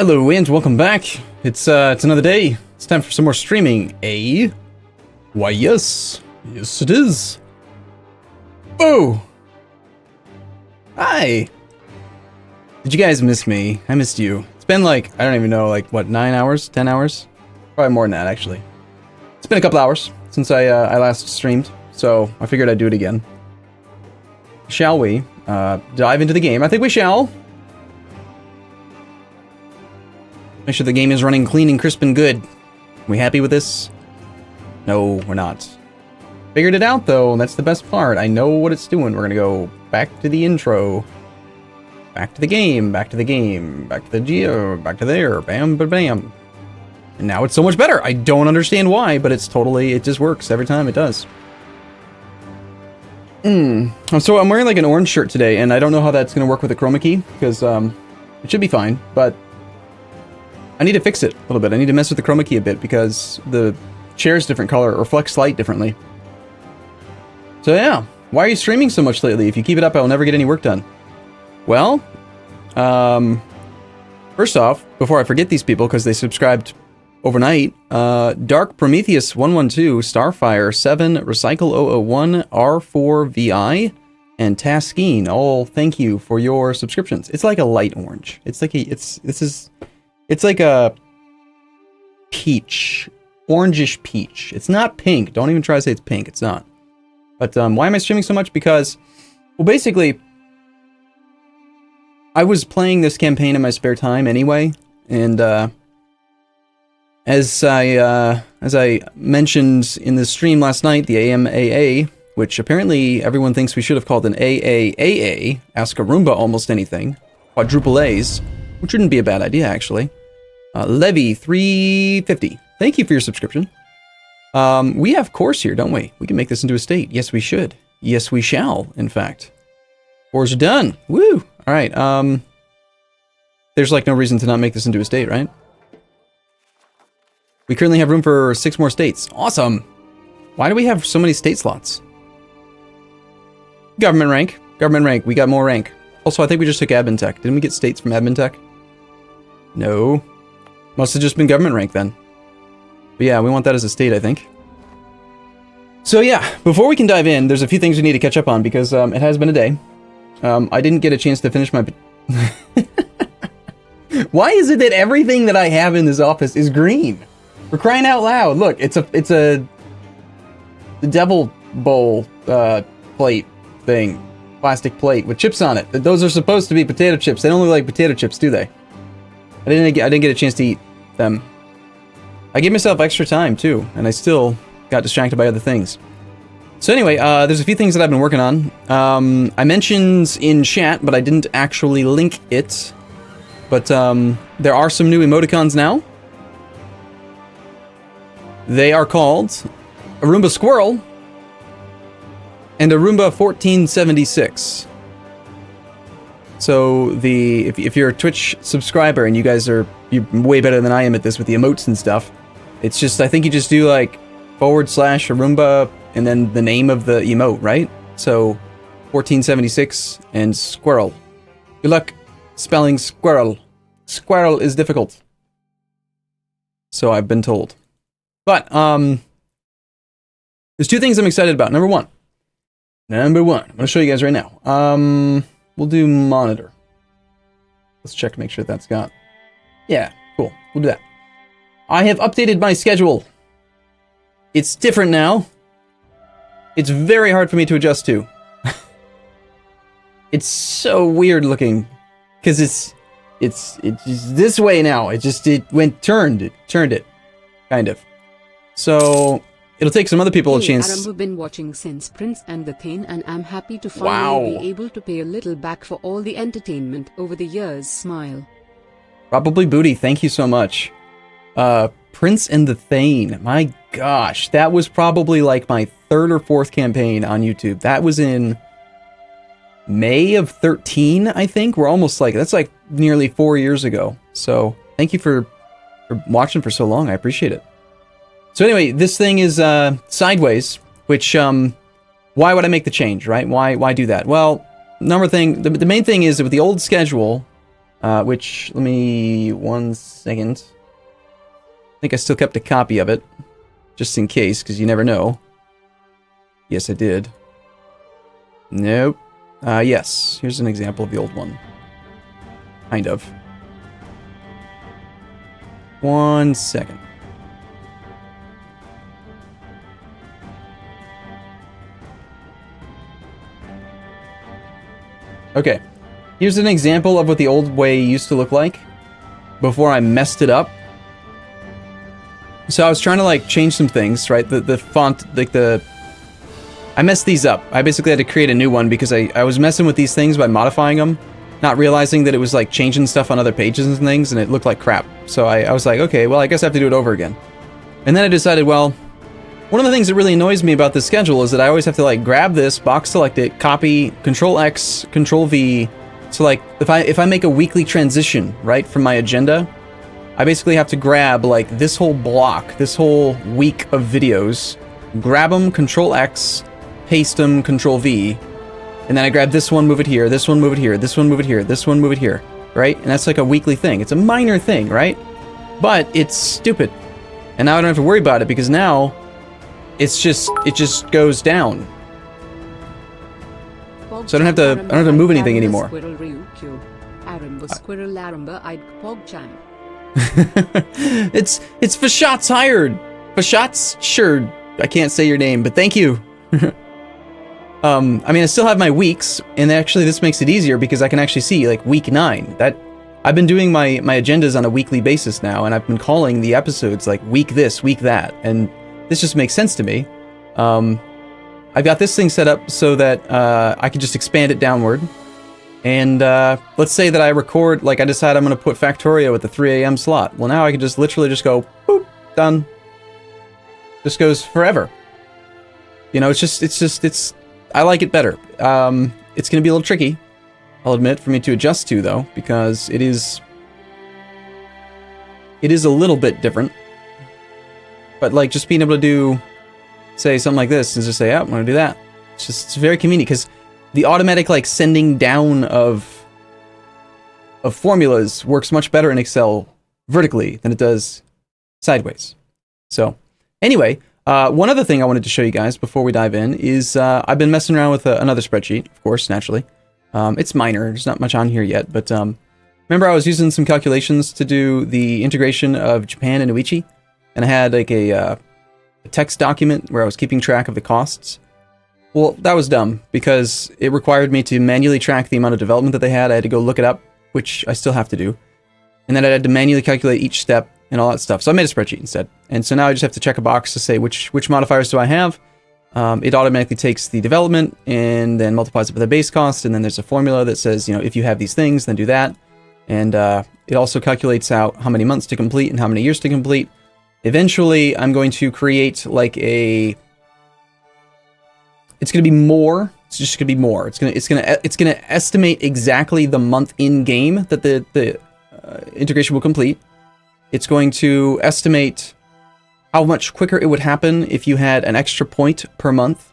Hello and welcome back. It's another day. It's time for some more streaming, eh? Why yes. Yes it is. Oh! Hi! Did you guys miss me? I missed you. It's been like, I don't even know, like what, 9 hours? 10 hours? Probably more than that actually. It's been a couple hours since I last streamed, so I figured I'd do it again. Shall we dive into the game? I think we shall. Make sure the game is running clean and crisp and good. We happy with this? No, we're not. Figured it out though, and that's the best part. I know what it's doing. We're gonna go back to the intro. Back to the game, back to the game, back to the geo, back to there, bam, ba bam. And now it's so much better. I don't understand why, but it's totally, it just works every time it does. So I'm wearing like an orange shirt today, and I don't know how that's gonna work with the chroma key, because it should be fine, but I need to fix it a little bit. I need to mess with the chroma key a bit because the chair's different color or reflects light differently. So yeah, why are you streaming so much lately? If you keep it up, I will never get any work done. Well, first off, before I forget these people because they subscribed overnight, Dark Prometheus 112, Starfire 7, Recycle 001, R4VI, and Taskeen, all thank you for your subscriptions. It's like a light orange. It's like it's like a peach, orangish peach. It's not pink. Don't even try to say it's pink. It's not. But why am I streaming so much? Because, well, basically, I was playing this campaign in my spare time anyway, and as I mentioned in the stream last night, the AMAA, which apparently everyone thinks we should have called an AAAA, Ask Arumba Almost Anything, quadruple A's, which wouldn't be a bad idea actually. Levy 350. Thank you for your subscription. We have course here, don't we? We can make this into a state. Yes, we should. Yes, we shall, in fact. Cores are done. Woo! Alright, there's like no reason to not make this into a state, right? We currently have room for 6 more states. Awesome! Why do we have so many state slots? Government rank. Government rank. We got more rank. Also, I think we just took admin tech. Didn't we get states from admin tech? No. Must have just been government rank then. But yeah, we want that as a state, I think. So yeah, before we can dive in, there's a few things we need to catch up on because it has been a day. I didn't get a chance to finish my... Why is it that everything that I have in this office is green? We're crying out loud. Look, it's a devil bowl plate thing. Plastic plate with chips on it. Those are supposed to be potato chips. They don't look like potato chips, do they? I didn't get a chance to eat them. I gave myself extra time too, and I still got distracted by other things. So anyway, there's a few things that I've been working on. I mentioned in chat, but I didn't actually link it. But there are some new emoticons now. They are called Arumba Squirrel and Arumba 1476. So if you're a Twitch subscriber and you're way better than I am at this with the emotes and stuff, it's just, I think you just do like / Arumba and then the name of the emote, right? So 1476 and squirrel. Good luck spelling squirrel. Squirrel is difficult. So I've been told. But there's 2 things I'm excited about. Number one, I'm going to show you guys right now. We'll do monitor. Let's check to make sure that's got... Yeah, cool. We'll do that. I have updated my schedule. It's different now. It's very hard for me to adjust to. It's so weird looking. Because it's just this way now. It turned it. Kind of. So... It'll take some other people a chance. I've been watching since Prince and the Thane, and I'm happy to finally be able to pay a little back for all the entertainment over the years. Smile. Probably Booty, thank you so much. Prince and the Thane. My gosh, that was probably like my 3rd or 4th campaign on YouTube. That was in May of 13, I think. We're almost like, that's like nearly 4 years ago. So thank you for watching for so long. I appreciate it. So anyway, this thing is sideways, which, why would I make the change, right? Why do that? Well, the main thing is that with the old schedule, which, let me, 1 second. I think I still kept a copy of it, just in case, because you never know. Yes, I did. Nope. Yes, here's an example of the old one. Kind of. 1 second. Okay, here's an example of what the old way used to look like before I messed it up. So I was trying to like change some things, right? The font, like I messed these up. I basically had to create a new one because I was messing with these things by modifying them, not realizing that it was like changing stuff on other pages and things, and it looked like crap. So I was like, okay, well, I guess I have to do it over again. And then I decided, well, one of the things that really annoys me about this schedule is that I always have to like grab this, box select it, copy, Control X, Control V. So like if I make a weekly transition, right, from my agenda, I basically have to grab like this whole block, this whole week of videos, grab them, Control X, paste them, Control V, and then I grab this one, move it here, this one, move it here, this one, move it here, this one, move it here, right? And that's like a weekly thing. It's a minor thing, right? But it's stupid. And now I don't have to worry about it because now it just goes down. So I don't have to move anything anymore. Ryukyu. Arumba squirrel Arumba I'd pogchan. It's for shots hired. For shots? Sure. I can't say your name, but thank you. I mean, I still have my weeks, and actually this makes it easier because I can actually see like week 9. That I've been doing my agendas on a weekly basis now, and I've been calling the episodes like week this, week that, and this just makes sense to me. I've got this thing set up so that I can just expand it downward. And let's say that I record, like I decide I'm going to put Factorio at the 3 a.m. slot. Well, now I can just literally just go, boop, done. Just goes forever. You know, it's I like it better. It's going to be a little tricky, I'll admit, for me to adjust to, though, because it is a little bit different. But, like, just being able to do, say, something like this, and just say, yeah, I'm going to do that. It's very convenient, because the automatic, like, sending down of formulas works much better in Excel vertically than it does sideways. So, anyway, one other thing I wanted to show you guys before we dive in is I've been messing around with another spreadsheet, of course, naturally. It's minor, there's not much on here yet, but remember I was using some calculations to do the integration of Japan and Uichi, and I had like a text document where I was keeping track of the costs. Well, that was dumb, because it required me to manually track the amount of development that they had. I had to go look it up, which I still have to do. And then I had to manually calculate each step and all that stuff. So I made a spreadsheet instead. And so now I just have to check a box to say which modifiers do I have. It automatically takes the development and then multiplies it by the base cost. And then there's a formula that says, you know, if you have these things, then do that. And it also calculates out how many months to complete and how many years to complete. Eventually, I'm going to create like a... It's going to be more. It's just going to be more. It's going to estimate exactly the month in game that the integration will complete. It's going to estimate how much quicker it would happen if you had an extra point per month,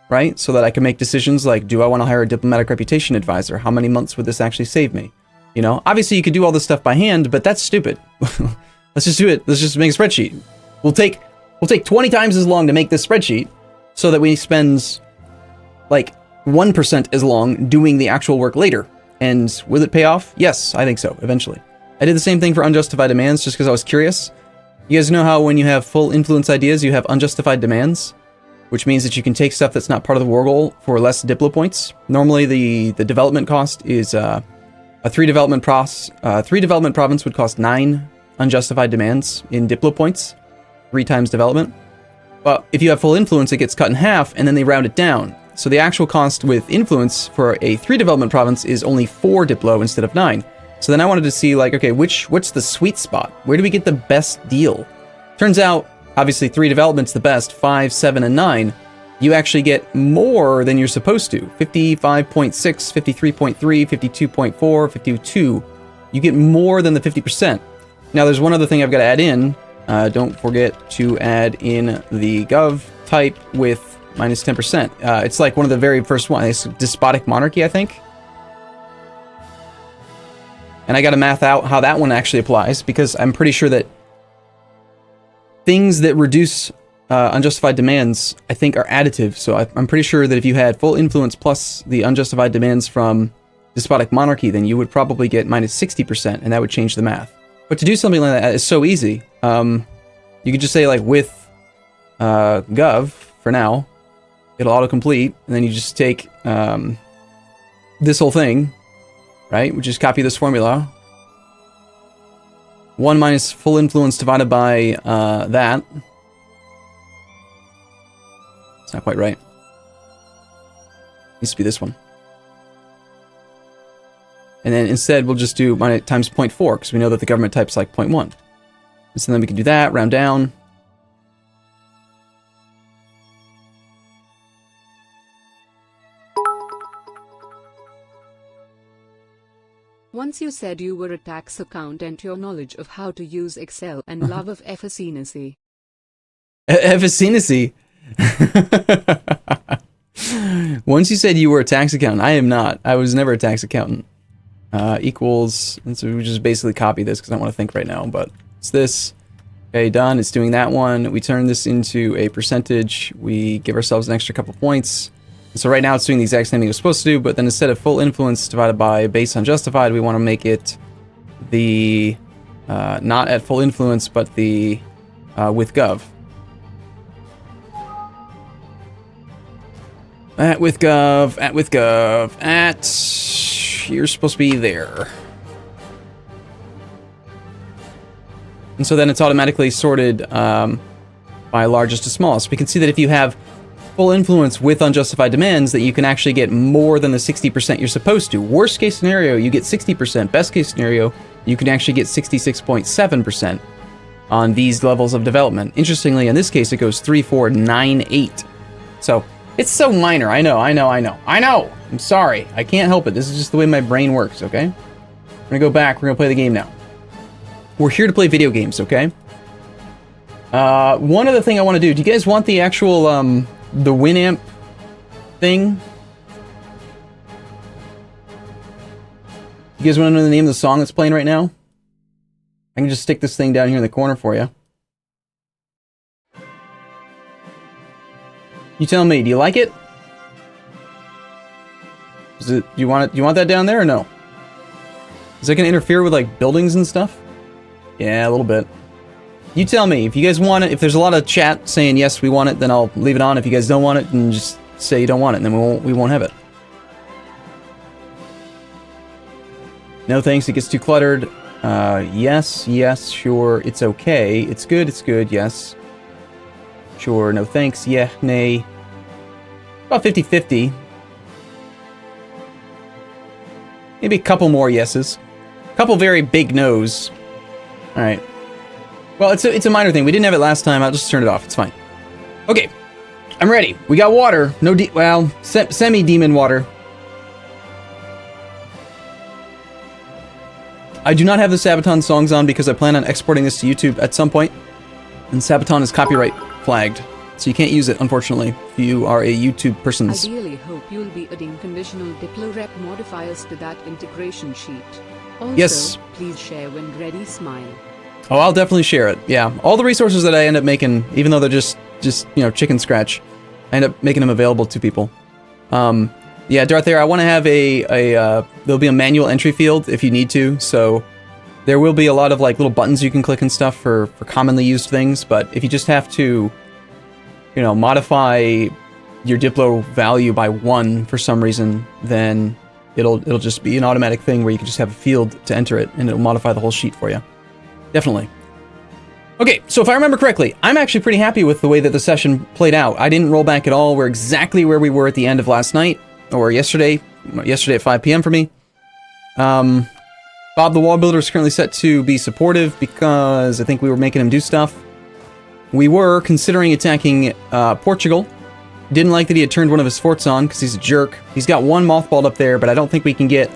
right? So that I can make decisions like, do I want to hire a diplomatic reputation advisor? How many months would this actually save me? You know, obviously you could do all this stuff by hand, but that's stupid. Let's just do it. Let's just make a spreadsheet. We'll take 20 times as long to make this spreadsheet so that we spend like 1% as long doing the actual work later. And will it pay off? Yes, I think so, eventually. I did the same thing for unjustified demands just because I was curious. You guys know how when you have full influence ideas, you have unjustified demands, which means that you can take stuff that's not part of the war goal for less Diplo points. Normally, the development cost is a 3 development province would cost 9 unjustified demands in Diplo points, 3 times development. But if you have full influence, it gets cut in half, and then they round it down. So the actual cost with influence for a 3 development province is only 4 Diplo instead of 9. So then I wanted to see, like, okay, what's the sweet spot? Where do we get the best deal? Turns out, obviously 3 development's the best, 5, 7, and 9. You actually get more than you're supposed to. 55.6, 53.3, 52.4, 52. You get more than the 50%. Now there's one other thing I've got to add in. Don't forget to add in the gov type with minus 10%. It's like one of the very first ones. It's despotic monarchy, I think. And I got to math out how that one actually applies, because I'm pretty sure that things that reduce unjustified demands, I think, are additive. So I'm pretty sure that if you had full influence plus the unjustified demands from despotic monarchy, then you would probably get minus 60%, and that would change the math. But to do something like that is so easy. You could just say, like, with gov, for now, it'll autocomplete, and then you just take this whole thing, right? We just copy this formula. 1 minus full influence divided by that. It's not quite right. It needs to be this one. And then instead, we'll just do minus times 0.4, because we know that the government type's like 0.1. And so then we can do that, round down. Once you said you were a tax accountant, your knowledge of how to use Excel and love of efficiency. Efficiency? Once you said you were a tax accountant, I am not. I was never a tax accountant. Equals, and so we just basically copy this because I don't want to think right now, but it's this. Okay, done. It's doing that one. We turn this into a percentage. We give ourselves an extra couple points. And so right now it's doing the exact same thing it was supposed to do, but then instead of full influence divided by base unjustified, we want to make it the, not at full influence, but the, with gov. At with gov, at with gov, at, you're supposed to be there. And so then it's automatically sorted by largest to smallest. We can see that if you have full influence with unjustified demands, that you can actually get more than the 60% you're supposed to. Worst case scenario, you get 60%. Best case scenario, you can actually get 66.7% on these levels of development. Interestingly, in this case, it goes 3, 4, 9, 8. So it's so minor. I know. I'm sorry. I can't help it. This is just the way my brain works, okay? We're gonna go back. We're gonna play the game now. We're here to play video games, okay? One other thing I want to do. Do you guys want the actual, the Winamp thing? You guys want to know the name of the song that's playing right now? I can just stick this thing down here in the corner for you. You tell me, do you like it? Is it, do you want it, you want that down there or no? Is it going to interfere with, like, buildings and stuff? Yeah, a little bit. You tell me. If you guys want it, if there's a lot of chat saying yes, we want it, then I'll leave it on. If you guys don't want it, then just say you don't want it, and then we won't have it. No thanks, it gets too cluttered. Yes, sure, it's okay. It's good, yes. Sure, no thanks, yeah, nay. About 50-50. Maybe a couple more yeses. A couple very big no's. Alright. Well, it's a minor thing. We didn't have it last time. I'll just turn it off. It's fine. Okay. I'm ready. We got water. No semi-demon water. I do not have the Sabaton songs on because I plan on exporting this to YouTube at some point. And Sabaton is copyright flagged. So you can't use it, unfortunately, if you are a YouTube person. I really hope you'll be adding conditional diplorep modifiers to that integration sheet. Also, yes. Please share when ready, smile. Oh, I'll definitely share it. Yeah, all the resources that I end up making, even though they're just you know, chicken scratch, I end up making them available to people. Yeah, Darthair, I want to have there'll be a manual entry field if you need to, so there will be a lot of, like, little buttons you can click and stuff for commonly used things, but if you just have to, you know, modify your Diplo value by 1 for some reason, then it'll just be an automatic thing where you can just have a field to enter it, and it'll modify the whole sheet for you. Definitely. Okay, so if I remember correctly, I'm actually pretty happy with the way that the session played out. I didn't roll back at all. We're exactly where we were at the end of last night, or yesterday at 5 p.m. for me. Bob the Wall Builder is currently set to be supportive because I think we were making him do stuff. We were considering attacking Portugal. Didn't like that he had turned one of his forts on because he's a jerk. He's got one mothballed up there, but I don't think we can get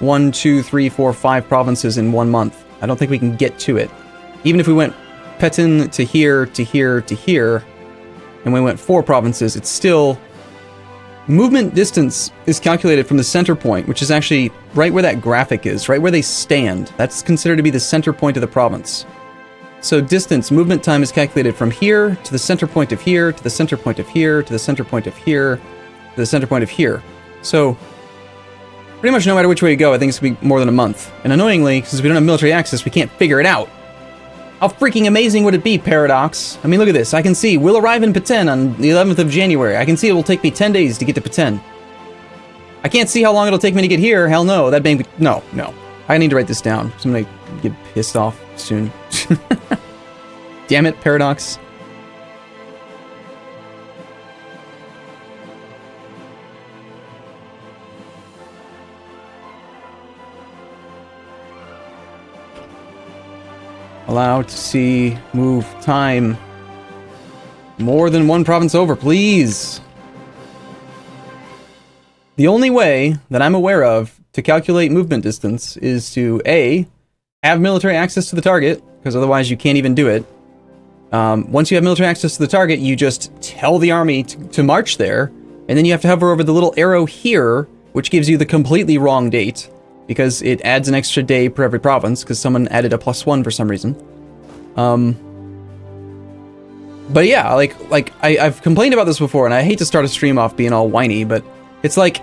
1, 2, 3, 4, 5 provinces in 1 month. I don't think we can get to it. Even if we went Petin to here, to here, to here, and we went 4 provinces, it's still movement distance is calculated from the center point, which is actually right where that graphic is, right where they stand. That's considered to be the center point of the province. So distance, movement time is calculated from here to the center point of here, to the center point of here, to the center point of here, to the center point of here. So pretty much no matter which way you go, I think it's going to be more than a month. And annoyingly, since we don't have military access, we can't figure it out. How freaking amazing would it be, Paradox? I mean, look at this. I can see we'll arrive in Peten on the 11th of January. I can see it will take me 10 days to get to Peten. I can't see how long it'll take me to get here. Hell no. That being... No. I need to write this down. So I'm going to get pissed off soon. Damn it, Paradox. Allow to see, move, time. More than one province over, please. The only way that I'm aware of to calculate movement distance is to A, have military access to the target, because otherwise you can't even do it. Once you have military access to the target, you just tell the army to march there, and then you have to hover over the little arrow here, which gives you the completely wrong date, because it adds an extra day per every province, because someone added a +1 for some reason. But yeah, like I've complained about this before, and I hate to start a stream off being all whiny, but it's like,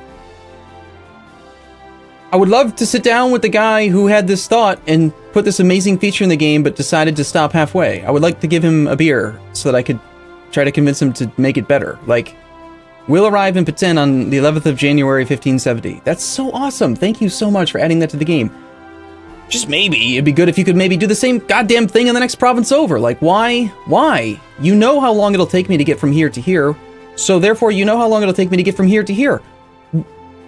I would love to sit down with the guy who had this thought and put this amazing feature in the game, but decided to stop halfway. I would like to give him a beer so that I could try to convince him to make it better. Like, we'll arrive in Peten on the 11th of January, 1570. That's so awesome. Thank you so much for adding that to the game. Just maybe it'd be good if you could maybe do the same goddamn thing in the next province over. Like, why? Why? You know how long it'll take me to get from here to here, so therefore you know how long it'll take me to get from here to here.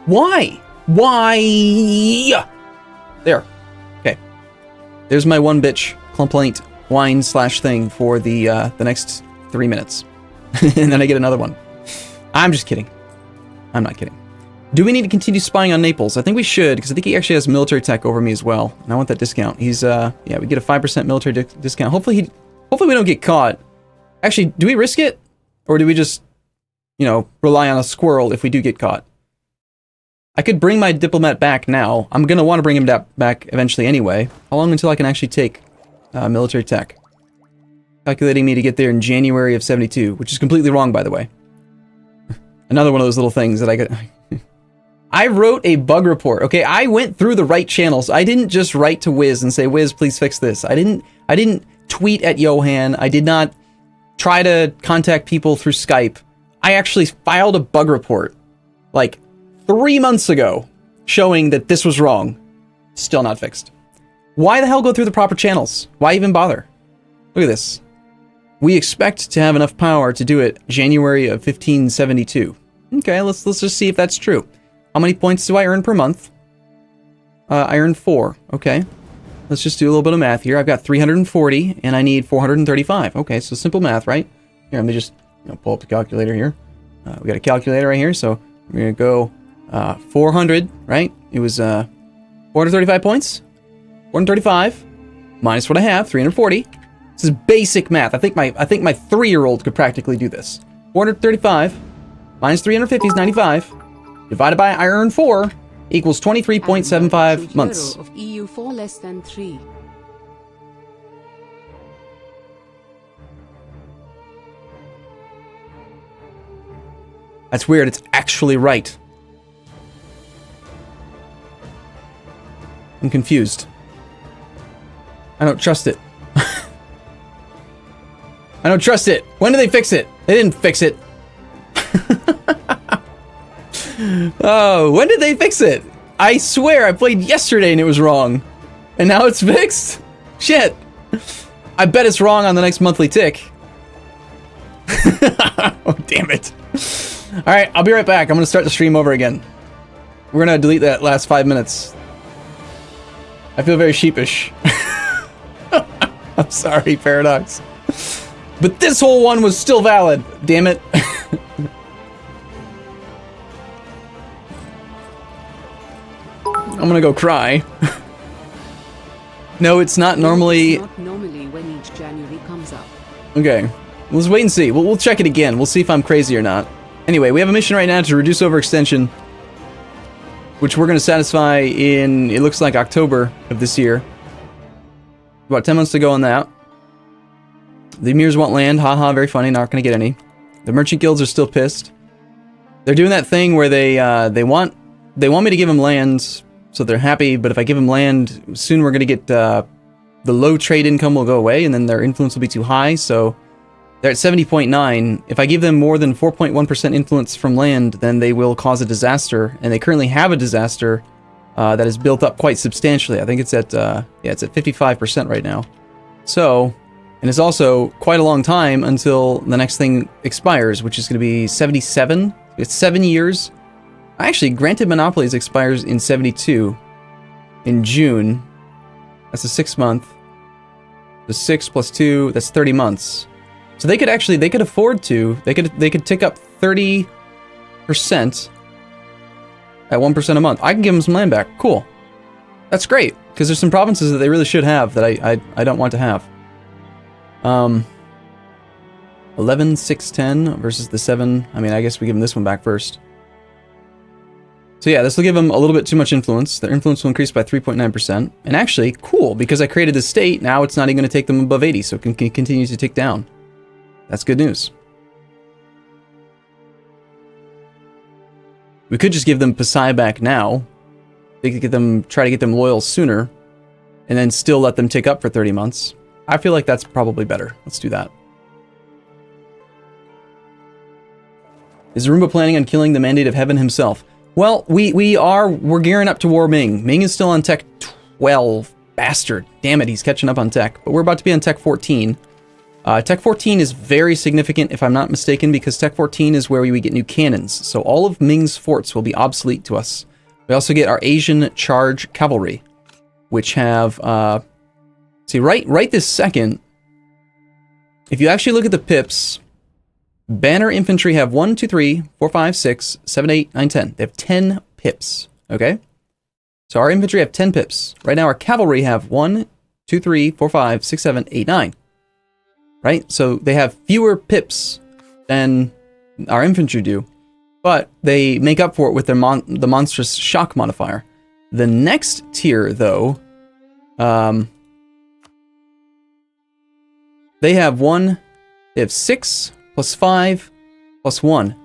Why? Why? There. Okay. There's my one bitch complaint whine slash thing for the next 3 minutes. And then I get another one. I'm just kidding. I'm not kidding. Do we need to continue spying on Naples? I think we should, because I think he actually has military tech over me as well. And I want that discount. He's, yeah, we get a 5% military discount. Hopefully we don't get caught. Actually, do we risk it? Or do we just, you know, rely on a squirrel if we do get caught? I could bring my diplomat back now. I'm going to want to bring him back eventually anyway. How long until I can actually take military tech? Calculating me to get there in January of 72, which is completely wrong, by the way. Another one of those little things that I could... I wrote a bug report, okay? I went through the right channels. I didn't just write to Wiz and say, Wiz, please fix this. I didn't tweet at Johan. I did not try to contact people through Skype. I actually filed a bug report, like, 3 months ago, showing that this was wrong. Still not fixed. Why the hell go through the proper channels? Why even bother? Look at this. We expect to have enough power to do it January of 1572. Okay, let's just see if that's true. How many points do I earn per month? I earn 4. Okay. Let's just do a little bit of math here. I've got 340, and I need 435. Okay, so simple math, right? Here, let me just pull up the calculator here. We got a calculator right here, so we're going to go 400, right? It was 435 points. 435 minus what I have, 340. This is basic math. I think my 3-year-old could practically do this. 435 minus 350 is 95. Divided by I earn 4 equals 23.75 months. Of EU4 less than 3. That's weird. It's actually right. I'm confused. I don't trust it. I don't trust it. When did they fix it? They didn't fix it. Oh, when did they fix it? I swear I played yesterday and it was wrong. And now it's fixed? Shit. I bet it's wrong on the next monthly tick. Oh, damn it. Alright, I'll be right back. I'm going to start the stream over again. We're going to delete that last 5 minutes. I feel very sheepish. I'm sorry, Paradox. But this whole one was still valid. Damn it. I'm gonna go cry. No, it's not normally... It's not normally when each January comes up. Okay. Let's wait and see. We'll check it again. We'll see if I'm crazy or not. Anyway, we have a mission right now to reduce overextension, which we're going to satisfy in, it looks like, October of this year. About 10 months to go on that. The Emirs want land. Haha, very funny. Not going to get any. The merchant guilds are still pissed. They're doing that thing where they want me to give them land, so they're happy, but if I give them land, soon we're going to get, the low trade income will go away, and then their influence will be too high, so they're at 70.9. If I give them more than 4.1% influence from land, then they will cause a disaster, and they currently have a disaster that is built up quite substantially. I think it's at, it's at 55% right now. So, and it's also quite a long time until the next thing expires, which is going to be 77. It's 7 years. Actually, granted monopolies expires in 72 in June. That's a 6 month. The 6 plus 2, that's 30 months. So they could afford to, they could tick up 30% at 1% a month. I can give them some land back. Cool. That's great, because there's some provinces that they really should have that I don't want to have. 11, 6, 10 versus the 7. I mean, I guess we give them this one back first. So yeah, this will give them a little bit too much influence. Their influence will increase by 3.9%. And actually, cool, because I created this state, now it's not even going to take them above 80, so it can continue to tick down. That's good news. We could just give them Pasai back now. They could try to get them loyal sooner, and then still let them tick up for 30 months. I feel like that's probably better. Let's do that. Is Arumba planning on killing the Mandate of Heaven himself? Well, we're gearing up to war Ming. Ming is still on tech 12. Bastard. Damn it, he's catching up on tech. But we're about to be on tech 14. Tech 14 is very significant, if I'm not mistaken, because tech 14 is where we get new cannons. So all of Ming's forts will be obsolete to us. We also get our Asian Charge Cavalry, which have, see, right this second, if you actually look at the pips, Banner Infantry have 1, 2, 3, 4, 5, 6, 7, 8, 9, 10. They have 10 pips, okay? So our infantry have 10 pips. Right now our cavalry have 1, 2, 3, 4, 5, 6, 7, 8, 9. Right? So they have fewer pips than our infantry do, but they make up for it with their the monstrous shock modifier. The next tier, though, they have 6 plus 5 plus 1.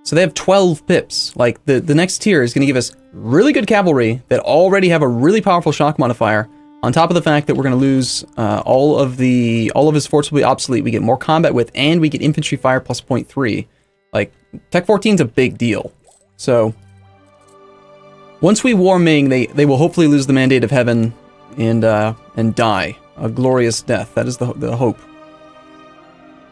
So they have 12 pips. Like, the next tier is going to give us really good cavalry that already have a really powerful shock modifier, on top of the fact that we're going to lose all of his forts will be obsolete. We get more combat width, and we get infantry fire plus 0.3. Like, Tech 14 is a big deal. So, once we war Ming, they will hopefully lose the Mandate of Heaven and die a glorious death. That is the hope.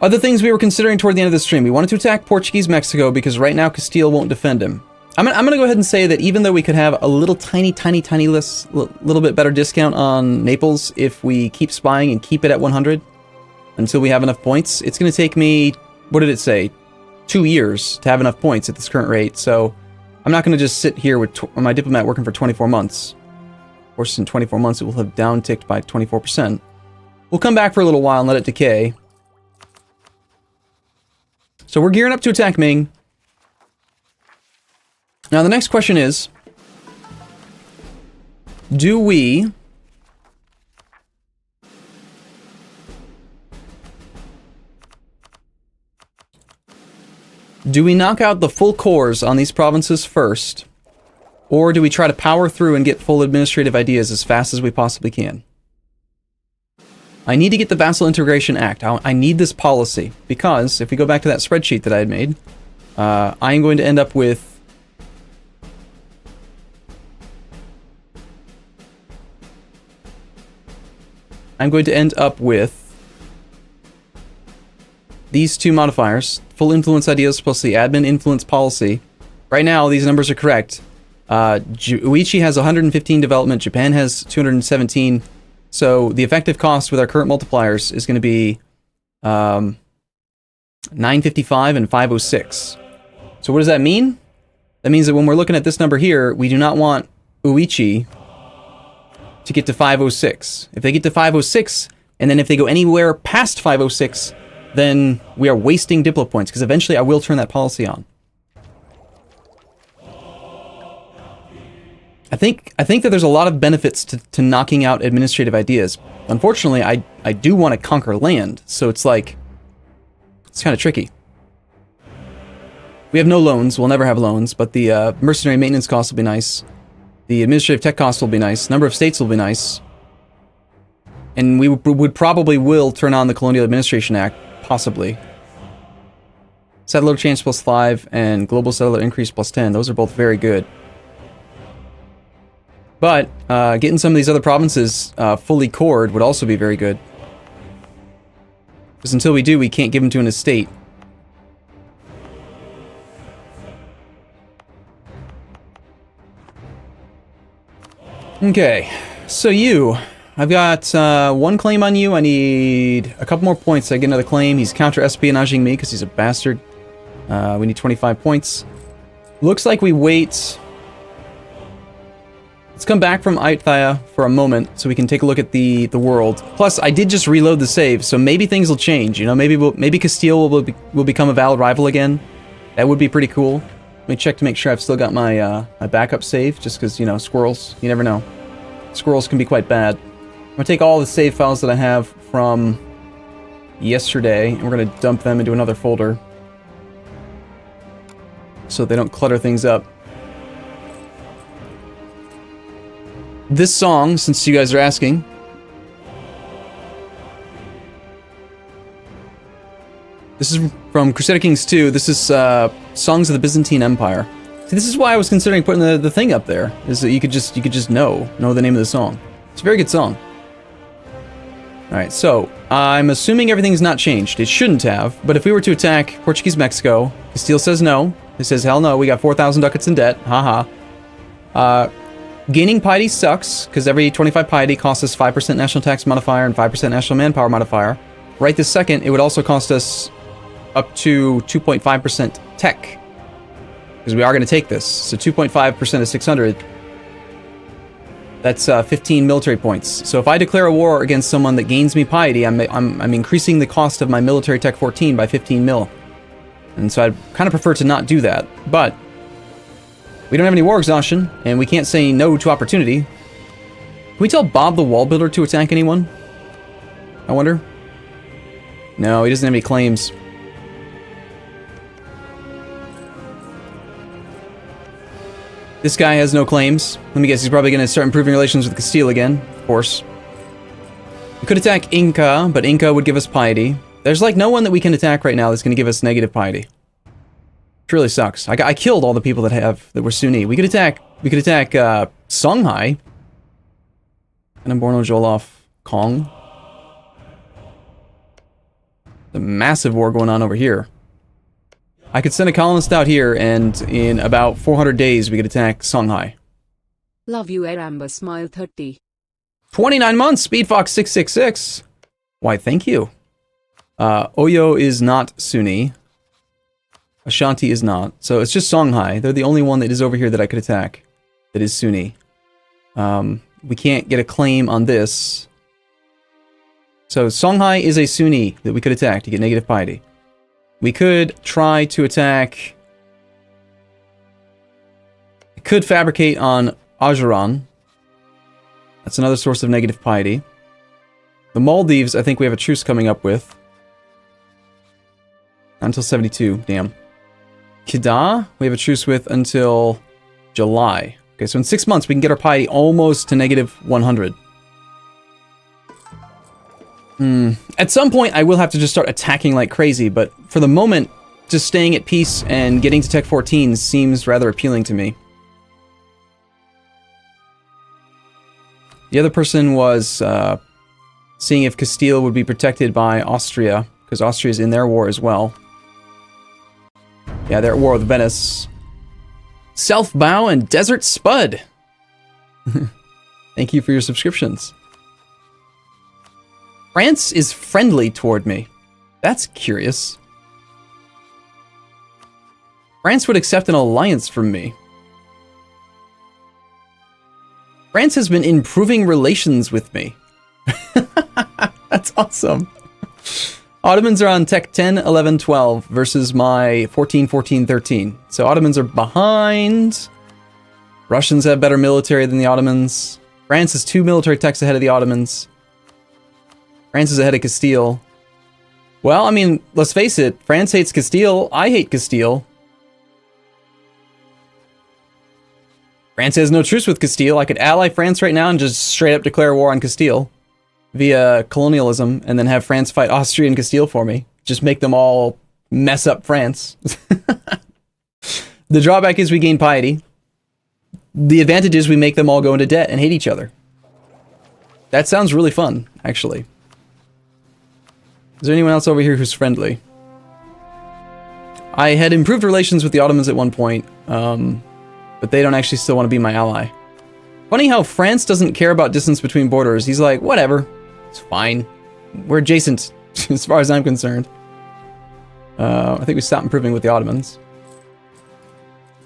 Other things we were considering toward the end of the stream. We wanted to attack Portuguese Mexico because right now Castile won't defend him. I'm gonna go ahead and say that even though we could have a little tiny little bit better discount on Naples if we keep spying and keep it at 100 until we have enough points, it's gonna take me, what did it say, 2 years to have enough points at this current rate. So I'm not gonna just sit here with my diplomat working for 24 months. Of course, in 24 months it will have down-ticked by 24%. We'll come back for a little while and let it decay. So we're gearing up to attack Ming. Now the next question is, do we knock out the full cores on these provinces first, or do we try to power through and get full administrative ideas as fast as we possibly can? I need to get the Vassal Integration Act. I need this policy, because if we go back to that spreadsheet that I had made, I am going to end up with these two modifiers, full influence ideas plus the admin influence policy. Right now, these numbers are correct. Uichi has 115 development, Japan has 217. So the effective cost with our current multipliers is going to be 955 and 506. So what does that mean? That means that when we're looking at this number here, we do not want Uichi to get to 506. If they get to 506, and then if they go anywhere past 506, then we are wasting Diplo points, because eventually I will turn that policy on. I think that there's a lot of benefits to knocking out administrative ideas. Unfortunately, I do want to conquer land, so it's like, it's kind of tricky. We have no loans, we'll never have loans, but the mercenary maintenance costs will be nice. The administrative tech costs will be nice. Number of states will be nice. And we would probably will turn on the Colonial Administration Act, possibly. Settler chance +5 and global settler increase +10. Those are both very good. But getting some of these other provinces fully cored would also be very good. Because until we do, we can't give them to an estate. Okay, so I've got one claim on you. I need a couple more points to get another claim. He's counter-espionaging me because he's a bastard. We need 25 points. Looks like we wait. Let's come back from Aithaya for a moment so we can take a look at the world. Plus, I did just reload the save, so maybe things will change. You know, maybe Castile will become a valid rival again. That would be pretty cool. Let me check to make sure I've still got my my backup save, just because, you know, squirrels, you never know. Squirrels can be quite bad. I'm going to take all the save files that I have from yesterday, and we're going to dump them into another folder so they don't clutter things up. This song, since you guys are asking, this is from Crusader Kings 2. This is Songs of the Byzantine Empire. See, this is why I was considering putting the thing up there, is that you could just know the name of the song. It's a very good song. Alright, so I'm assuming everything's not changed. It shouldn't have, but if we were to attack Portuguese Mexico, Castile says no. He says, hell no, we got 4,000 ducats in debt. Haha. Gaining piety sucks, because every 25 piety costs us 5% national tax modifier and 5% national manpower modifier. Right this second, it would also cost us up to 2.5% tech, because we are going to take this. So 2.5% of 600, that's 15 military points. So if I declare a war against someone that gains me piety, I'm increasing the cost of my military tech 14 by 15 mil. And so I'd kind of prefer to not do that, but we don't have any war exhaustion, and we can't say no to opportunity. Can we tell Bob the Wall Builder to attack anyone? I wonder. No, he doesn't have any claims. This guy has no claims. Let me guess, he's probably going to start improving relations with Castile again, of course. We could attack Inca, but Inca would give us piety. There's like no one that we can attack right now that's going to give us negative piety. Which really sucks. I killed all the people that were Sunni. We could attack Songhai. And Borno Jolof Kong. The massive war going on over here. I could send a colonist out here, and in about 400 days we could attack Songhai. Love you, Arumba, smile 30. 29 months, Speedfox 666. Why, thank you. Oyo is not Sunni. Ashanti is not. So it's just Songhai. They're the only one that is over here that I could attack that is Sunni. We can't get a claim on this. So Songhai is a Sunni that we could attack to get negative piety. We could try to attack... We could fabricate on Ajuran. That's another source of negative piety. The Maldives, I think we have a truce coming up with. Until 72, damn. Kedah, we have a truce with until July. Okay, so in 6 months we can get our piety almost to negative 100. At some point I will have to just start attacking like crazy, but for the moment, just staying at peace and getting to Tech 14 seems rather appealing to me. The other person was seeing if Castile would be protected by Austria, because Austria's in their war as well. Yeah, they're at war with Venice. South Bow and Desert Spud. Thank you for your subscriptions. France is friendly toward me. That's curious. France would accept an alliance from me. France has been improving relations with me. That's awesome. Ottomans are on tech 10, 11, 12 versus my 14, 14, 13. So Ottomans are behind. Russians have better military than the Ottomans. France is 2 military techs ahead of the Ottomans. France is ahead of Castile. Well, I mean, let's face it. France hates Castile. I hate Castile. France has no truce with Castile. I could ally France right now and just straight up declare war on Castile via colonialism and then have France fight Austria and Castile for me. Just make them all mess up France. The drawback is we gain piety. The advantage is we make them all go into debt and hate each other. That sounds really fun, actually. Is there anyone else over here who's friendly? I had improved relations with the Ottomans at one point, but they don't actually still want to be my ally. Funny how France doesn't care about distance between borders. He's like, whatever, it's fine. We're adjacent, as far as I'm concerned. I think we stopped improving with the Ottomans.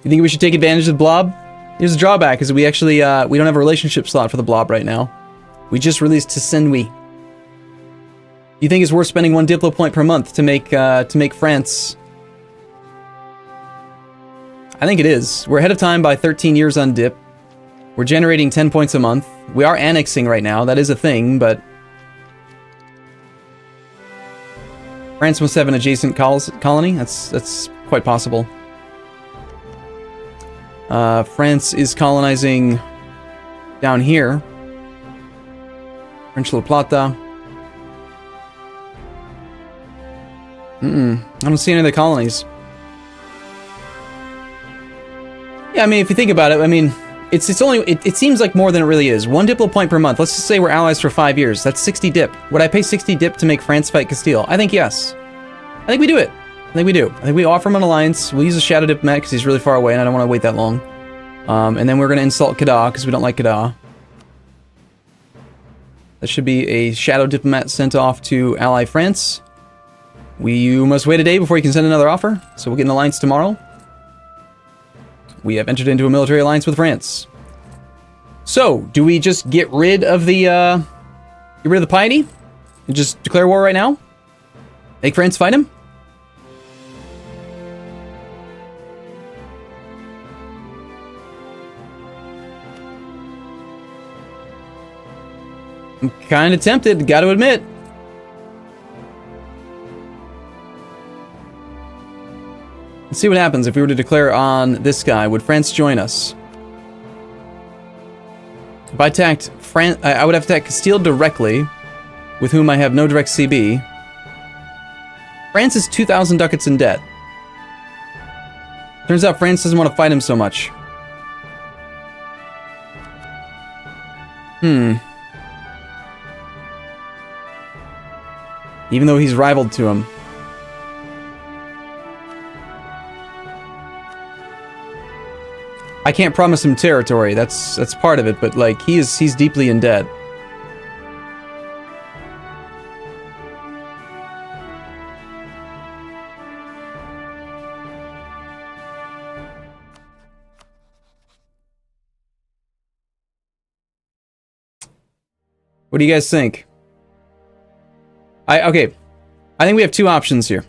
You think we should take advantage of the blob? Here's the drawback, is we actually, we don't have a relationship slot for the blob right now. We just released Tisenwi. You think it's worth spending 1 Diplo point per month to make France? I think it is. We're ahead of time by 13 years on Dip. We're generating 10 points a month. We are annexing right now. That is a thing, but France must have an adjacent colony. That's quite possible. France is colonizing down here. French La Plata. I don't see any of the colonies. Yeah, I mean, if you think about it, I mean, it seems like more than it really is. 1 Diplo point per month. Let's just say we're allies for 5 years. That's 60 dip. Would I pay 60 dip to make France fight Castile? I think yes. I think we do it. I think we do. I think we offer him an alliance. We'll use a shadow diplomat because he's really far away and I don't want to wait that long. And then we're going to insult Kedah because we don't like Kedah. That should be a shadow diplomat sent off to ally France. You must wait a day before you can send another offer, so we'll get an alliance tomorrow. We have entered into a military alliance with France. So, do we just get rid of the piety? And just declare war right now? Make France fight him? I'm kind of tempted, gotta admit. Let's see what happens if we were to declare on this guy. Would France join us? If I attacked France, I would have to attack Castile directly, with whom I have no direct CB. France is 2,000 ducats in debt. Turns out France doesn't want to fight him so much. Even though he's rivaled to him. I can't promise him territory. That's part of it, but like he's deeply in debt. What do you guys think? Okay. I think we have 2 options here.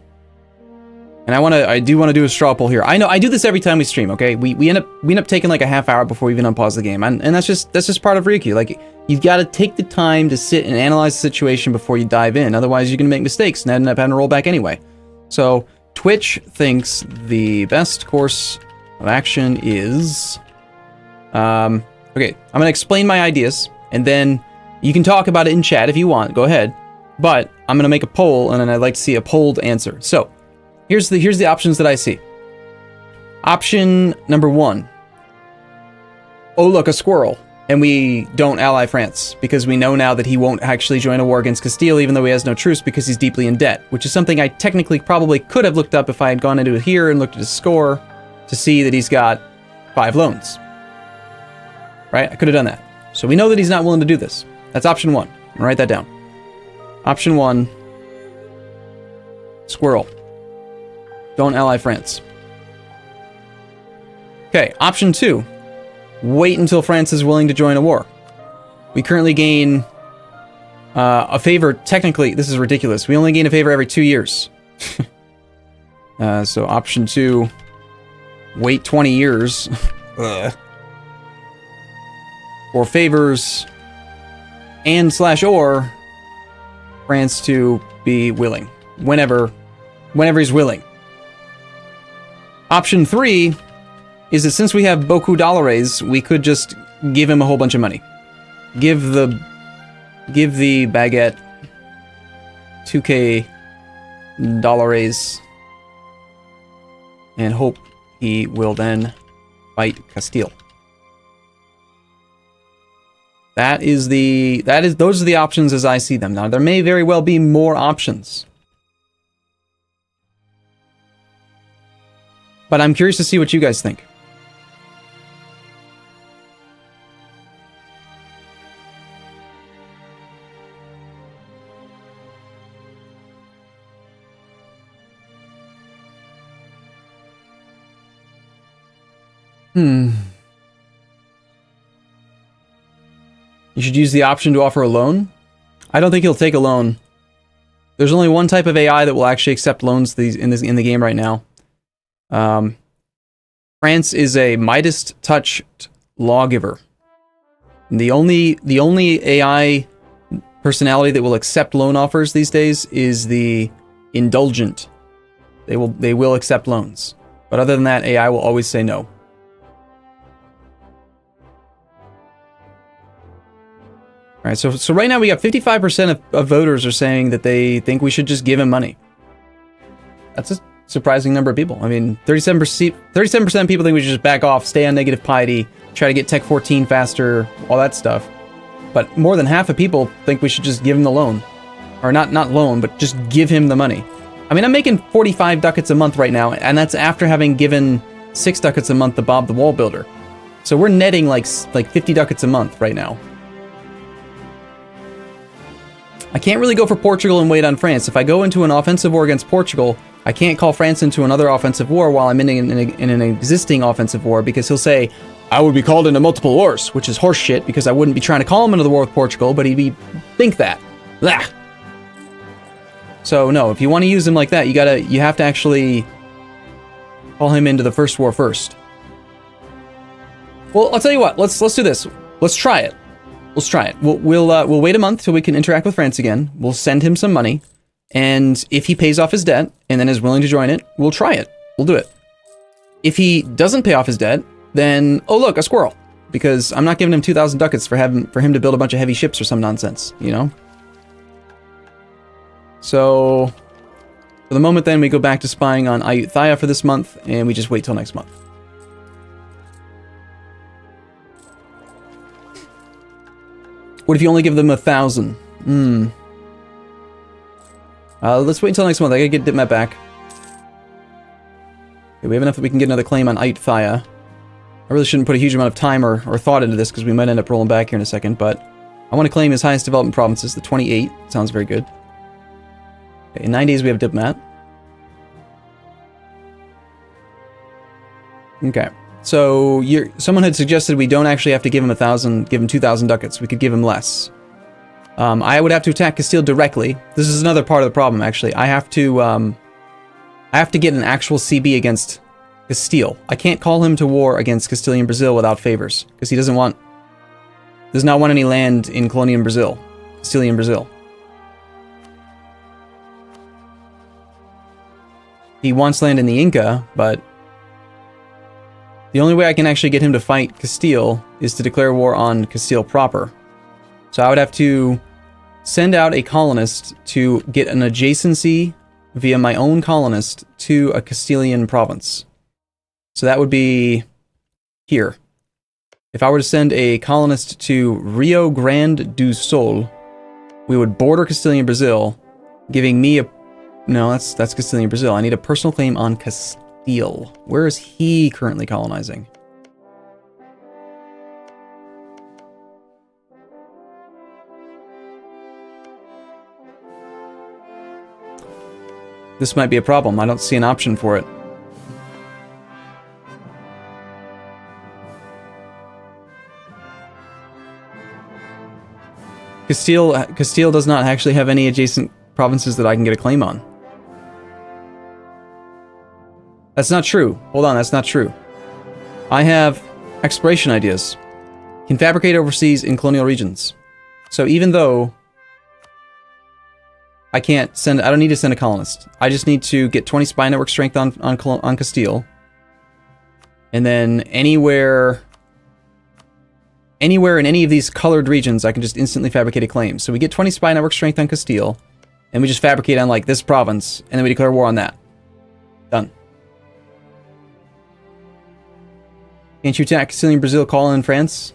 And I do want to do a straw poll here. I know I do this every time we stream, okay? We end up taking like a half hour before we even unpause the game. And that's just part of Ryukyu. Like you've got to take the time to sit and analyze the situation before you dive in. Otherwise you're going to make mistakes and end up having to roll back anyway. So Twitch thinks the best course of action is okay, I'm going to explain my ideas and then you can talk about it in chat if you want. Go ahead. But I'm going to make a poll and then I'd like to see a polled answer. So Here's the options that I see. Option number 1. Oh, look, a squirrel. And we don't ally France, because we know now that he won't actually join a war against Castile, even though he has no truce, because he's deeply in debt, which is something I technically probably could have looked up if I had gone into it here and looked at his score to see that he's got 5 loans. Right? I could have done that. So we know that he's not willing to do this. That's option 1. I'm gonna write that down. Option 1. Squirrel. Don't ally France. Okay, option 2. Wait until France is willing to join a war. We currently gain A favor, technically, this is ridiculous. We only gain a favor every 2 years. So option 2, wait 20 years. For favors and / or France to be willing. Whenever he's willing. Option 3 is that since we have beaucoup dollars, we could just give him a whole bunch of money. Give the baguette 2k dollars and hope he will then fight Castile. Those are the options as I see them. Now there may very well be more options. But I'm curious to see what you guys think. You should use the option to offer a loan. I don't think he'll take a loan. There's only one type of AI that will actually accept loans in the game right now. France is a Midas-touched lawgiver. The only AI personality that will accept loan offers these days is the indulgent. They will accept loans. But other than that, AI will always say no. All right, so right now we got 55% of voters are saying that they think we should just give him money. That's a surprising number of people. I mean, 37% of people think we should just back off, stay on negative piety, try to get Tech 14 faster, all that stuff. But more than half of people think we should just give him the loan. Or not loan, but just give him the money. I mean, I'm making 45 ducats a month right now, and that's after having given 6 ducats a month to Bob the Wall Builder. So we're netting like 50 ducats a month right now. I can't really go for Portugal and wait on France. If I go into an offensive war against Portugal, I can't call France into another offensive war while I'm in an existing offensive war, because he'll say, I would be called into multiple wars, which is horseshit, because I wouldn't be trying to call him into the war with Portugal, but he'd think that. Blah. So no, if you want to use him like that, you have to actually call him into the first war first. Well, I'll tell you what, let's do this. Let's try it. Let's try it. We'll wait a month till we can interact with France again. We'll send him some money, and if he pays off his debt and then is willing to join it, we'll try it. We'll do it. If he doesn't pay off his debt, then oh look, a squirrel, because I'm not giving him 2,000 ducats for him to build a bunch of heavy ships or some nonsense, you know. So for the moment, then we go back to spying on Ayutthaya for this month, and we just wait till next month. What if you only give them 1,000? Let's wait until next month. I gotta get Dipmat back. Okay, we have enough that we can get another claim on Ayutthaya. I really shouldn't put a huge amount of time or thought into this, because we might end up rolling back here in a second, but I want to claim his highest development provinces, the 28. Sounds very good. Okay, in 9 days we have Dipmat. Okay. So someone had suggested we don't actually have to give him 1,000, give him 2,000 ducats. We could give him less. I would have to attack Castile directly. This is another part of the problem, actually. I have to get an actual CB against Castile. I can't call him to war against Castilian Brazil without favors, because he does not want any land in Castilian Brazil. He wants land in the Inca, but the only way I can actually get him to fight Castile is to declare war on Castile proper. So I would have to send out a colonist to get an adjacency via my own colonist to a Castilian province. So that would be here. If I were to send a colonist to Rio Grande do Sul, we would border Castilian Brazil, giving me a... No, that's Castilian Brazil. I need a personal claim on Castile. Where is he currently colonizing? This might be a problem. I don't see an option for it. Castile does not actually have any adjacent provinces that I can get a claim on. That's not true. Hold on, that's not true. I have exploration ideas. Can fabricate overseas in colonial regions. So even though I don't need to send a colonist. I just need to get 20 spy network strength on Castile. And then anywhere in any of these colored regions, I can just instantly fabricate a claim. So we get 20 spy network strength on Castile, and we just fabricate on, like, this province, and then we declare war on that. Done. Can't you attack Castilian Brazil, call in France?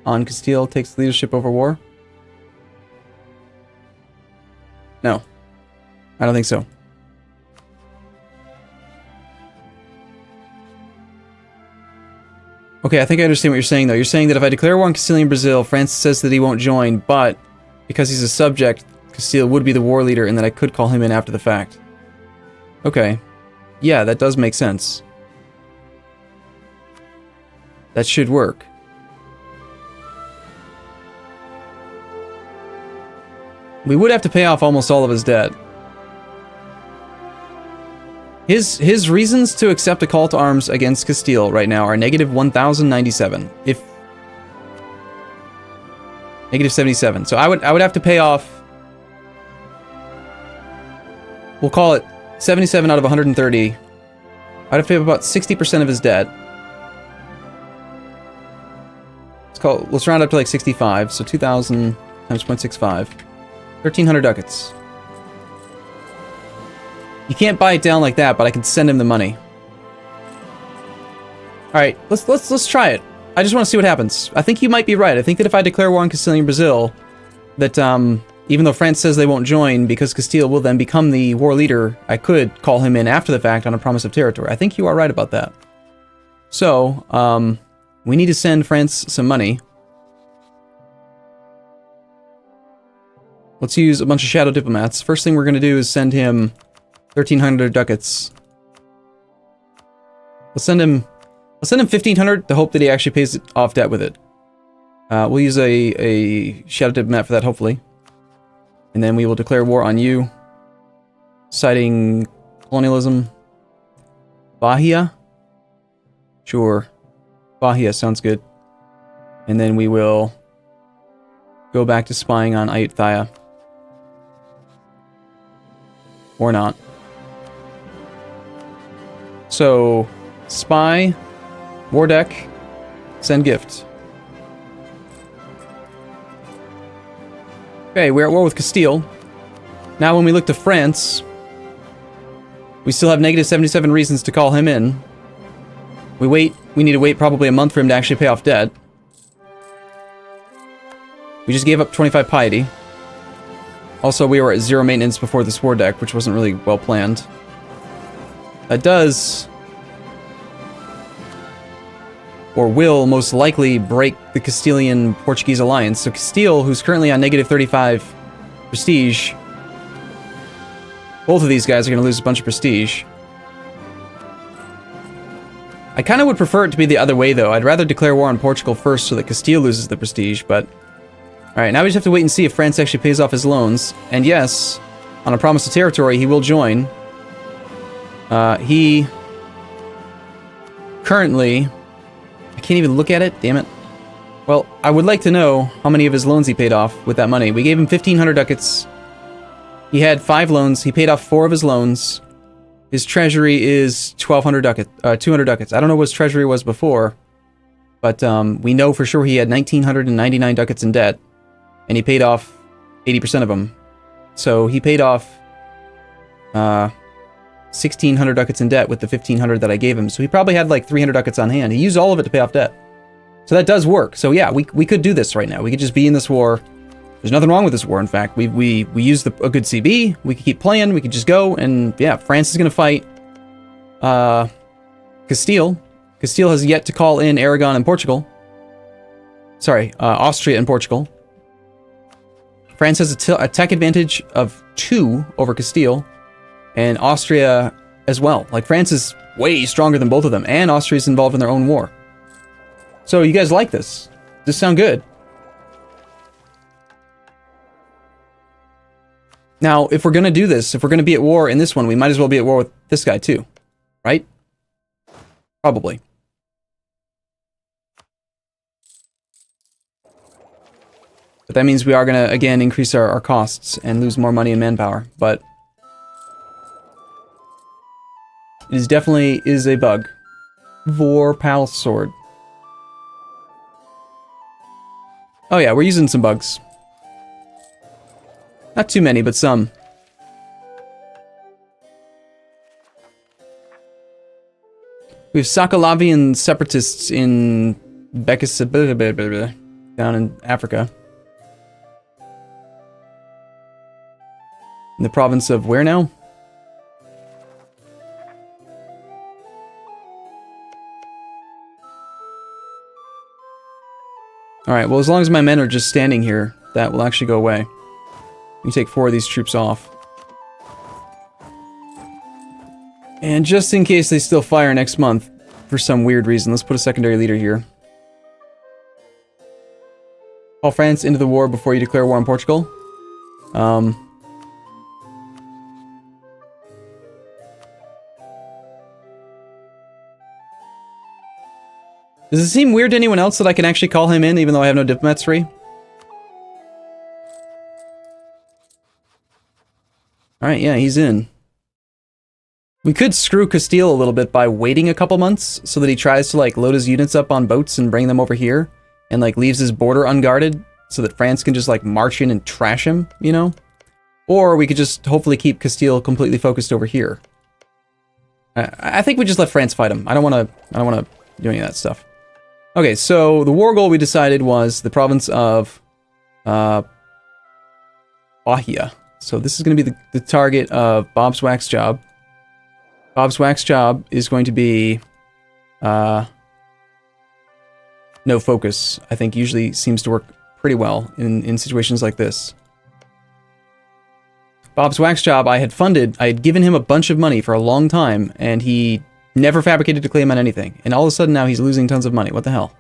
On Castile takes leadership over war? No. I don't think so. Okay, I think I understand what you're saying, though. You're saying that if I declare war on Castilian Brazil, France says that he won't join, but because he's a subject, Castile would be the war leader, and that I could call him in after the fact. Okay. Yeah, that does make sense. That should work. We would have to pay off almost all of his debt. His reasons to accept a call to arms against Castile right now are negative 1,097. Negative 77. So I would have to pay off. We'll call it 77 out of 130. I'd have to pay about 60% of his debt. Let's round up to like 65. So 2,000 times 0.65. 1,300 ducats. You can't buy it down like that, but I can send him the money. All right, let's try it. I just want to see what happens. I think you might be right. I think that if I declare war on Castilian Brazil, that even though France says they won't join, because Castile will then become the war leader, I could call him in after the fact on a promise of territory. I think you are right about that. So, we need to send France some money. Let's use a bunch of shadow diplomats. First thing we're going to do is send him 1,300 ducats. Let's send him 1,500 to hope that he actually pays off debt with it. We'll use a shadow diplomat for that, hopefully. And then we will declare war on you. Citing colonialism. Bahia? Sure. Bahia sounds good. And then we will go back to spying on Ayutthaya. Or not. So, spy, war deck, send gift. Okay, we're at war with Castile. Now when we look to France, we still have negative 77 reasons to call him in. We need to wait probably a month for him to actually pay off debt. We just gave up 25 piety. Also, we were at 0 maintenance before this war deck, which wasn't really well planned. That does, or will most likely break the Castilian-Portuguese alliance. So Castile, who's currently on negative 35 prestige, both of these guys are going to lose a bunch of prestige. I kind of would prefer it to be the other way, though. I'd rather declare war on Portugal first so that Castile loses the prestige, but... Alright, now we just have to wait and see if France actually pays off his loans. And yes, on a promise of territory, he will join. He... Currently... I can't even look at it, damn it. Well, I would like to know how many of his loans he paid off with that money. We gave him 1,500 ducats. He had 5 loans. He paid off 4 of his loans. His treasury is 200 ducats. I don't know what his treasury was before, but we know for sure he had 1,999 ducats in debt, and he paid off 80% of them. So he paid off 1,600 ducats in debt with the 1,500 that I gave him. So he probably had like 300 ducats on hand. He used all of it to pay off debt. So that does work. So yeah, we could do this right now. We could just be in this war. There's nothing wrong with this war, in fact. We used a good CB. We could keep playing. We could just go. And yeah, France is going to fight Castile. Castile has yet to call in Aragon and Portugal. Sorry, Austria and Portugal. France has a tech advantage of 2 over Castile. And Austria as well. Like, France is way stronger than both of them. And Austria is involved in their own war. So you guys like this? Does this sound good? Now, if we're going to do this, if we're going to be at war in this one, we might as well be at war with this guy too. Right? Probably. But that means we are going to, again, increase our costs and lose more money and manpower. But it is definitely is a bug. Vorpal sword. Oh yeah, we're using some bugs. Not too many, but some. We have Sakalavian separatists in Bekis down in Africa. In the province of where now? Alright, well as long as my men are just standing here, that will actually go away. You take 4 of these troops off. And just in case they still fire next month, for some weird reason, let's put a secondary leader here. Call France into the war before you declare war on Portugal. Does it seem weird to anyone else that I can actually call him in, even though I have no diplomats free? Alright, yeah, he's in. We could screw Castile a little bit by waiting a couple months, so that he tries to, like, load his units up on boats and bring them over here, and, like, leaves his border unguarded, so that France can just, like, march in and trash him, you know? Or we could just hopefully keep Castile completely focused over here. I think we just let France fight him. I don't want to do any of that stuff. Okay, so the war goal we decided was the province of Bahia. So this is going to be the target of Bob's wax job. Bob's wax job is going to be no focus. I think usually seems to work pretty well in situations like this. Bob's wax job I had funded. I had given him a bunch of money for a long time, and he never fabricated a claim on anything. And all of a sudden now he's losing tons of money. What the hell?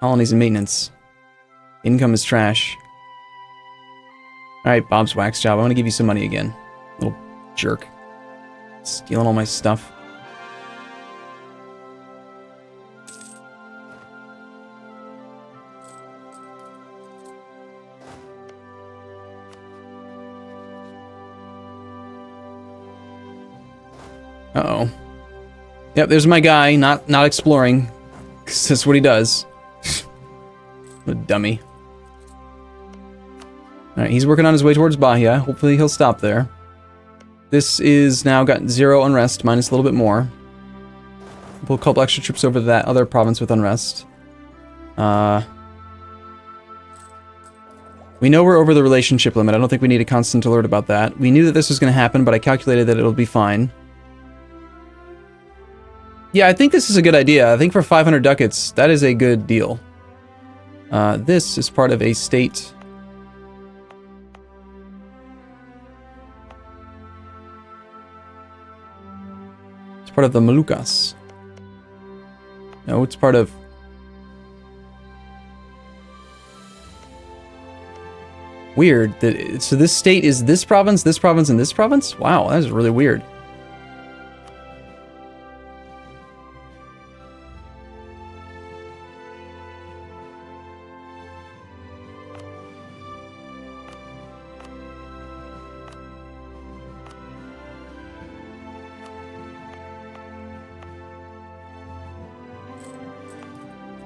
Colonies and maintenance. Income is trash. Alright, Bob's wax job. I want to give you some money again. Little jerk. Stealing all my stuff. Uh-oh. Yep, there's my guy, not exploring. 'Cause that's what he does. What a dummy. Alright, he's working on his way towards Bahia. Hopefully he'll stop there. This is now got 0 unrest, minus a little bit more. Pull a couple extra troops over to that other province with unrest. We know we're over the relationship limit. I don't think we need a constant alert about that. We knew that this was going to happen, but I calculated that it'll be fine. Yeah, I think this is a good idea. I think for 500 ducats, that is a good deal. This is part of a state. It's part of the Moluccas. No, it's part of... Weird. So this state is this province, and this province? Wow, that is really weird.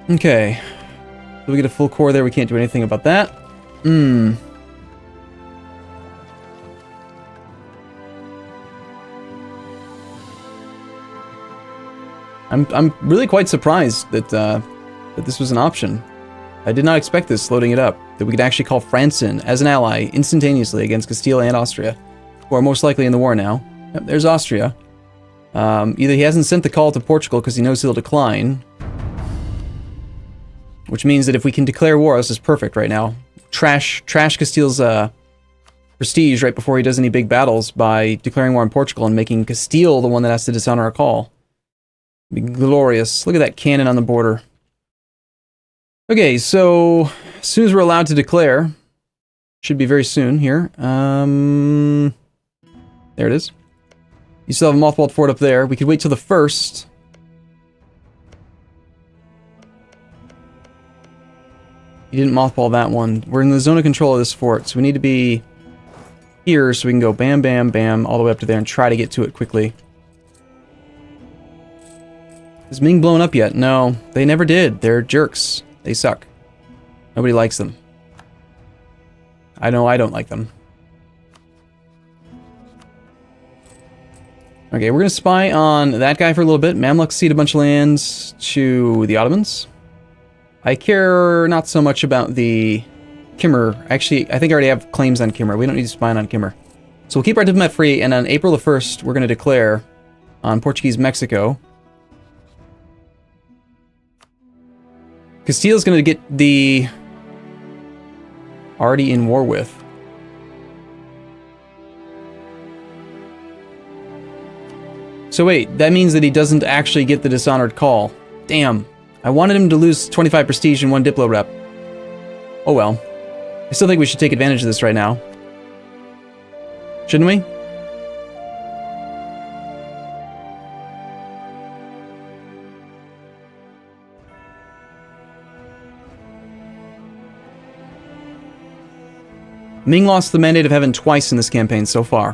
Okay. So we get a full core there, we can't do anything about that. I'm really quite surprised that that this was an option. I did not expect this, loading it up. That we could actually call France in as an ally instantaneously against Castile and Austria, who are most likely in the war now. Yep, there's Austria. Either he hasn't sent the call to Portugal because he knows he'll decline, which means that if we can declare war, this is perfect right now. Trash Castile's prestige right before he does any big battles by declaring war on Portugal and making Castile the one that has to dishonor a call. Be glorious. Look at that cannon on the border. Okay, so as soon as we're allowed to declare, Should be very soon here. There it is. You still have a mothballed fort up there. We could wait till the 1st. You didn't mothball that one. We're in the zone of control of this fort, so we need to be here so we can go bam, bam, bam, all the way up to there and try to get to it quickly. Is Ming blown up yet? No, they never did. They're jerks. They suck. Nobody likes them. I know I don't like them. Okay, we're going to spy on that guy for a little bit. Mamluks cede a bunch of lands to the Ottomans. I care not so much about the Kimmer. Actually, I think I already have claims on Kimmer. We don't need to spy on Kimmer. So we'll keep our diplomat free, and on April the 1st, we're going to declare on Portuguese Mexico. Castile's going to get the already in war with. So wait, that means that he doesn't actually get the dishonored call. Damn. I wanted him to lose 25 prestige and 1 diplo rep. Oh well. I still think we should take advantage of this right now. Shouldn't we? Ming lost the Mandate of Heaven twice in this campaign so far.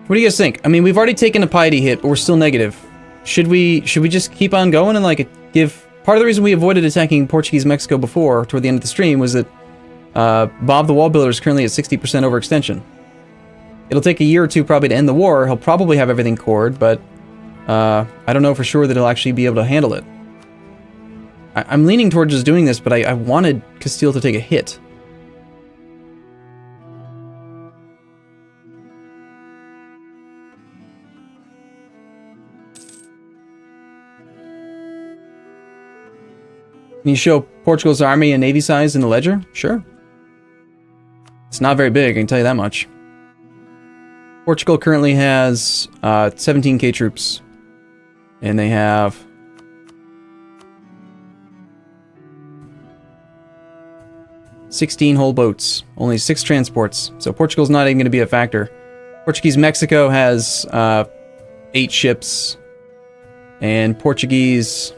What do you guys think? I mean, we've already taken a piety hit, but we're still negative. Should we just keep on going and like give... Part of the reason we avoided attacking Portuguese Mexico before, toward the end of the stream, was that Bob the Wall Builder is currently at 60% overextension. It'll take a year or two probably to end the war. He'll probably have everything cored, but I don't know for sure that he'll actually be able to handle it. I'm leaning towards just doing this, but I wanted Castile to take a hit. Can you show Portugal's army and navy size in the ledger? Sure. It's not very big, I can tell you that much. Portugal currently has 17k troops. And they have... ...16 whole boats. Only 6 transports. So Portugal's not even going to be a factor. Portuguese Mexico has 8 ships. And Portuguese...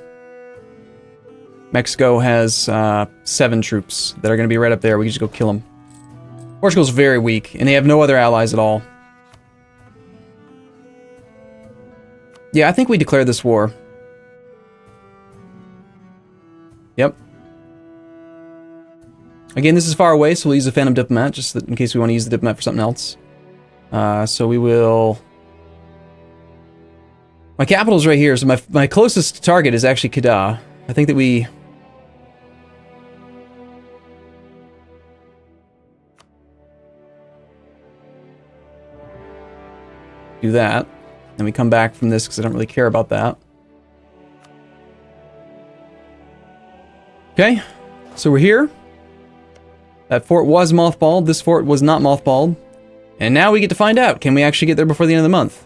Mexico has 7 troops that are going to be right up there. We can just go kill them. Portugal's very weak, and they have no other allies at all. Yeah, I think we declare this war. Yep. Again, this is far away, so we'll use the Phantom Diplomat, just in case we want to use the Diplomat for something else. So we will... My capital's right here, so my closest target is actually Kedah. I think that we... do that. Then we come back from this because I don't really care about that. Okay, so we're here. That fort was mothballed. This fort was not mothballed. And now we get to find out. Can we actually get there before the end of the month?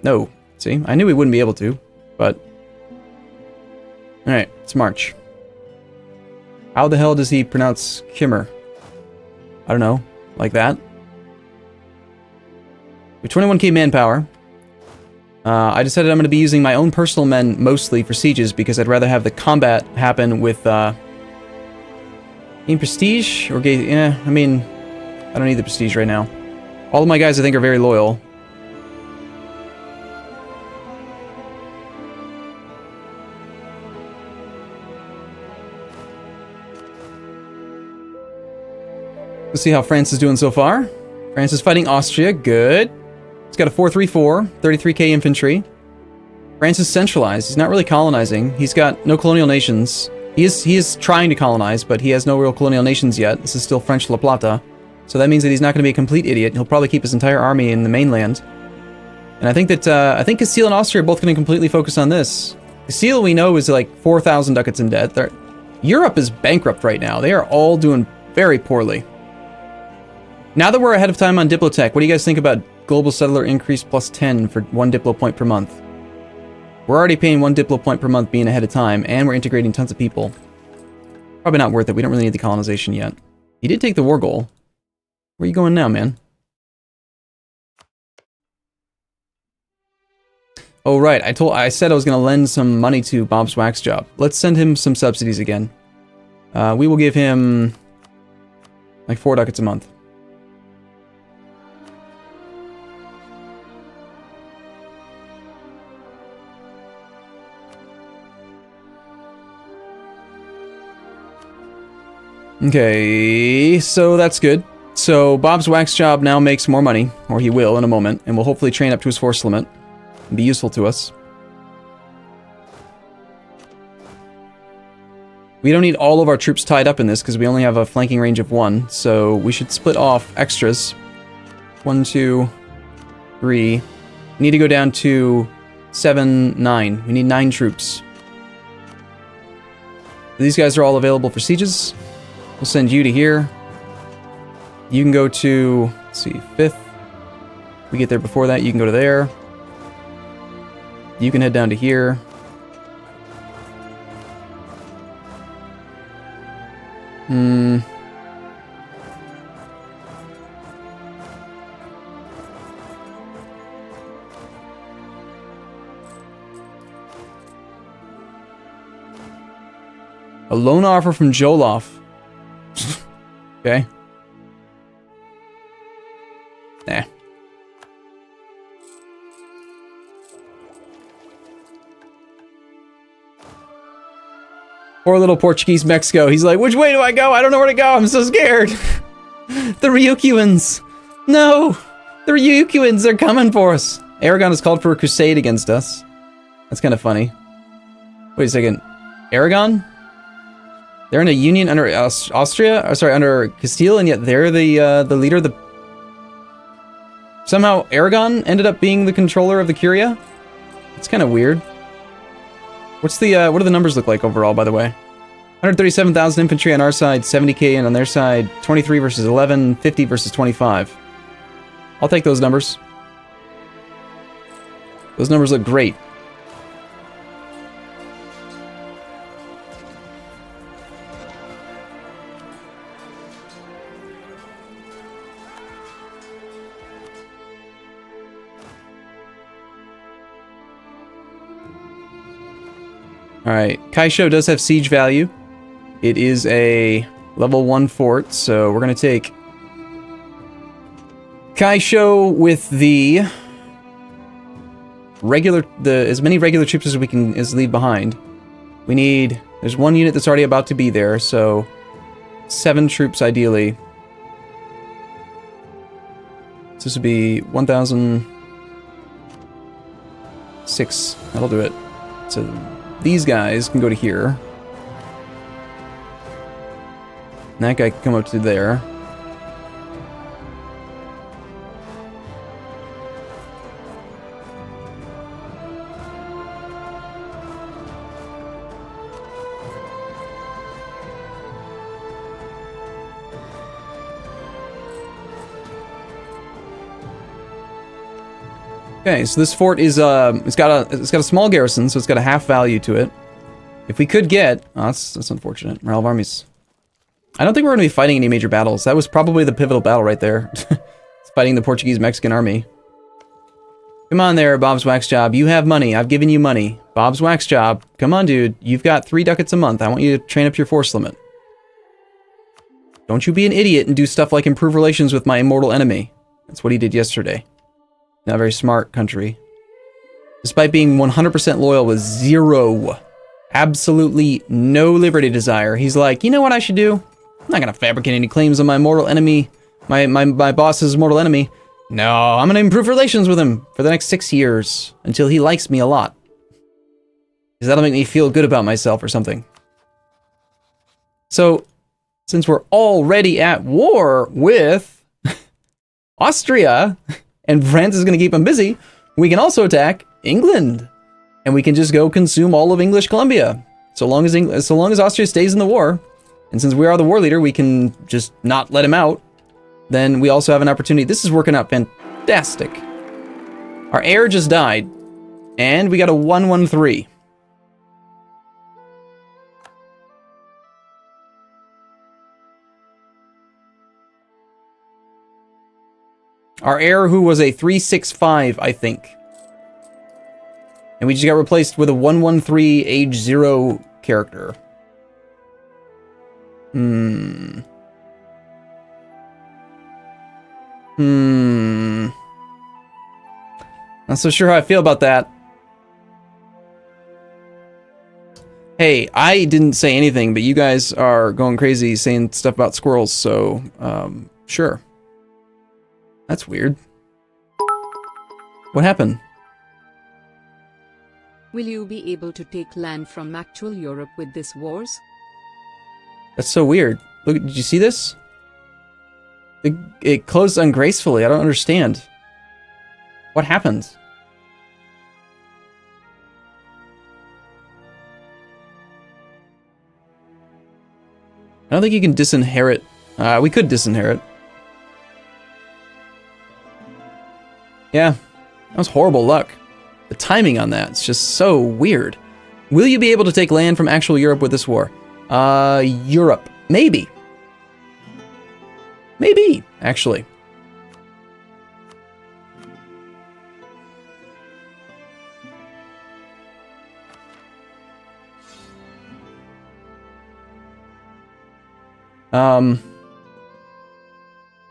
No. See, I knew we wouldn't be able to, but... Alright, it's March. How the hell does he pronounce Kimmer? I don't know. Like that? We have 21k manpower. I decided I'm going to be using my own personal men mostly for sieges because I'd rather have the combat happen with gain prestige or gain... Yeah, I mean, I don't need the prestige right now. All of my guys I think are very loyal. Let's see how France is doing so far. France is fighting Austria. Good. It's got a 434, 33k infantry. France is centralized. He's not really colonizing. He's got no colonial nations. He is trying to colonize, but he has no real colonial nations yet. This is still French La Plata. So that means that he's not going to be a complete idiot. He'll probably keep his entire army in the mainland. And I think that I think Castile and Austria are both going to completely focus on this. Castile, we know, is like 4,000 ducats in debt. Europe is bankrupt right now. They are all doing very poorly. Now that we're ahead of time on Diplotech, what do you guys think about Global Settler increase plus 10 for 1 Diplo point per month? We're already paying 1 Diplo point per month being ahead of time, and we're integrating tons of people. Probably not worth it. We don't really need the colonization yet. He did take the war goal. Where are you going now, man? Oh, right. I said I was going to lend some money to Bob's wax job. Let's send him some subsidies again. We will give him like 4 ducats a month. Okay, so that's good. So Bob's wax job now makes more money, or he will in a moment, and will hopefully train up to his force limit and be useful to us. We don't need all of our troops tied up in this because we only have a flanking range of 1, so we should split off extras. 1, 2, 3. We need to go down to 7, 9. We need 9 troops. These guys are all available for sieges. We'll send you to here. You can go to, let's see, 5th. We get there before that, you can go to there. You can head down to here. A loan offer from Joloff. Okay. Nah. Poor little Portuguese Mexico. He's like, which way do I go? I don't know where to go. I'm so scared. The Ryukyuans. No. The Ryukyuans are coming for us. Aragon has called for a crusade against us. That's kind of funny. Wait a second. Aragon? They're in a union under Austria? Or sorry, under Castile, and yet they're the leader of the... Somehow Aragon ended up being the controller of the Curia? It's kind of weird. What's the, what do the numbers look like overall, by the way? 137,000 infantry on our side, 70k, and on their side, 23 versus 11, 50 versus 25. I'll take those numbers. Those numbers look great. Alright, Kaisho does have siege value. It is a level 1 fort, so we're going to take Kaisho with the regular, as many regular troops as we can leave behind. We need, there's 1 unit that's already about to be there, so 7 troops ideally. So this would be 1,006. That'll do it. So these guys can go to here. And that guy can come up to there. Okay, so this fort is it's got a small garrison, so it's got a half value to it. If we could get, oh, that's unfortunate. Morale of armies. I don't think we're going to be fighting any major battles. That was probably the pivotal battle right there. It's fighting the Portuguese-Mexican army. Come on there, Bob's Wax Job. You have money. I've given you money. Bob's Wax Job. Come on, dude. You've got 3 ducats a month. I want you to train up your force limit. Don't you be an idiot and do stuff like improve relations with my immortal enemy. That's what he did yesterday. Not a very smart country. Despite being 100% loyal with zero, absolutely no liberty desire, he's like, you know what I should do? I'm not gonna fabricate any claims on my mortal enemy, my boss's mortal enemy. No, I'm gonna improve relations with him for the next 6 years until he likes me a lot. Because that'll make me feel good about myself or something. So, since we're already at war with Austria, and France is going to keep them busy, we can also attack England. And we can just go consume all of English Columbia. So long as Austria stays in the war, and since we are the war leader, we can just not let him out. Then we also have an opportunity. This is working out fantastic. Our heir just died, and we got a 113. Our heir who was a 365, I think. And we just got replaced with a 113 age 0 character. Not so sure how I feel about that. Hey, I didn't say anything, but you guys are going crazy saying stuff about squirrels, so, sure. That's weird. What happened? Will you be able to take land from actual Europe with this wars? That's so weird. Look, did you see this? It closed ungracefully. I don't understand. What happened? I don't think you can disinherit. We could disinherit. Yeah, that was horrible luck. The timing on that, it's just so weird. Will you be able to take land from actual Europe with this war? Europe. Maybe. Maybe, actually.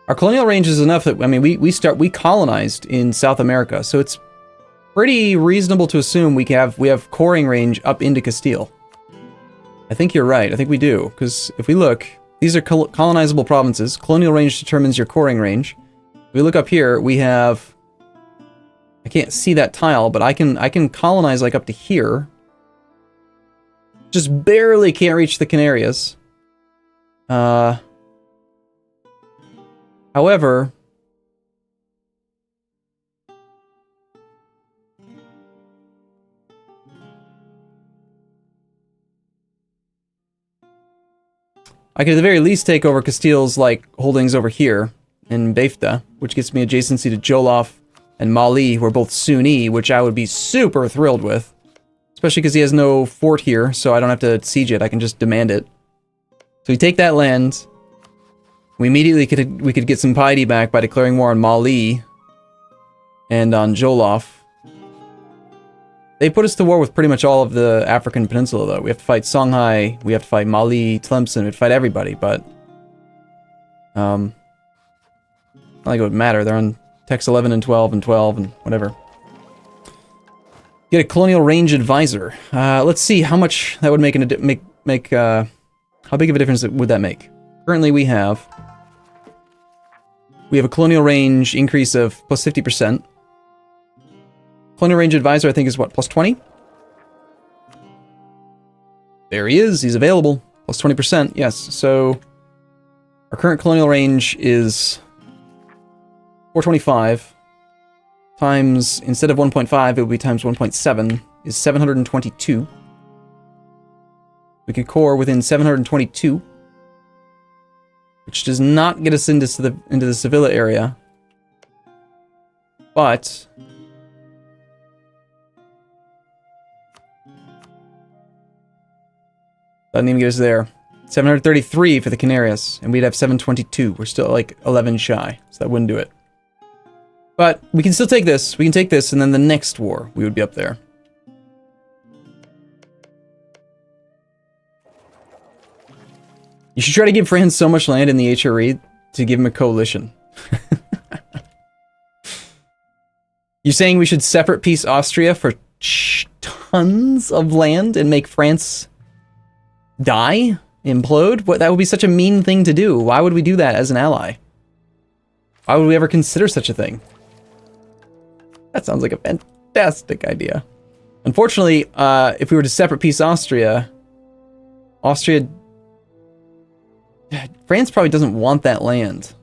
Our colonial range is enough that, I mean, we colonized in South America, so it's pretty reasonable to assume we have coring range up into Castile. I think you're right. I think we do, because if we look, these are colonizable provinces. Colonial range determines your coring range. If we look up here, we have, I can't see that tile, but I can colonize like up to here. Just barely can't reach the Canarias. However, I could at the very least take over Castile's, like, holdings over here in Befta, which gets me adjacency to Jolof and Mali, who are both Sunni, which I would be super thrilled with. Especially because he has no fort here, so I don't have to siege it, I can just demand it. So we take that land. We immediately we could get some piety back by declaring war on Mali and on Jolof. They put us to war with pretty much all of the African peninsula, though. We have to fight Songhai, we have to fight Mali, Tlemcen, we have to fight everybody, but... not like it would matter. They're on text 11 and 12 and 12 and whatever. Get a colonial range advisor. Let's see how much that would make how big of a difference would that make? Currently we have a colonial range increase of plus 50%. Colonial range advisor, I think, is what, plus 20? There he is, he's available. Plus 20%, yes. So our current colonial range is 425 times, instead of 1.5, it would be times 1.7, is 722. We could core within 722, which does not get us into the Sevilla area, but doesn't even get us there. 733 for the Canarias, and we'd have 722. We're still like 11 shy, so that wouldn't do it. But we can still take this. We can take this, and then the next war, we would be up there. You should try to give France so much land in the HRE to give him a coalition. You're saying we should separate piece Austria for tons of land and make France die? Implode? What? That would be such a mean thing to do. Why would we do that as an ally? Why would we ever consider such a thing? That sounds like a fantastic idea. Unfortunately, if we were to separate piece Austria... France probably doesn't want that land.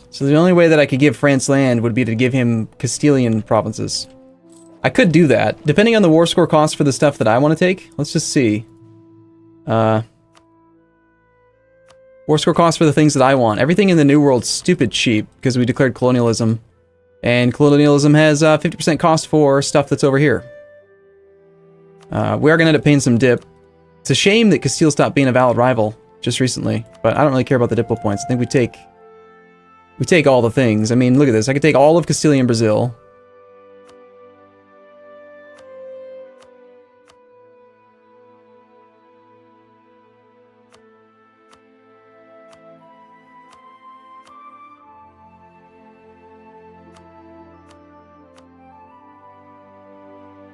So the only way that I could give France land would be to give him Castilian provinces. I could do that, depending on the war score cost for the stuff that I want to take. Let's just see. War score cost for the things that I want. Everything in the New World's stupid cheap, because we declared colonialism. And colonialism has 50% cost for stuff that's over here. We are going to end up paying some dip. It's a shame that Castile stopped being a valid rival just recently, but I don't really care about the diplo points. I think we take all the things. I mean, look at this. I could take all of Castilian Brazil.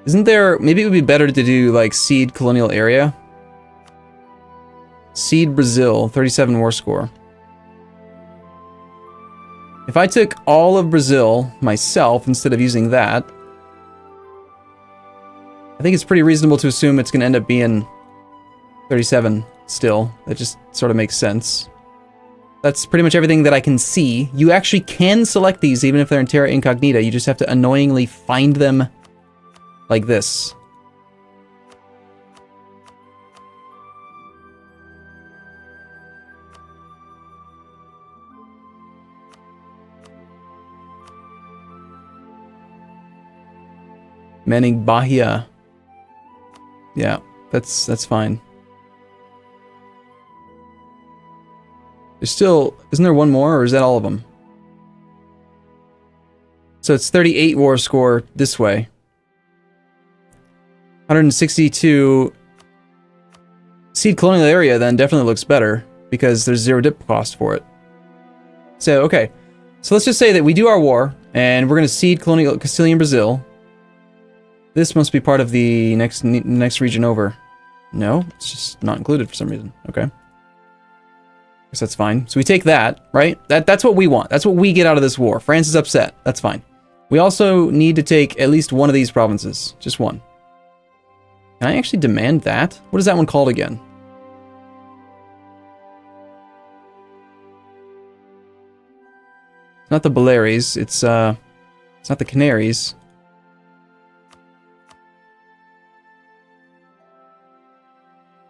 Isn't there... Maybe it would be better to do, like, Seed Colonial Area. Seed Brazil, 37 war score. If I took all of Brazil myself instead of using that, I think it's pretty reasonable to assume it's going to end up being 37 still. That just sort of makes sense. That's pretty much everything that I can see. You actually can select these even if they're in Terra Incognita. You just have to annoyingly find them like this. Manning Bahia. Yeah, that's fine. There's still... Isn't there one more, or is that all of them? So it's 38 war score this way. 162 Seed Colonial Area then definitely looks better because there's 0 dip cost for it. So, okay. So let's just say that we do our war and we're going to seed Colonial Castilian Brazil. This must be part of the next region over. No, it's just not included for some reason. Okay. Guess that's fine. So we take that, right? That's what we want. That's what we get out of this war. France is upset. That's fine. We also need to take at least one of these provinces. Just one. Can I actually demand that? What is that one called again? It's not the Baleares. It's not the Canaries.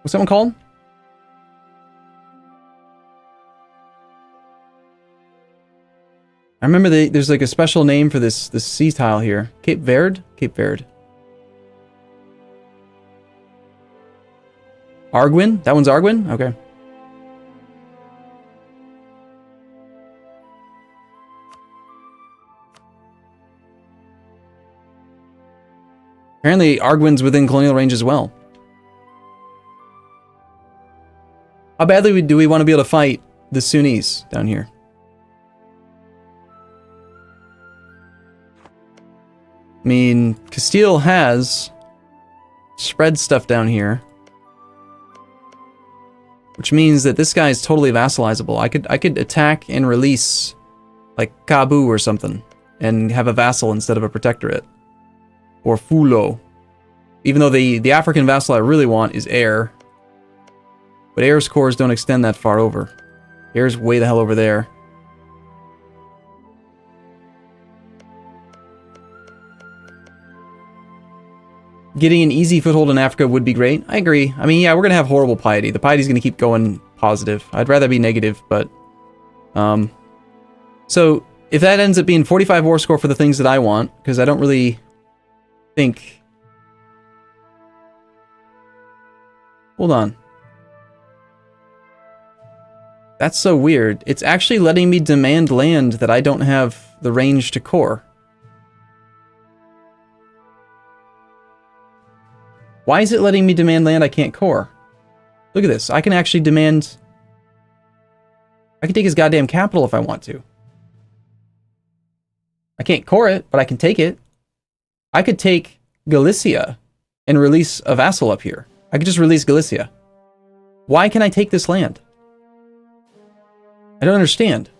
What's that one called? I remember there's like a special name for this sea tile here. Cape Verde? Cape Verde. Arguin? That one's Arguin? Okay. Apparently Arguin's within colonial range as well. How badly do we want to be able to fight the Sunnis down here? I mean, Castile has spread stuff down here, which means that this guy is totally vassalizable. I could attack and release like Kabu or something and have a vassal instead of a protectorate. Or Fulo. Even though the African vassal I really want is Air. But Air's cores don't extend that far over. Air's way the hell over there. Getting an easy foothold in Africa would be great. I agree. I mean, yeah, we're going to have horrible piety. The piety's going to keep going positive. I'd rather be negative, but... So, if that ends up being 45 war score for the things that I want, because I don't really think... Hold on. That's so weird. It's actually letting me demand land that I don't have the range to core. Why is it letting me demand land I can't core? Look at this. I can actually demand... I can take his goddamn capital if I want to. I can't core it, but I can take it. I could take Galicia and release a vassal up here. I could just release Galicia. Why can I take this land? I don't understand.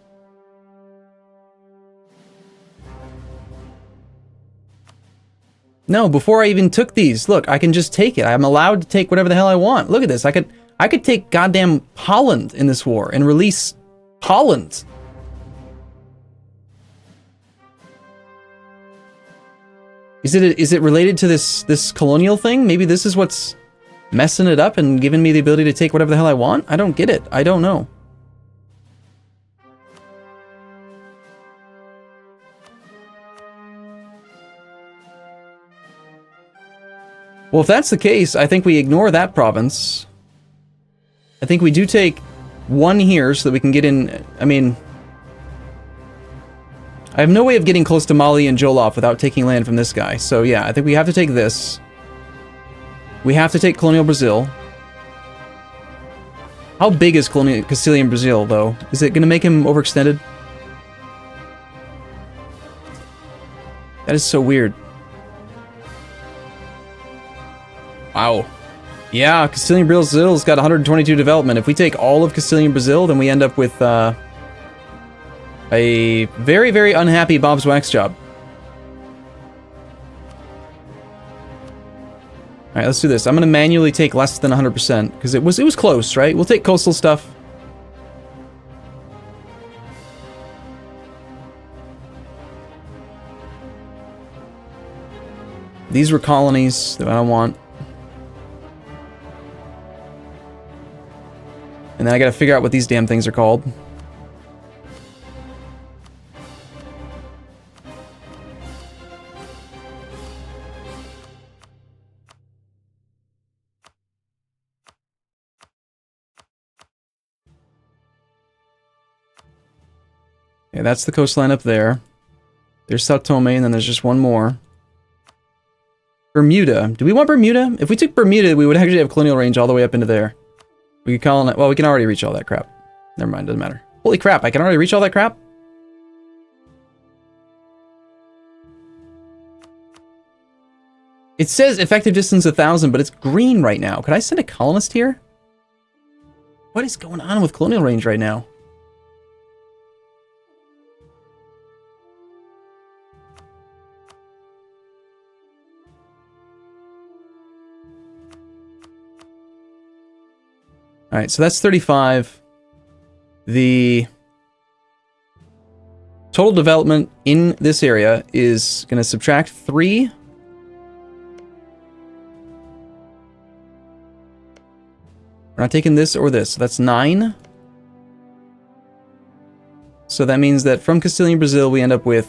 No, before I even took these, look, I can just take it. I'm allowed to take whatever the hell I want. Look at this. I could take goddamn Holland in this war and release Holland. Is it related to this colonial thing? Maybe this is what's messing it up and giving me the ability to take whatever the hell I want? I don't get it. I don't know. Well, if that's the case, I think we ignore that province I think we do take one here so that we can get in. I mean, I have no way of getting close to Mali and Jolof without taking land from this guy. So yeah, I think we have to take this. We have to take colonial Brazil. How big is colonial Castilian Brazil, though? Is it going to make him overextended? That is so weird. Wow. Yeah, Castilian Brazil's got 122 development. If we take all of Castilian Brazil, then we end up with a very, very unhappy Bob's Wax Job. Alright, let's do this. I'm going to manually take less than 100%, because it was close, right? We'll take coastal stuff. These were colonies that I don't want. And then I gotta figure out what these damn things are called. Yeah, that's the coastline up there. There's Sao Tome, and then there's just one more. Bermuda. Do we want Bermuda? If we took Bermuda, we would actually have colonial range all the way up into there. We could colonize. Well, we can already reach all that crap. Never mind, doesn't matter. Holy crap, I can already reach all that crap? It says effective distance 1,000, but it's green right now. Could I send a colonist here? What is going on with colonial range right now? Alright, so that's 35. The total development in this area is going to subtract 3. We're not taking this or this. So that's 9. So that means that from Castilian Brazil, we end up with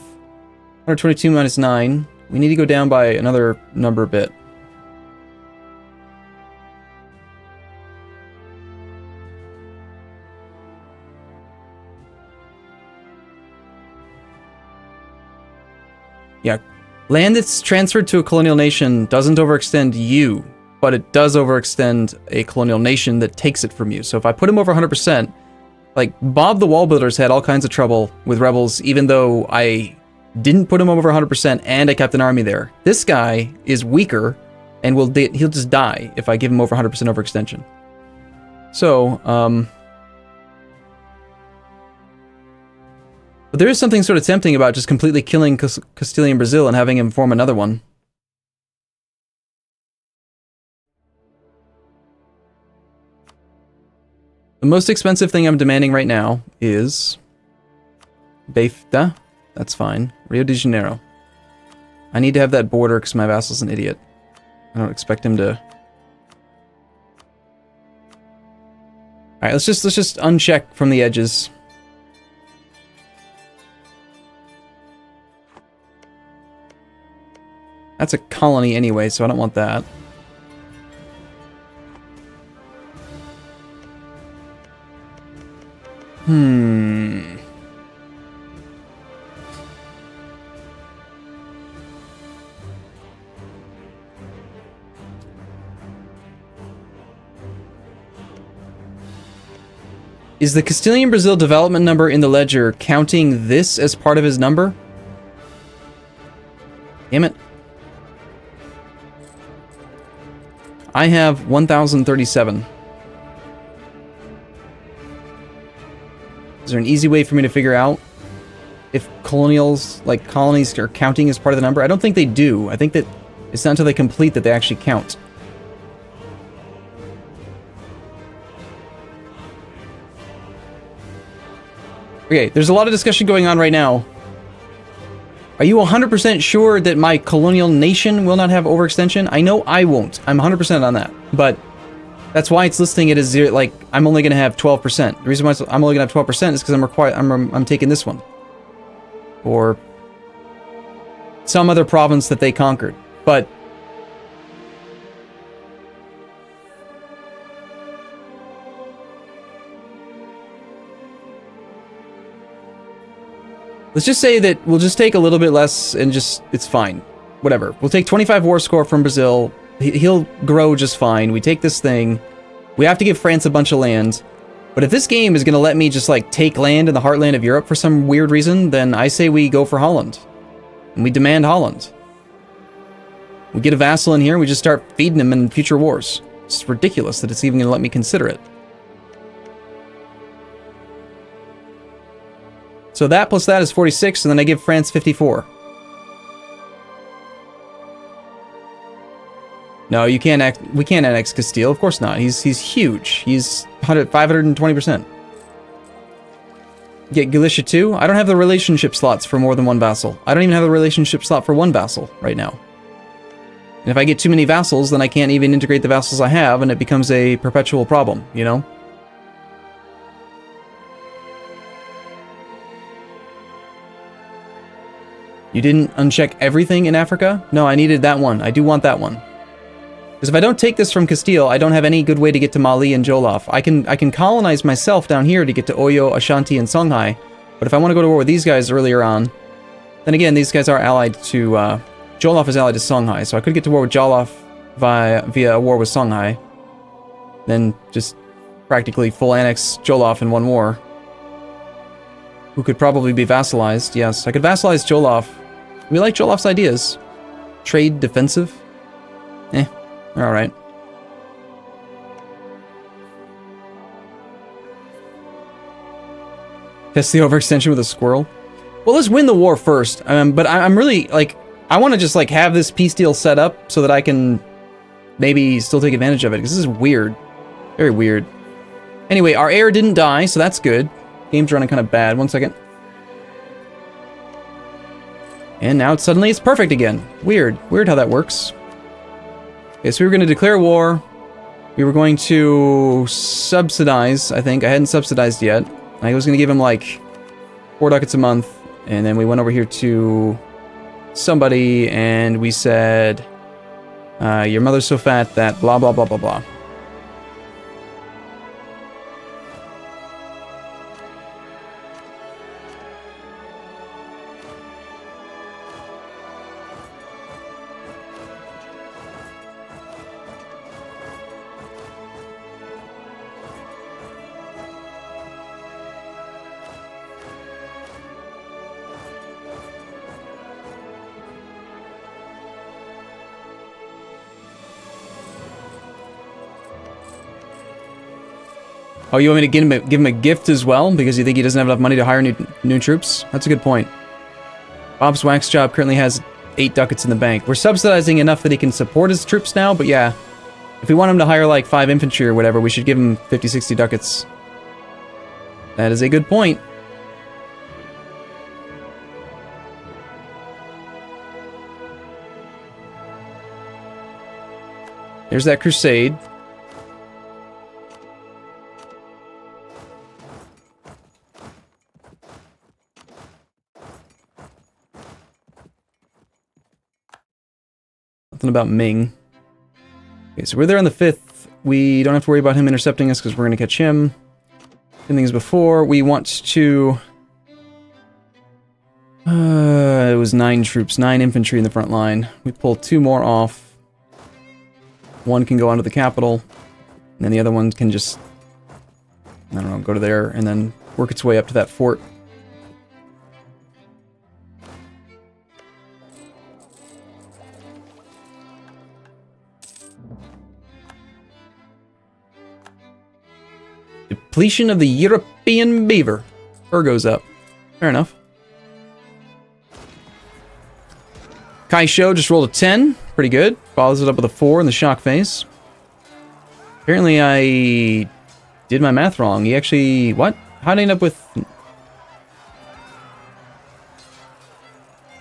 122 minus 9. We need to go down by another number a bit. Yeah, land that's transferred to a colonial nation doesn't overextend you, but it does overextend a colonial nation that takes it from you. So if I put him over 100%, like Bob the Wall Builder's had all kinds of trouble with rebels, even though I didn't put him over 100% and I kept an army there. This guy is weaker and he'll just die if I give him over 100% overextension. So, but there is something sort of tempting about just completely killing Castilian Brazil and having him form another one. The most expensive thing I'm demanding right now is Beifta. That's fine. Rio de Janeiro. I need to have that border because my vassal's an idiot. I don't expect him to... Alright, let's just uncheck from the edges. That's a colony anyway, so I don't want that. Is the Castilian Brazil development number in the ledger counting this as part of his number? Damn it. I have 1,037. Is there an easy way for me to figure out if colonials, like colonies, are counting as part of the number? I don't think they do. I think that it's not until they complete that they actually count. Okay, there's a lot of discussion going on right now. Are you 100% sure that my colonial nation will not have overextension? I know I won't. I'm 100% on that. But that's why it's listing it as 0, like, I'm only going to have 12%. The reason why I'm only going to have 12% is because I'm taking this one. Or some other province that they conquered. But Let's just say that we'll just take a little bit less and just, it's fine. Whatever. We'll take 25 war score from Brazil. He'll grow just fine. We take this thing. We have to give France a bunch of land. But if this game is going to let me just, like, take land in the heartland of Europe for some weird reason, then I say we go for Holland. And we demand Holland. We get a vassal in here, we just start feeding him in future wars. It's ridiculous that it's even going to let me consider it. So that plus that is 46, and then I give France 54. No, you can't we can't annex Castile. Of course not. He's huge. He's 520%. Get Galicia too? I don't have the relationship slots for more than one vassal. I don't even have the relationship slot for one vassal right now. And if I get too many vassals, then I can't even integrate the vassals I have, and it becomes a perpetual problem, you know? You didn't uncheck everything in Africa? No, I needed that one. I do want that one. Because if I don't take this from Castile, I don't have any good way to get to Mali and Jollof. I can colonize myself down here to get to Oyo, Ashanti, and Songhai. But if I want to go to war with these guys earlier on, then again, these guys are allied to, Jollof is allied to Songhai, so I could get to war with Jollof via a war with Songhai. Then just practically full annex Jollof in one war. Who could probably be vassalized, yes. I could vassalize Jollof. We like Jolof's ideas. Trade defensive? Alright. Test the overextension with a squirrel. Well, let's win the war first. But I'm really, like, I want to just, like, have this peace deal set up so that I can maybe still take advantage of it, because this is weird. Very weird. Anyway, our heir didn't die, so that's good. Game's running kind of bad. 1 second. And now suddenly it's perfect again. Weird. Weird how that works. Okay, so we were going to declare war. We were going to subsidize, I think. I hadn't subsidized yet. I was going to give him, like, 4 ducats a month. And then we went over here to somebody, and we said, your mother's so fat that blah, blah, blah, blah, blah. Oh, you want me to give him a gift as well? Because you think he doesn't have enough money to hire new troops? That's a good point. Bob's wax job currently has 8 ducats in the bank. We're subsidizing enough that he can support his troops now, but yeah. If we want him to hire like 5 infantry or whatever, we should give him 50, 60 ducats. That is a good point. There's that crusade. Nothing about Ming. Okay, so we're there on the 5th. We don't have to worry about him intercepting us because we're going to catch him. Same things before. We want to... it was 9 troops, 9 infantry in the front line. We pull 2 more off. 1 can go onto the capital. And then the other one can just... I don't know, go to there and then work its way up to that fort. Depletion of the European beaver. Fur goes up. Fair enough. Kaisho just rolled a 10. Pretty good. Follows it up with a 4 in the shock phase. Apparently I did my math wrong. He actually... What? How did I end up with...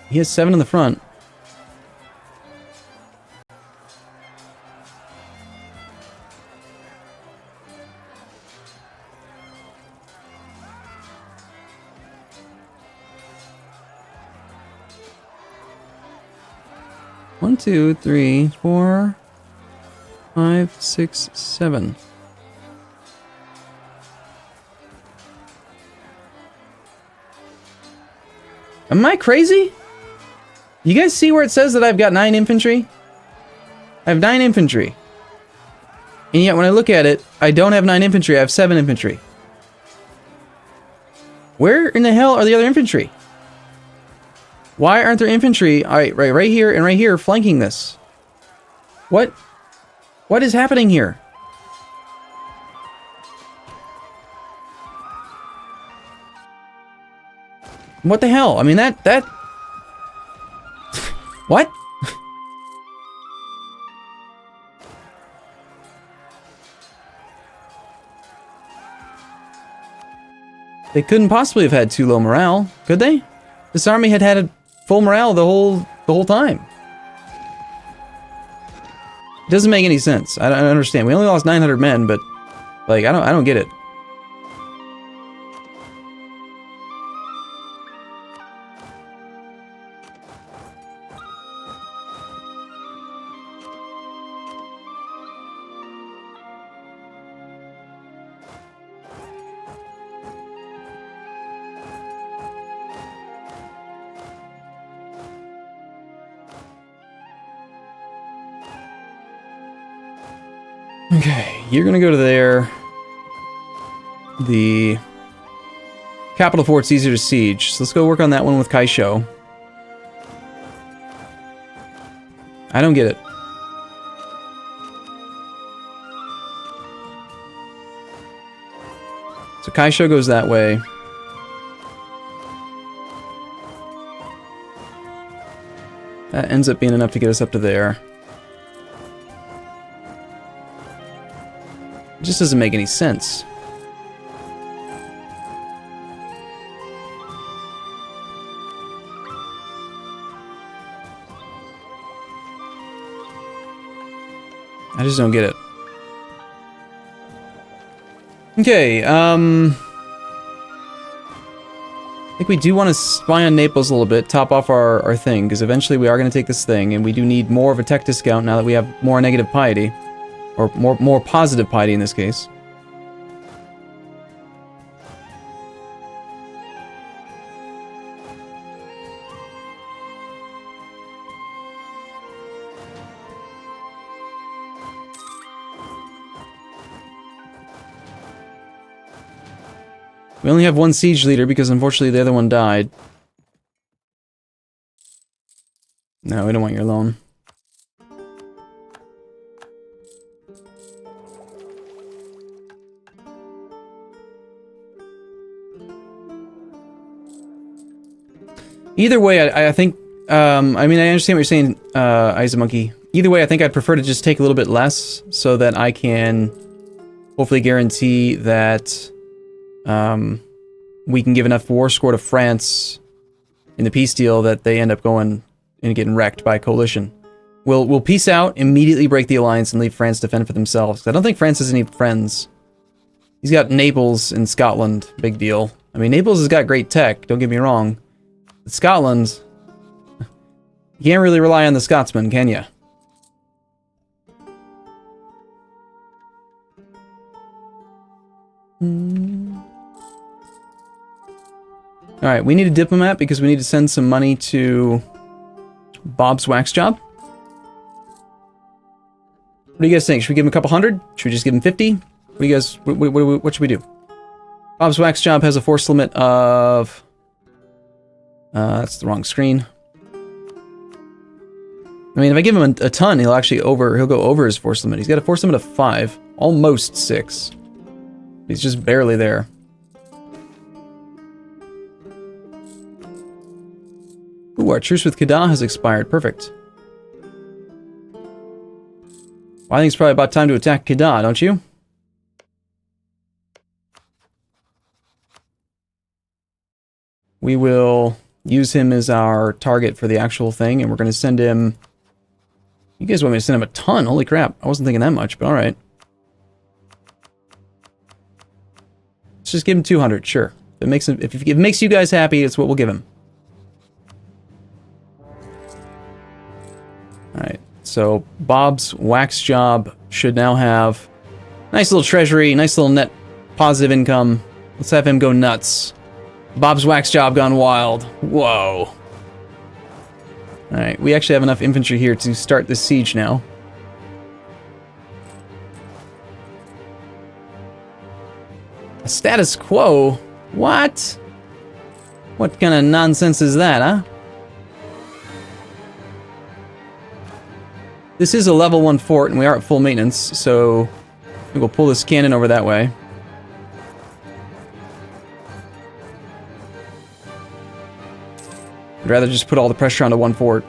He has 7 in the front. One, 2, 3, 4, 5, 6, 7. Am I crazy? You guys see where it says that I've got 9 infantry? I have 9 infantry. And yet when I look at it, I don't have 9 infantry, I have 7 infantry. Where in the hell are the other infantry? Why aren't there infantry right here and right here flanking this? What is happening here? What the hell? I mean, that... What? They couldn't possibly have had too low morale, could they? This army had a full morale the whole time. It doesn't make any sense. I don't understand. We only lost 900 men, but like I don't get it. Okay, you're gonna go to there. The capital fort's easier to siege, so let's go work on that one with Kaisho. I don't get it. So Kaisho goes that way. That ends up being enough to get us up to there. It just doesn't make any sense. I just don't get it. Okay, I think we do want to spy on Naples a little bit, top off our thing, because eventually we are going to take this thing, and we do need more of a tech discount now that we have more negative piety. Or more positive piety in this case. We only have one siege leader because unfortunately the other one died. No, we don't want your loan. Either way, I think, I mean, I understand what you're saying, Monkey. Either way, I think I'd prefer to just take a little bit less so that I can hopefully guarantee that we can give enough war score to France in the peace deal that they end up going and getting wrecked by a coalition. We'll peace out, immediately break the alliance, and leave France to fend for themselves. I don't think France has any friends. He's got Naples and Scotland, big deal. I mean, Naples has got great tech, don't get me wrong. But Scotland, you can't really rely on the Scotsman, can you? Alright, we need a diplomat because we need to send some money to Bob's wax job. What do you guys think? Should we give him a couple hundred? Should we just give him 50? What do you guys, what should we do? Bob's wax job has a force limit of... that's the wrong screen. I mean, if I give him a ton, he'll go over his force limit. He's got a force limit of 5, almost 6. He's just barely there. Ooh, our truce with Kedah has expired. Perfect. Well, I think it's probably about time to attack Kedah, don't you? We will use him as our target for the actual thing, and we're going to send him... You guys want me to send him a ton? Holy crap. I wasn't thinking that much, but alright. Let's just give him 200, sure. If it makes you guys happy, it's what we'll give him. Alright, so Bob's wax job should now have nice little treasury, nice little net positive income. Let's have him go nuts. Bob's wax job gone wild. Whoa. Alright, we actually have enough infantry here to start this siege now. A status quo? What? What kind of nonsense is that, huh? This is a level 1 fort, and we are at full maintenance, so we'll pull this cannon over that way. I'd rather just put all the pressure onto one fort.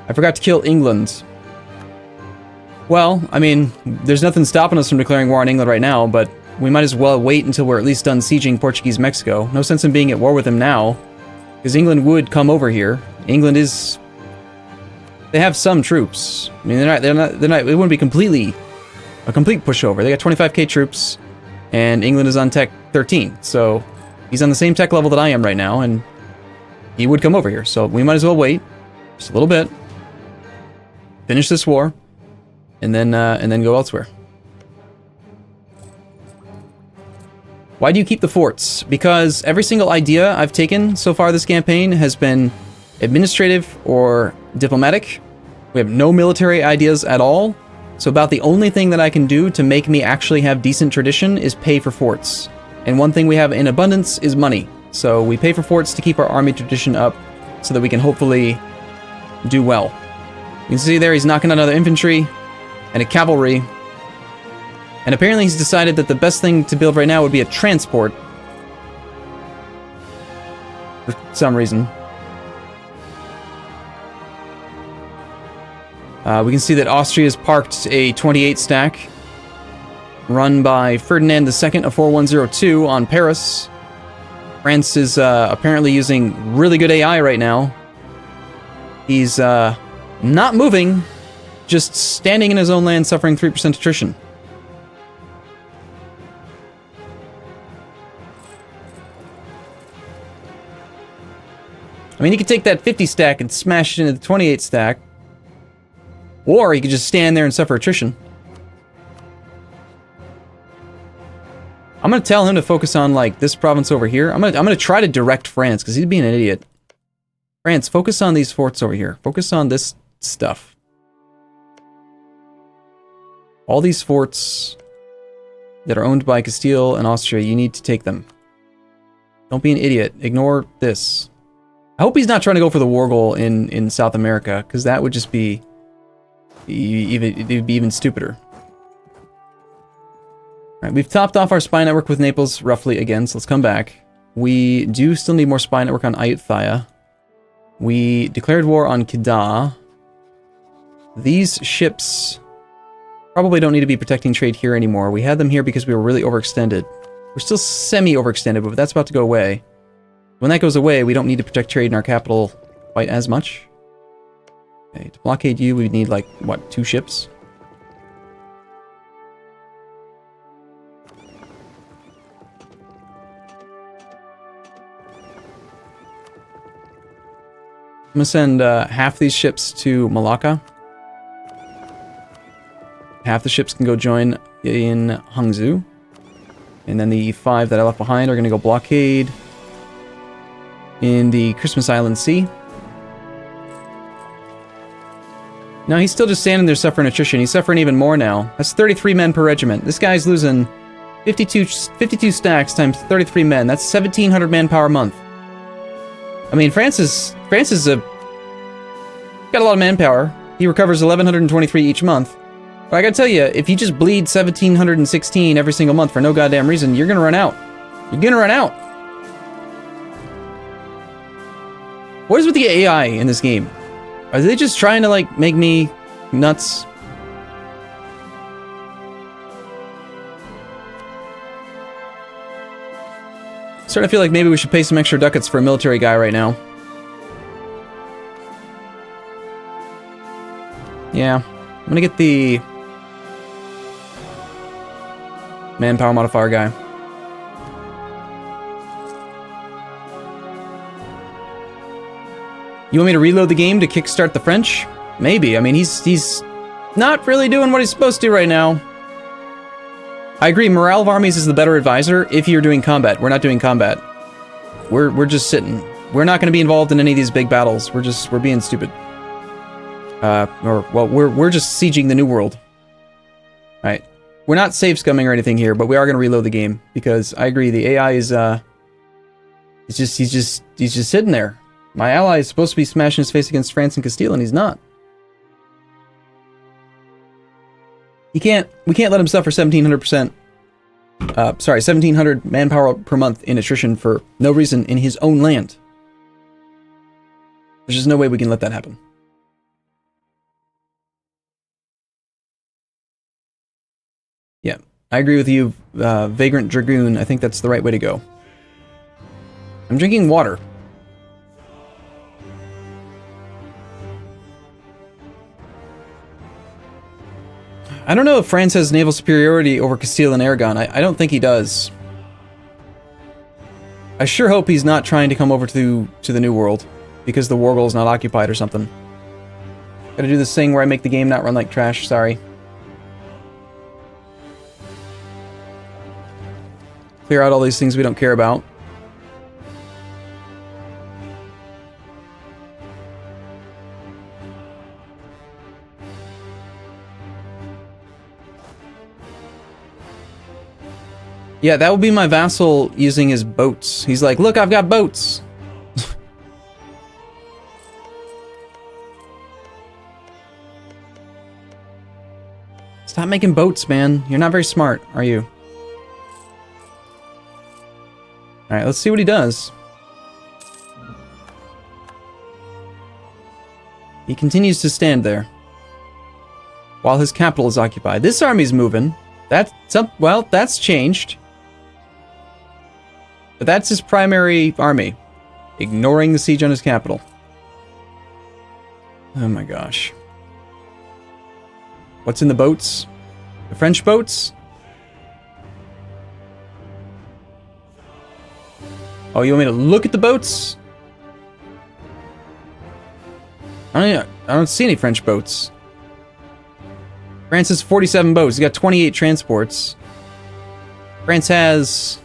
I forgot to kill England. Well, I mean, there's nothing stopping us from declaring war on England right now, but we might as well wait until we're at least done sieging Portuguese Mexico. No sense in being at war with them now, because England would come over here. England is... They have some troops. I mean, they're not, it wouldn't be a complete pushover. They got 25k troops, and England is on tech 13, so he's on the same tech level that I am right now, and he would come over here, so we might as well wait just a little bit, finish this war, and then go elsewhere. Why do you keep the forts? Because every single idea I've taken so far this campaign has been administrative or diplomatic. We have no military ideas at all, so about the only thing that I can do to make me actually have decent tradition is pay for forts. And one thing we have in abundance is money. So we pay for forts to keep our army tradition up so that we can hopefully do well. You can see there he's knocking out another infantry and a cavalry. And apparently he's decided that the best thing to build right now would be a transport. For some reason. We can see that Austria's parked a 28 stack run by Ferdinand II of 4102 on Paris. France is apparently using really good AI right now. He's not moving, just standing in his own land suffering 3% attrition. I mean, he could take that 50 stack and smash it into the 28 stack. Or he could just stand there and suffer attrition. I'm gonna tell him to focus on, like, this province over here. I'm gonna try to direct France, because he's being an idiot. France, focus on these forts over here. Focus on this stuff. All these forts that are owned by Castile and Austria, you need to take them. Don't be an idiot. Ignore this. I hope he's not trying to go for the war goal in South America, because that would just be... it'd be even stupider. Alright, we've topped off our spy network with Naples roughly again, so let's come back. We do still need more spy network on Ayutthaya. We declared war on Kedah. These ships probably don't need to be protecting trade here anymore. We had them here because we were really overextended. We're still semi-overextended, but that's about to go away. When that goes away, we don't need to protect trade in our capital quite as much. Okay, to blockade you, we need, like, what, 2 ships? I'm gonna send half these ships to Malacca. Half the ships can go join in Hangzhou. And then the 5 that I left behind are gonna go blockade in the Christmas Island Sea. No, he's still just standing there suffering attrition. He's suffering even more now. That's 33 men per regiment. This guy's losing 52 stacks times 33 men. That's 1,700 manpower a month. I mean, France is got a lot of manpower. He recovers 1,123 each month. But I gotta tell you, if you just bleed 1,716 every single month for no goddamn reason, you're gonna run out. You're gonna run out. What is with the AI in this game? Are they just trying to, like, make me nuts? Starting to feel like maybe we should pay some extra ducats for a military guy right now. Yeah, I'm gonna get the manpower modifier guy. You want me to reload the game to kickstart the French? Maybe. I mean, he's not really doing what he's supposed to right now. I agree, morale of armies is the better advisor if you're doing combat. We're not doing combat. we're just sitting. We're not going to be involved in any of these big battles. We're being stupid. We're just sieging the New World. Right. We're not safe scumming or anything here, but we are going to reload the game because I agree the AI is he's just sitting there. My ally is supposed to be smashing his face against France and Castile, and he's not. We can't let him suffer 1,700%. 1,700 manpower per month in attrition for no reason in his own land. There's just no way we can let that happen. Yeah, I agree with you, Vagrant Dragoon. I think that's the right way to go. I'm drinking water. I don't know if France has naval superiority over Castile and Aragon. I don't think he does. I sure hope he's not trying to come over to the New World because the Wargul is not occupied or something. Gotta do this thing where I make the game not run like trash, sorry. Clear out all these things we don't care about. Yeah, that would be my vassal using his boats. He's like, look, I've got boats. Stop making boats, man. You're not very smart, are you? Alright, let's see what he does. He continues to stand there while his capital is occupied. This army's moving. That's changed. But that's his primary army, ignoring the siege on his capital. Oh my gosh. What's in the boats? The French boats? Oh, you want me to look at the boats? I don't see any French boats. France has 47 boats. He's got 28 transports. France has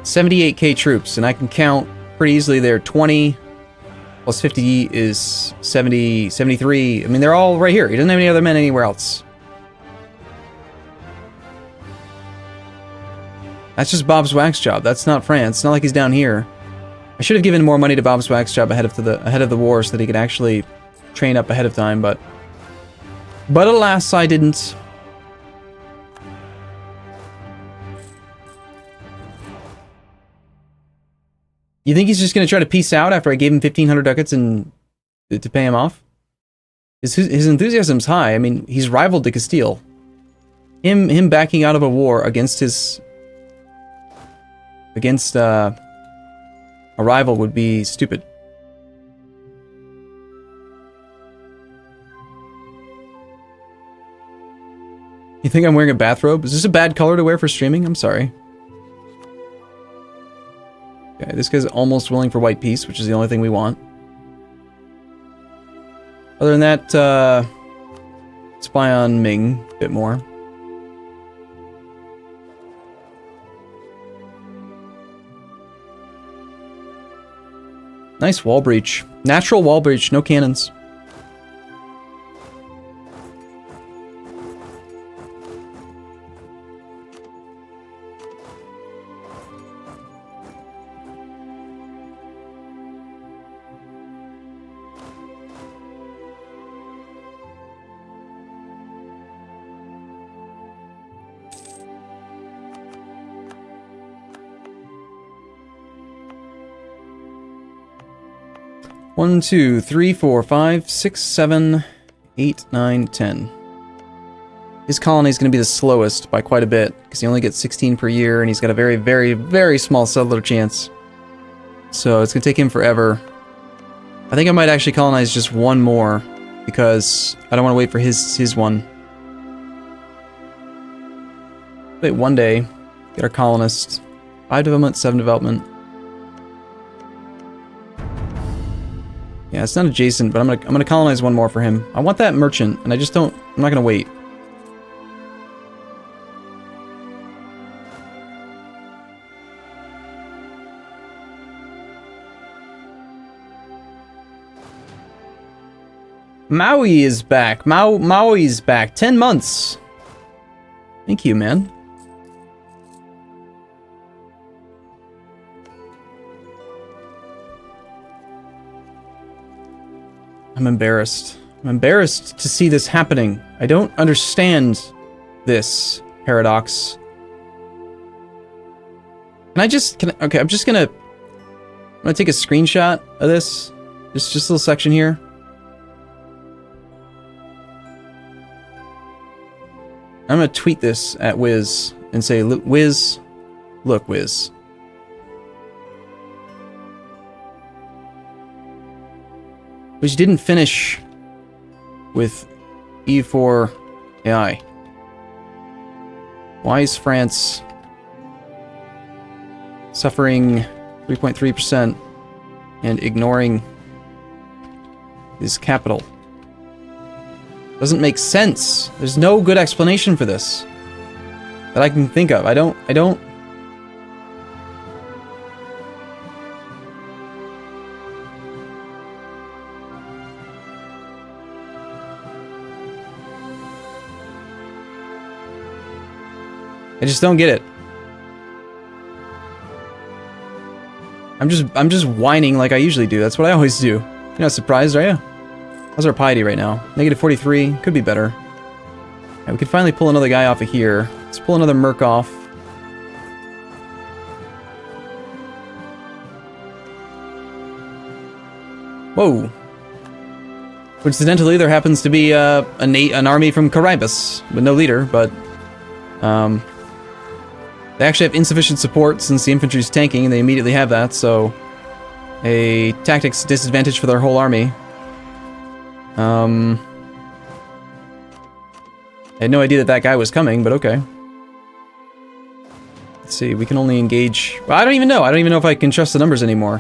78k troops, and I can count pretty easily there. 20 plus 50 is 70, 73. I mean, they're all right here. He doesn't have any other men anywhere else. That's just Bob's wax job. That's not France. It's not like he's down here. I should have given more money to Bob's wax job ahead of the war so that he could actually train up ahead of time, but alas, I didn't. You think he's just going to try to peace out after I gave him 1,500 ducats and to pay him off? His enthusiasm's high. I mean, he's rivaled to Castile. Him backing out of a war against a rival would be stupid. You think I'm wearing a bathrobe? Is this a bad color to wear for streaming? I'm sorry. Okay, this guy's almost willing for white peace, which is the only thing we want. Other than that, spy on Ming a bit more. Nice wall breach. Natural wall breach, no cannons. One, 2, 3, 4, 5, 6, 7, 8, 9, 10. His colony is going to be the slowest by quite a bit, because he only gets 16 per year, and he's got a very, very, very small settler chance. So it's going to take him forever. I think I might actually colonize just one more, because I don't want to wait for his one. Wait, one day, get our colonists. 5 development, 7 development. Yeah, it's not adjacent, but I'm gonna colonize one more for him. I want that merchant, and I just don't. I'm not gonna wait. Maui is back. Maui's back. 10 months. Thank you, man. I'm embarrassed. I'm embarrassed to see this happening. I don't understand this paradox. Okay, I'm gonna take a screenshot of this. Just a little section here. I'm gonna tweet this at Wiz and say, Wiz, look, Wiz. Which didn't finish with EU4 AI. Why is France suffering 3.3% and ignoring his capital? Doesn't make sense. There's no good explanation for this that I can think of. I don't I just don't get it. I'm just whining like I usually do. That's what I always do. You're not surprised, are you? How's our piety right now? Negative 43. Could be better. Yeah, we could finally pull another guy off of here. Let's pull another merc off. Whoa. Coincidentally, there happens to be an army from Caribus with no leader, but they actually have insufficient support since the infantry's tanking, and they immediately have that, so a tactics disadvantage for their whole army. I had no idea that guy was coming, but okay. Let's see, we can only engage... Well, I don't even know. I don't even know if I can trust the numbers anymore.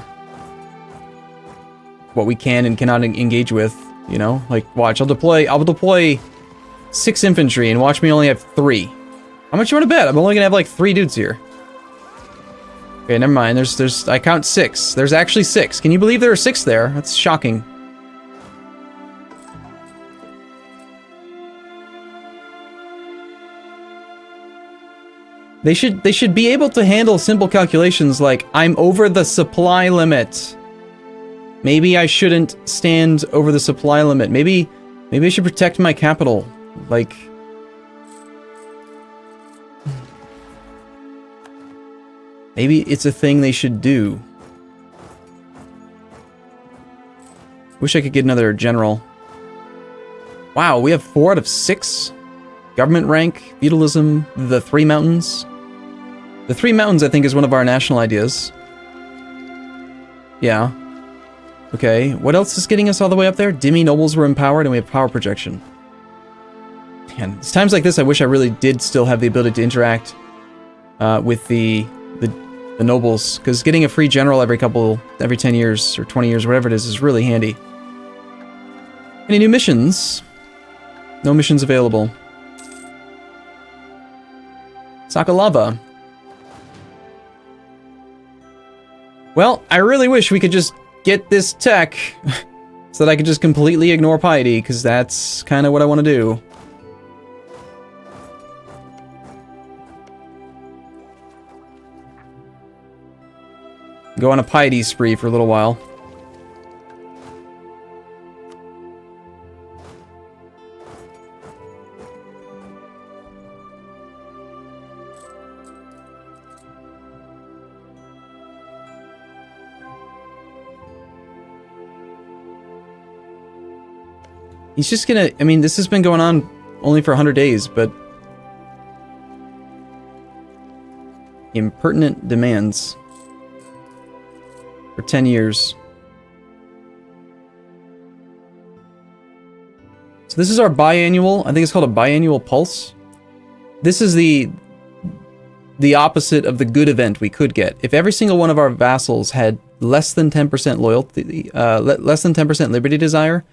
What we can and cannot engage with, you know? Like, watch, I'll deploy 6 infantry and watch me only have 3. How much you want to bet? I'm only gonna have like 3 dudes here. Okay, never mind. I count 6. There's actually 6. Can you believe there are 6 there? That's shocking. They should be able to handle simple calculations like, I'm over the supply limit. Maybe I shouldn't stand over the supply limit. Maybe I should protect my capital. Like... Maybe it's a thing they should do. Wish I could get another general. Wow, we have 4 out of 6? Government rank, feudalism, the 3 mountains. The 3 mountains, I think, is one of our national ideas. Yeah. Okay, what else is getting us all the way up there? Demi nobles were empowered, and we have power projection. Man, it's times like this I wish I really did still have the ability to interact with the nobles, because getting a free general every 10 years or 20 years, whatever it is really handy. Any new missions? No missions available. Sakalava. Well, I really wish we could just get this tech so that I could just completely ignore piety, because that's kind of what I want to do. Go on a piety spree for a little while. He's just gonna... I mean, this has been going on only for 100 days, but... Impertinent demands. For 10 years. So this is our biannual... I think it's called a biannual pulse. This is the opposite of the good event we could get. If every single one of our vassals had less than 10% loyalty... less than 10% liberty desire...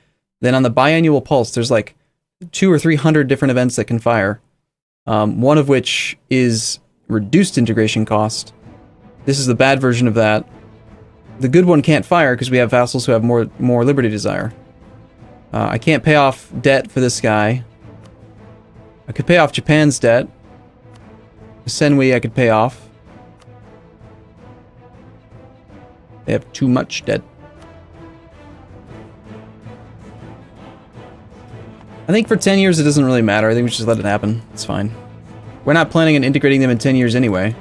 Then on the biannual pulse, there's like 200 or 300 different events that can fire. One of which is reduced integration cost. This is the bad version of that. The good one can't fire because we have vassals who have more liberty desire. I can't pay off debt for this guy. I could pay off Japan's debt. Senwi I could pay off. They have too much debt. I think for 10 years it doesn't really matter. I think we should just let it happen. It's fine. We're not planning on integrating them in 10 years anyway.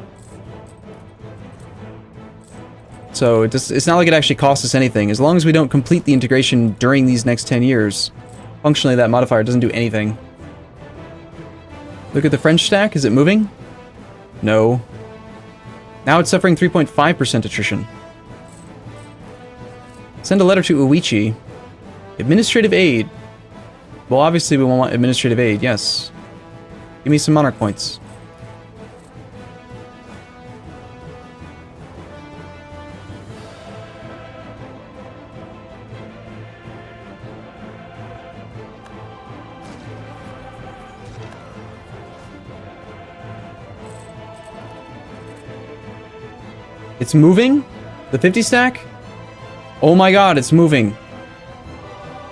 So it's not like it actually costs us anything. As long as we don't complete the integration during these next 10 years, functionally that modifier doesn't do anything. Look at the French stack. Is it moving? No. Now it's suffering 3.5% attrition. Send a letter to Uichi. Administrative aid. Well, obviously we want administrative aid, yes. Give me some monarch points. It's moving? The 50 stack? Oh my god, it's moving.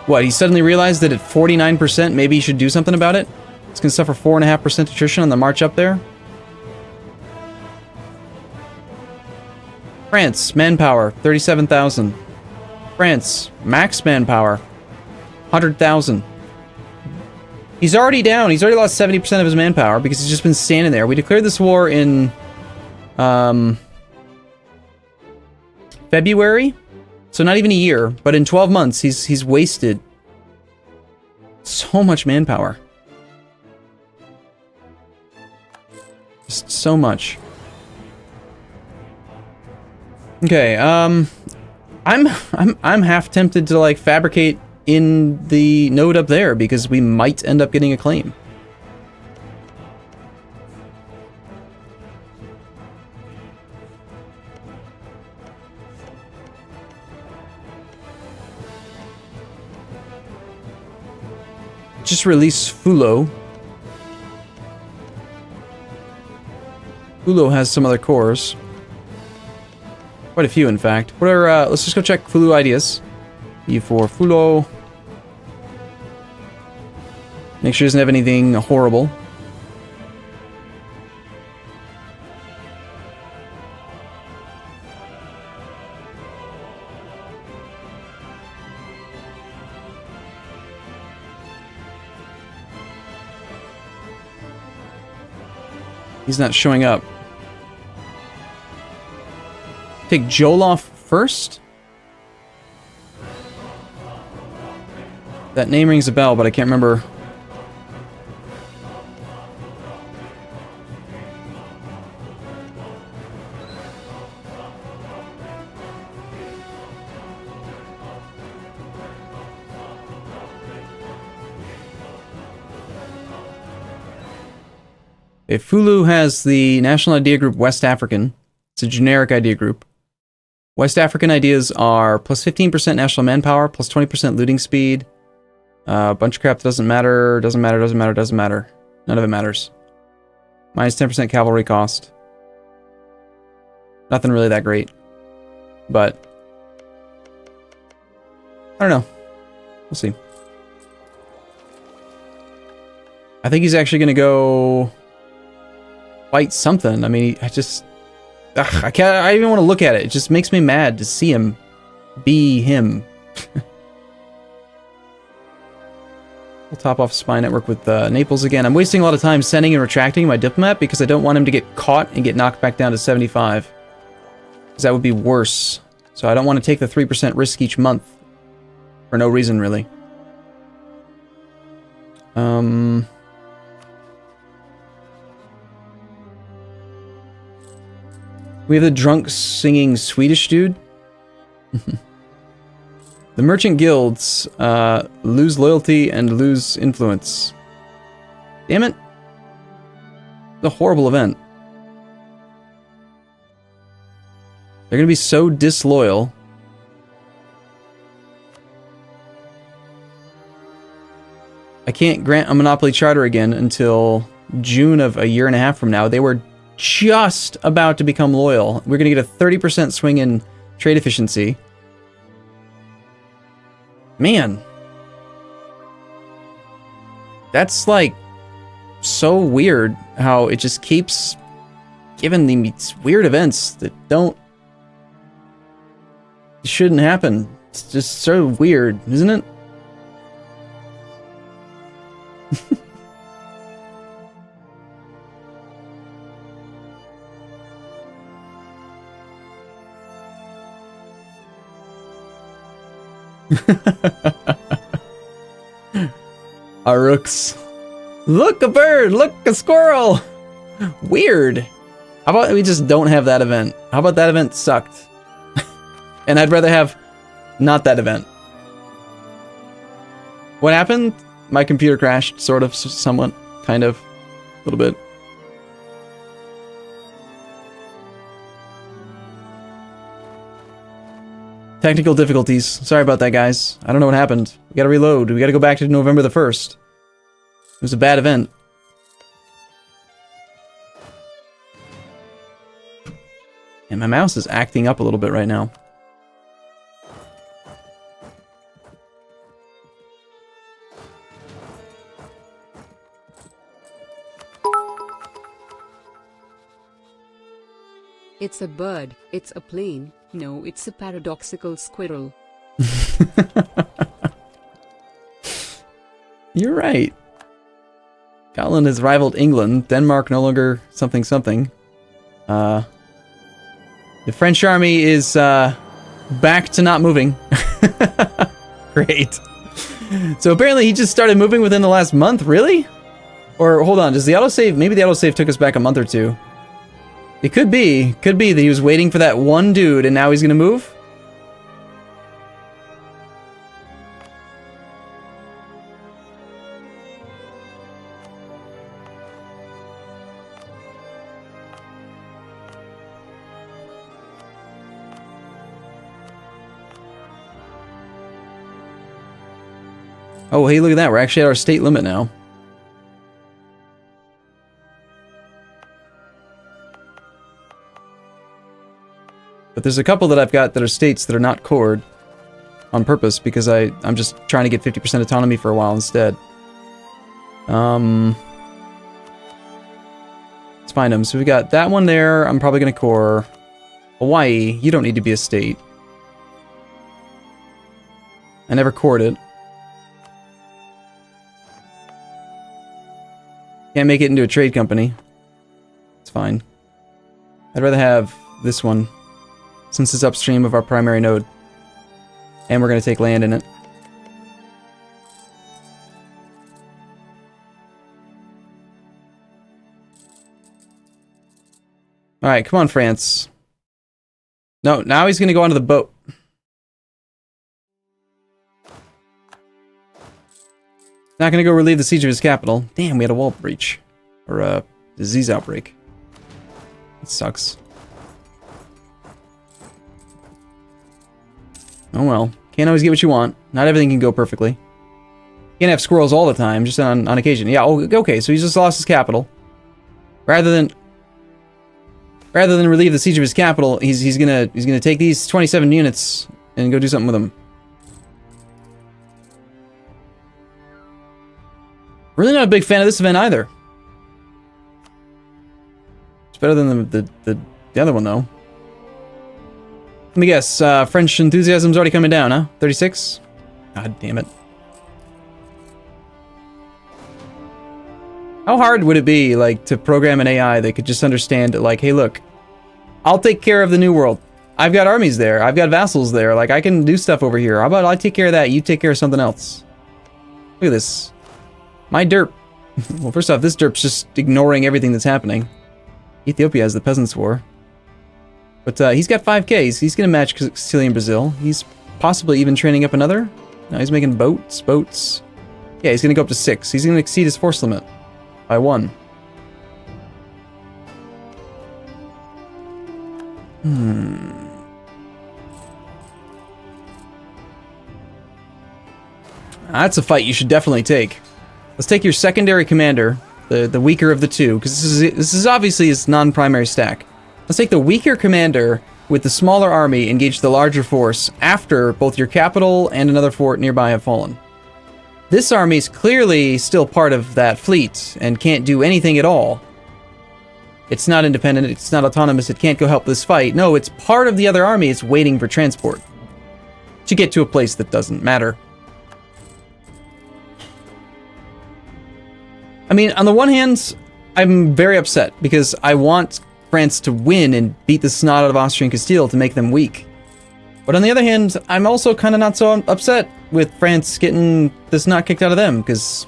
What, he suddenly realized that at 49%, maybe he should do something about it? It's gonna suffer 4.5% attrition on the march up there? France, manpower, 37,000. France, max manpower, 100,000. He's already down. He's already lost 70% of his manpower because he's just been standing there. We declared this war in... February? So not even a year, but in 12 months, he's wasted so much manpower. Just so much. Okay, I'm half tempted to like fabricate in the node up there because we might end up getting a claim. Just release Fulo. Fulo has some other cores. Quite a few, in fact. What are, let's just go check Fulo ideas. EU4 Fulo. Make sure he doesn't have anything horrible. He's not showing up. Take Joloff first? That name rings a bell, but I can't remember. Fulu has the National Idea Group West African. It's a generic idea group. West African ideas are plus 15% national manpower, plus 20% looting speed. A bunch of crap that doesn't matter, doesn't matter. None of it matters. Minus 10% cavalry cost. Nothing really that great. But I don't know. We'll see. I think he's actually going to go fight something. I mean, I just... Ugh, I can't... I even want to look at it. It just makes me mad to see him be him. We'll top off spy network with Naples again. I'm wasting a lot of time sending and retracting my diplomat because I don't want him to get caught and get knocked back down to 75. Because that would be worse. So I don't want to take the 3% risk each month. For no reason, really. We have the drunk singing Swedish dude. The merchant guilds lose loyalty and lose influence. Damn it. It's a horrible event. They're going to be so disloyal. I can't grant a monopoly charter again until June of a year and a half from now. They were just about to become loyal. We're going to get a 30% swing in trade efficiency. Man. That's like so weird how it just keeps giving these weird events that shouldn't happen. It's just so weird, isn't it? Arooks. Look, a bird! Look, a squirrel! Weird. How about we just don't have that event? How about that event sucked? And I'd rather have not that event. What happened? My computer crashed, sort of, somewhat, kind of, a little bit. Technical difficulties. Sorry about that, guys. I don't know what happened. We gotta reload. We gotta go back to November the 1st. It was a bad event. And my mouse is acting up a little bit right now. It's a bird. It's a plane. No, it's a paradoxical squirrel. You're right. Scotland has rivaled England. Denmark no longer something something. The French army is back to not moving. Great. So apparently he just started moving within the last month, really? Or hold on, does the autosave, maybe the autosave took us back a month or two. It could be that he was waiting for that one dude and now he's gonna move? Oh, hey, look at that. We're actually at our state limit now. But there's a couple that I've got that are states that are not cored on purpose because I'm just trying to get 50% autonomy for a while instead. Let's find them. So we got that one there. I'm probably going to core. Hawaii, you don't need to be a state. I never cored it. Can't make it into a trade company. It's fine. I'd rather have this one, since it's upstream of our primary node. And we're going to take land in it. Alright, come on, France. No, now he's going to go onto the boat. Not going to go relieve the siege of his capital. Damn, we had a wall breach. Or a disease outbreak. It sucks. Oh well. Can't always get what you want. Not everything can go perfectly. Can't have squirrels all the time, just on occasion. Yeah, okay, so he's just lost his capital. Rather than relieve the siege of his capital, he's gonna take these 27 units and go do something with them. Really not a big fan of this event either. It's better than the other one though. Let me guess, French enthusiasm's already coming down, huh? 36? God damn it. How hard would it be, like, to program an AI that could just understand, like, hey look, I'll take care of the New World. I've got armies there, I've got vassals there, like, I can do stuff over here. How about I take care of that, you take care of something else? Look at this. My derp. Well, first off, this derp's just ignoring everything that's happening. Ethiopia has the Peasants' War. But he's got 5Ks. He's going to match Castile and Brazil. He's possibly even training up another. Now he's making boats. Yeah, he's going to go up to 6. He's going to exceed his force limit by 1. That's a fight you should definitely take. Let's take your secondary commander, the weaker of the two, because this is obviously his non-primary stack. Let's take the weaker commander with the smaller army, engage the larger force after both your capital and another fort nearby have fallen. This army is clearly still part of that fleet and can't do anything at all. It's not independent, it's not autonomous, it can't go help this fight. No, it's part of the other army, it's waiting for transport to get to a place that doesn't matter. I mean, on the one hand, I'm very upset because I want France to win and beat the snot out of Austria and Castile to make them weak. But on the other hand, I'm also kind of not so upset with France getting the snot kicked out of them, because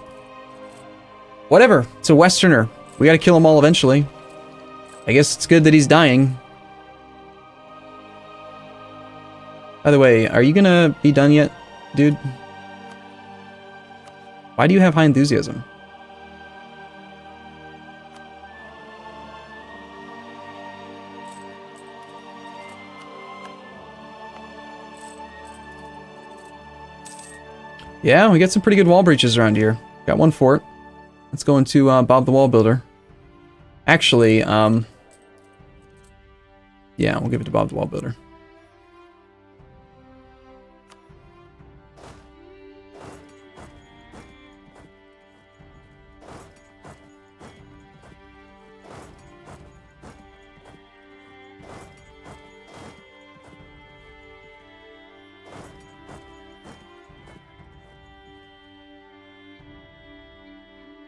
whatever, it's a Westerner. We gotta kill them all eventually. I guess it's good that he's dying. By the way, are you gonna be done yet, dude? Why do you have high enthusiasm? Yeah, we got some pretty good wall breaches around here. Got one fort. Let's go into Bob the Wall Builder. Actually, yeah, we'll give it to Bob the Wall Builder.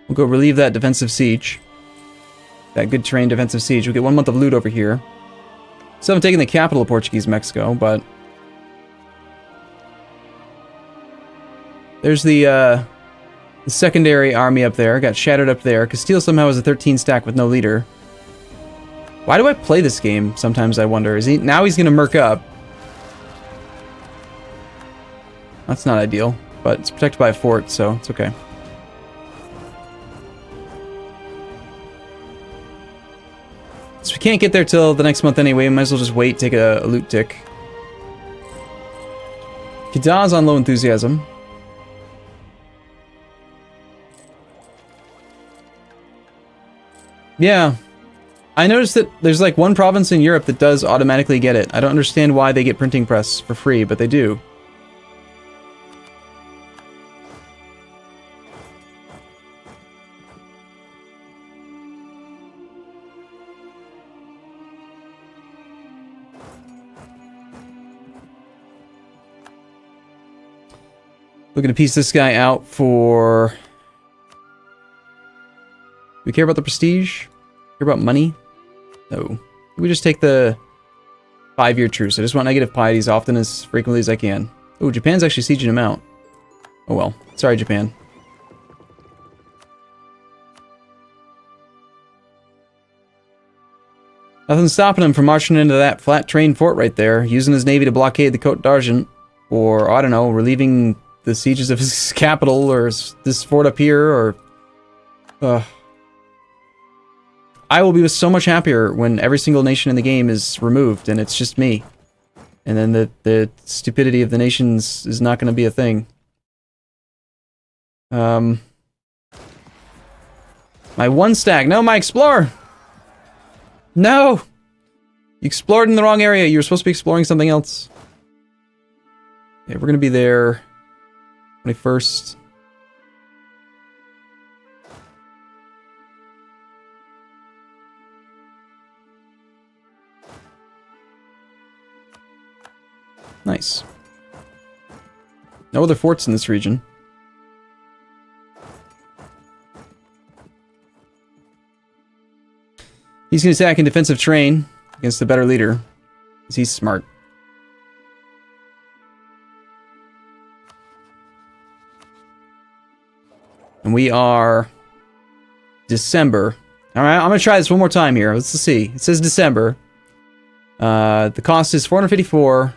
We'll go relieve that defensive siege. That good terrain defensive siege. We'll get 1 month of loot over here. Still haven't taken the capital of Portuguese Mexico, but... There's the secondary army up there. Got shattered up there. Castile somehow has a 13 stack with no leader. Why do I play this game? Sometimes I wonder. Is he... Now he's gonna murk up. That's not ideal, but it's protected by a fort, so it's okay. So we can't get there till the next month anyway. We might as well just wait, take a loot tick. Kidah's on low enthusiasm. Yeah. I noticed that there's like one province in Europe that does automatically get it. I don't understand why they get printing press for free, but they do. We're gonna piece this guy out for... Do we care about the prestige? Care about money? No. We just take the 5-year truce. I just want negative piety as often as frequently as I can. Oh, Japan's actually sieging him out. Oh well. Sorry, Japan. Nothing's stopping him from marching into that flat terrain fort right there, using his navy to blockade the Côte d'Argent, or, I don't know, relieving the sieges of his capital, or this fort up here, or... I will be so much happier when every single nation in the game is removed, and it's just me. And then the stupidity of the nations is not going to be a thing. My 1 stack. No, my explorer! No! You explored in the wrong area. You were supposed to be exploring something else. Yeah, we're going to be there... 21st. Nice. No other forts in this region. He's going to attack in defensive terrain against the better leader, because he's smart. And we are December. Alright, I'm going to try this one more time here. Let's see. It says December. The cost is 454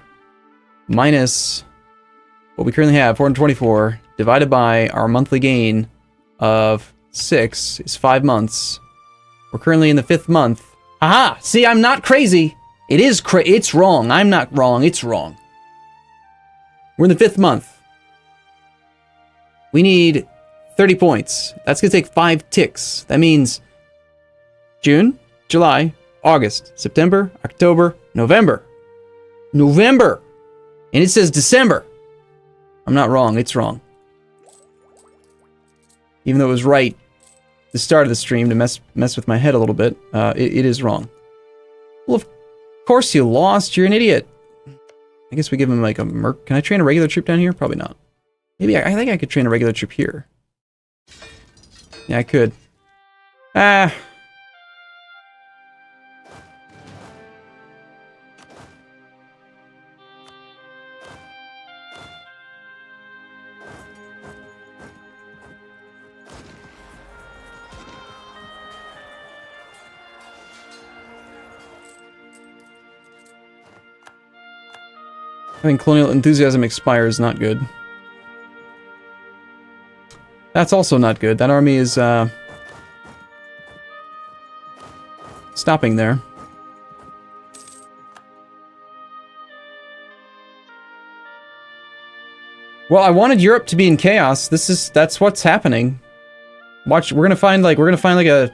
minus what we currently have, 424, divided by our monthly gain of 6 is 5 months. We're currently in the 5th month. Aha! See, I'm not crazy. It is it's wrong. I'm not wrong. It's wrong. We're in the 5th month. We need 30 points. That's going to take 5 ticks. That means June, July, August, September, October, November. November! And it says December. I'm not wrong. It's wrong. Even though it was right the start of the stream to mess with my head a little bit, it is wrong. Well, of course you lost. You're an idiot. I guess we give him like a merc. Can I train a regular troop down here? Probably not. Maybe I think I could train a regular troop here. Yeah, I could. Ah. Having colonial enthusiasm expire is not good. That's also not good. That army is, stopping there. Well, I wanted Europe to be in chaos. That's what's happening. Watch, we're gonna find like a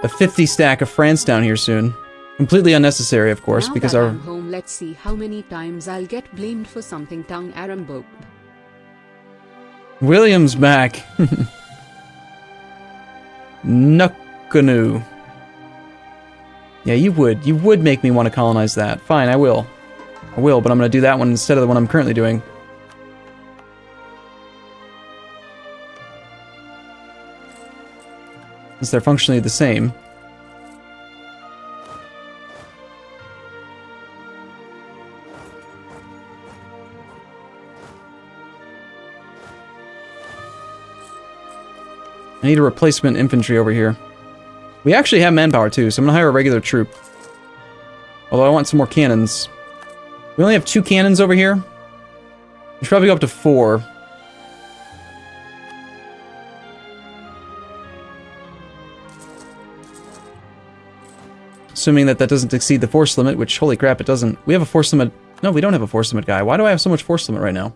50 stack of France down here soon. Completely unnecessary, of course, now because that our... I'm home, let's see how many times I'll get blamed for something tongue Arumba. William's back. Nukkanu. Yeah, you would make me want to colonize that. Fine, I will. I will, but I'm going to do that one instead of the one I'm currently doing. Since they're functionally the same. I need a replacement infantry over here. We actually have manpower too, so I'm gonna hire a regular troop. Although I want some more cannons. We only have 2 cannons over here. We should probably go up to 4. Assuming that doesn't exceed the force limit, which, holy crap, it doesn't. We have a force limit. No, we don't have a force limit guy. Why do I have so much force limit right now?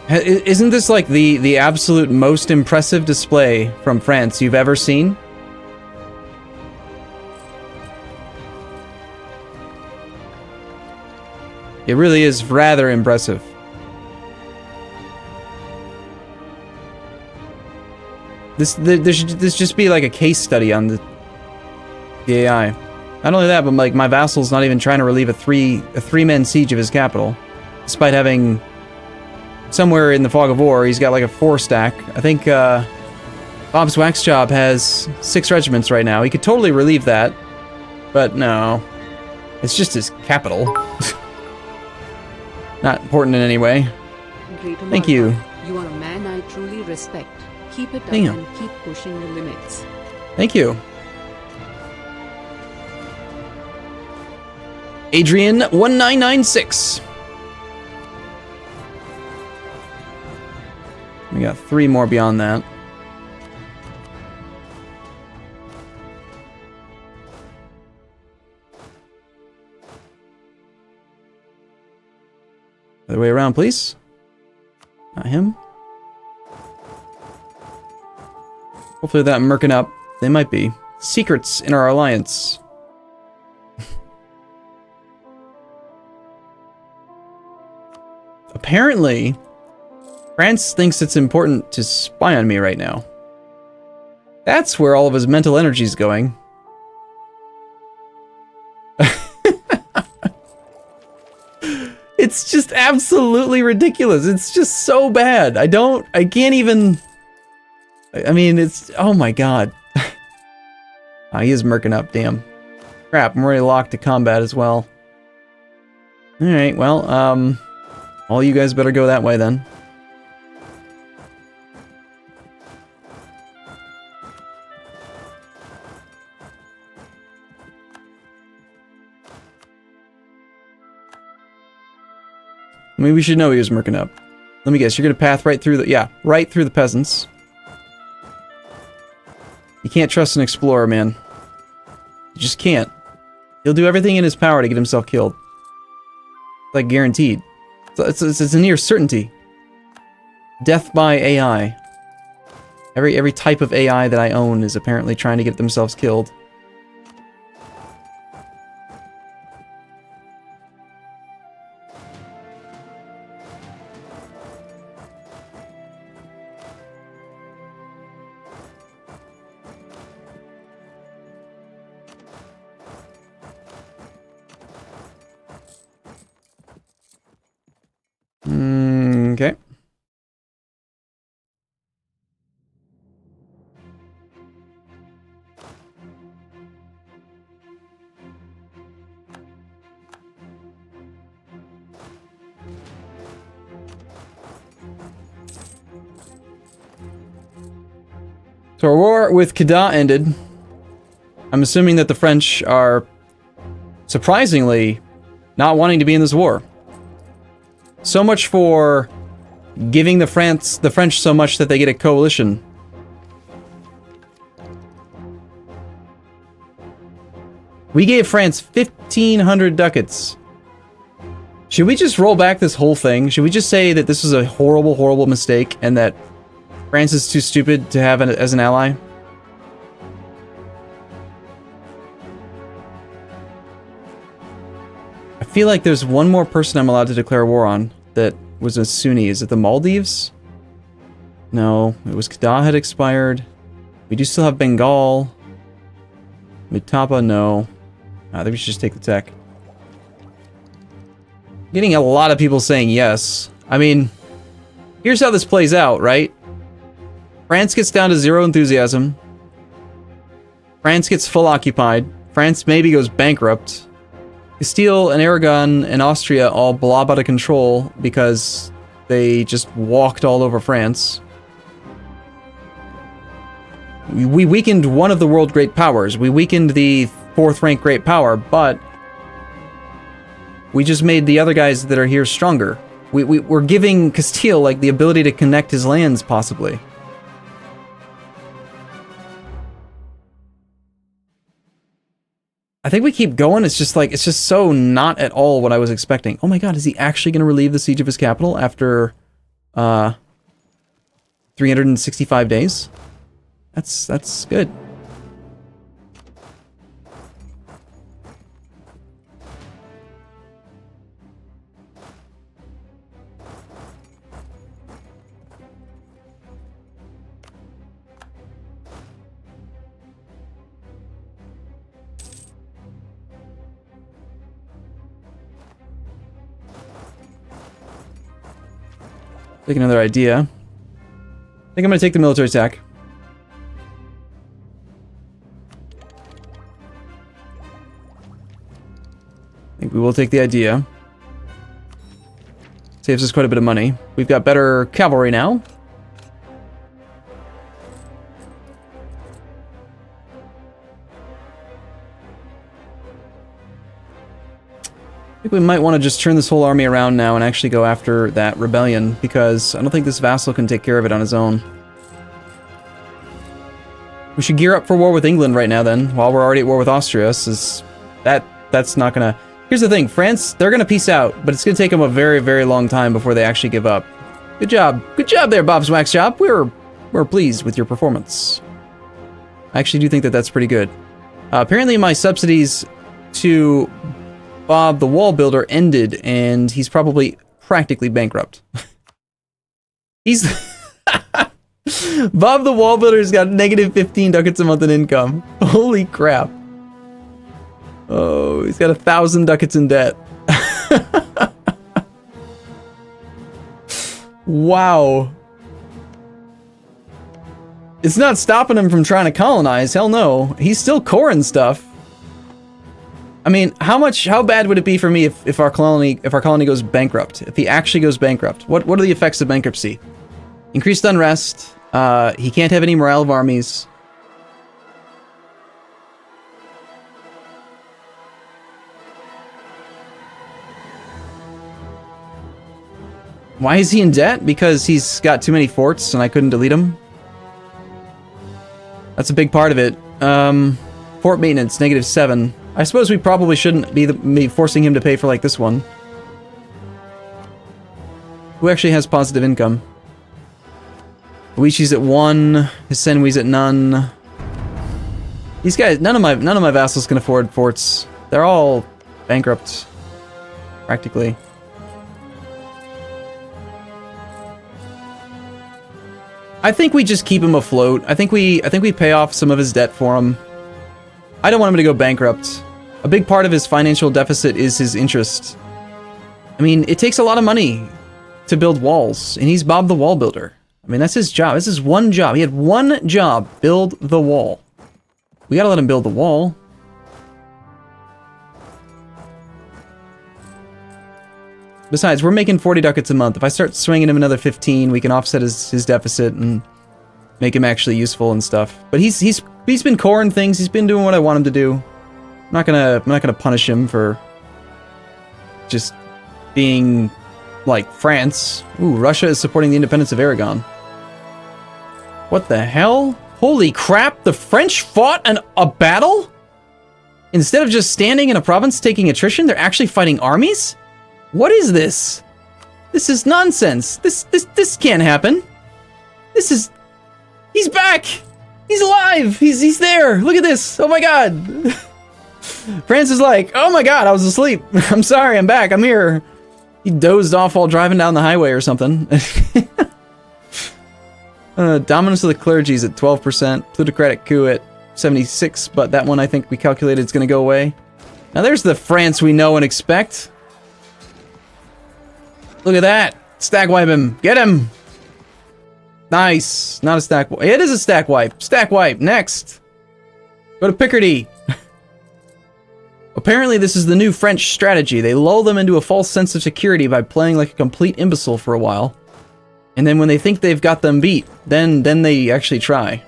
Isn't this like the absolute most impressive display from France you've ever seen? It really is rather impressive. This just be like a case study on the AI. Not only that, but like my vassal's not even trying to relieve a three-man siege of his capital, despite having somewhere in the fog of war he's got like a 4 stack. I think Bob's wax job has 6 regiments right now. He could totally relieve that, but no, it's just his capital. Not important in any way. Thank you. You are a man I truly respect. Keep it up Damn. and keep pushing the limits. Thank you. Adrian 1996. We got 3 more beyond that. Other way around, please. Not him. Hopefully that merkin up. They might be. Secrets in our alliance. Apparently, France thinks it's important to spy on me right now. That's where all of his mental energy is going. It's just absolutely ridiculous. It's just so bad. I can't even... I mean, it's... Oh my god. He is merking up, damn. Crap, I'm already locked to combat as well. Alright, well, all you guys better go that way then. Maybe we should know he was merking up. Let me guess, you're gonna path right through the... Yeah, right through the peasants. You can't trust an explorer, man. You just can't. He'll do everything in his power to get himself killed. Like, guaranteed. It's a near certainty. Death by AI. Every type of AI that I own is apparently trying to get themselves killed. Okay. So our war with Castile ended. I'm assuming that the French are surprisingly not wanting to be in this war. So much for giving the French so much that they get a coalition. We gave France 1,500 ducats. Should we just roll back this whole thing? Should we just say that this was a horrible, horrible mistake and that France is too stupid to have as an ally? I feel like there's one more person I'm allowed to declare war on that was a Sunni. Is it the Maldives? No, it was Castile had expired. We do still have Bengal. Mitapa, no. I think we should just take the tech. Getting a lot of people saying yes. I mean, here's how this plays out, right? France gets down to 0 enthusiasm. France gets full occupied. France maybe goes bankrupt. Castile and Aragon and Austria all blob out of control because they just walked all over France. We weakened one of the world great powers. We weakened the 4th rank great power, but we just made the other guys that are here stronger. We're giving Castile like the ability to connect his lands, possibly. I think we keep going. It's just so not at all what I was expecting. Oh my god, is he actually going to relieve the siege of his capital after 365 days? That's good. Take another idea. I think I'm going to take the military attack. I think we will take the idea. Saves us quite a bit of money. We've got better cavalry now. I think we might want to just turn this whole army around now and actually go after that rebellion, because I don't think this vassal can take care of it on his own. We should gear up for war with England right now then, while we're already at war with Austria, since that's not gonna... Here's the thing, France, they're gonna peace out, but it's gonna take them a very, very long time before they actually give up. Good job. Good job there, Bob's Wax Shop. We're pleased with your performance. I actually do think that that's pretty good. Apparently my subsidies to Bob the Wall Builder ended, and he's probably practically bankrupt. He's... Bob the Wall Builder's got negative 15 ducats a month in income. Holy crap. Oh, he's got 1,000 ducats in debt. Wow. It's not stopping him from trying to colonize. Hell no. He's still coring stuff. I mean, how bad would it be for me if our colony goes bankrupt? If he actually goes bankrupt? What are the effects of bankruptcy? Increased unrest. He can't have any morale of armies. Why is he in debt? Because he's got too many forts and I couldn't delete them. That's a big part of it. Fort maintenance, -7. I suppose we probably shouldn't be forcing him to pay for, like, this one. Who actually has positive income? Luigi's at 1. Hisenwi's at none. These guys, none of my vassals can afford forts. They're all bankrupt, practically. I think we just keep him afloat. I think we pay off some of his debt for him. I don't want him to go bankrupt. A big part of his financial deficit is his interest. I mean, it takes a lot of money to build walls, and he's Bob the Wall Builder. I mean, that's his job. This is one job. He had one job, build the wall. We gotta let him build the wall. Besides, we're making 40 ducats a month. If I start swinging him another 15, we can offset his deficit and make him actually useful and stuff. But he's been coring things. He's been doing what I want him to do. I'm not gonna punish him for just being like France. Ooh, Russia is supporting the independence of Aragon. What the hell? Holy crap! The French fought a battle? Instead of just standing in a province taking attrition, they're actually fighting armies? What is this? This is nonsense. This can't happen. He's back! He's alive! He's there! Look at this! Oh my god! France is like, oh my god, I was asleep. I'm sorry, I'm back, I'm here. He dozed off while driving down the highway or something. Dominance of the clergy is at 12%. Plutocratic coup at 76, but that one I think we calculated is going to go away. Now there's the France we know and expect. Look at that. Stack wipe him. Get him. Nice. Not a stack wipe. It is a stack wipe. Stack wipe. Next. Go to Picardy. Apparently this is the new French strategy. They lull them into a false sense of security by playing like a complete imbecile for a while. And then when they think they've got them beat, then they actually try.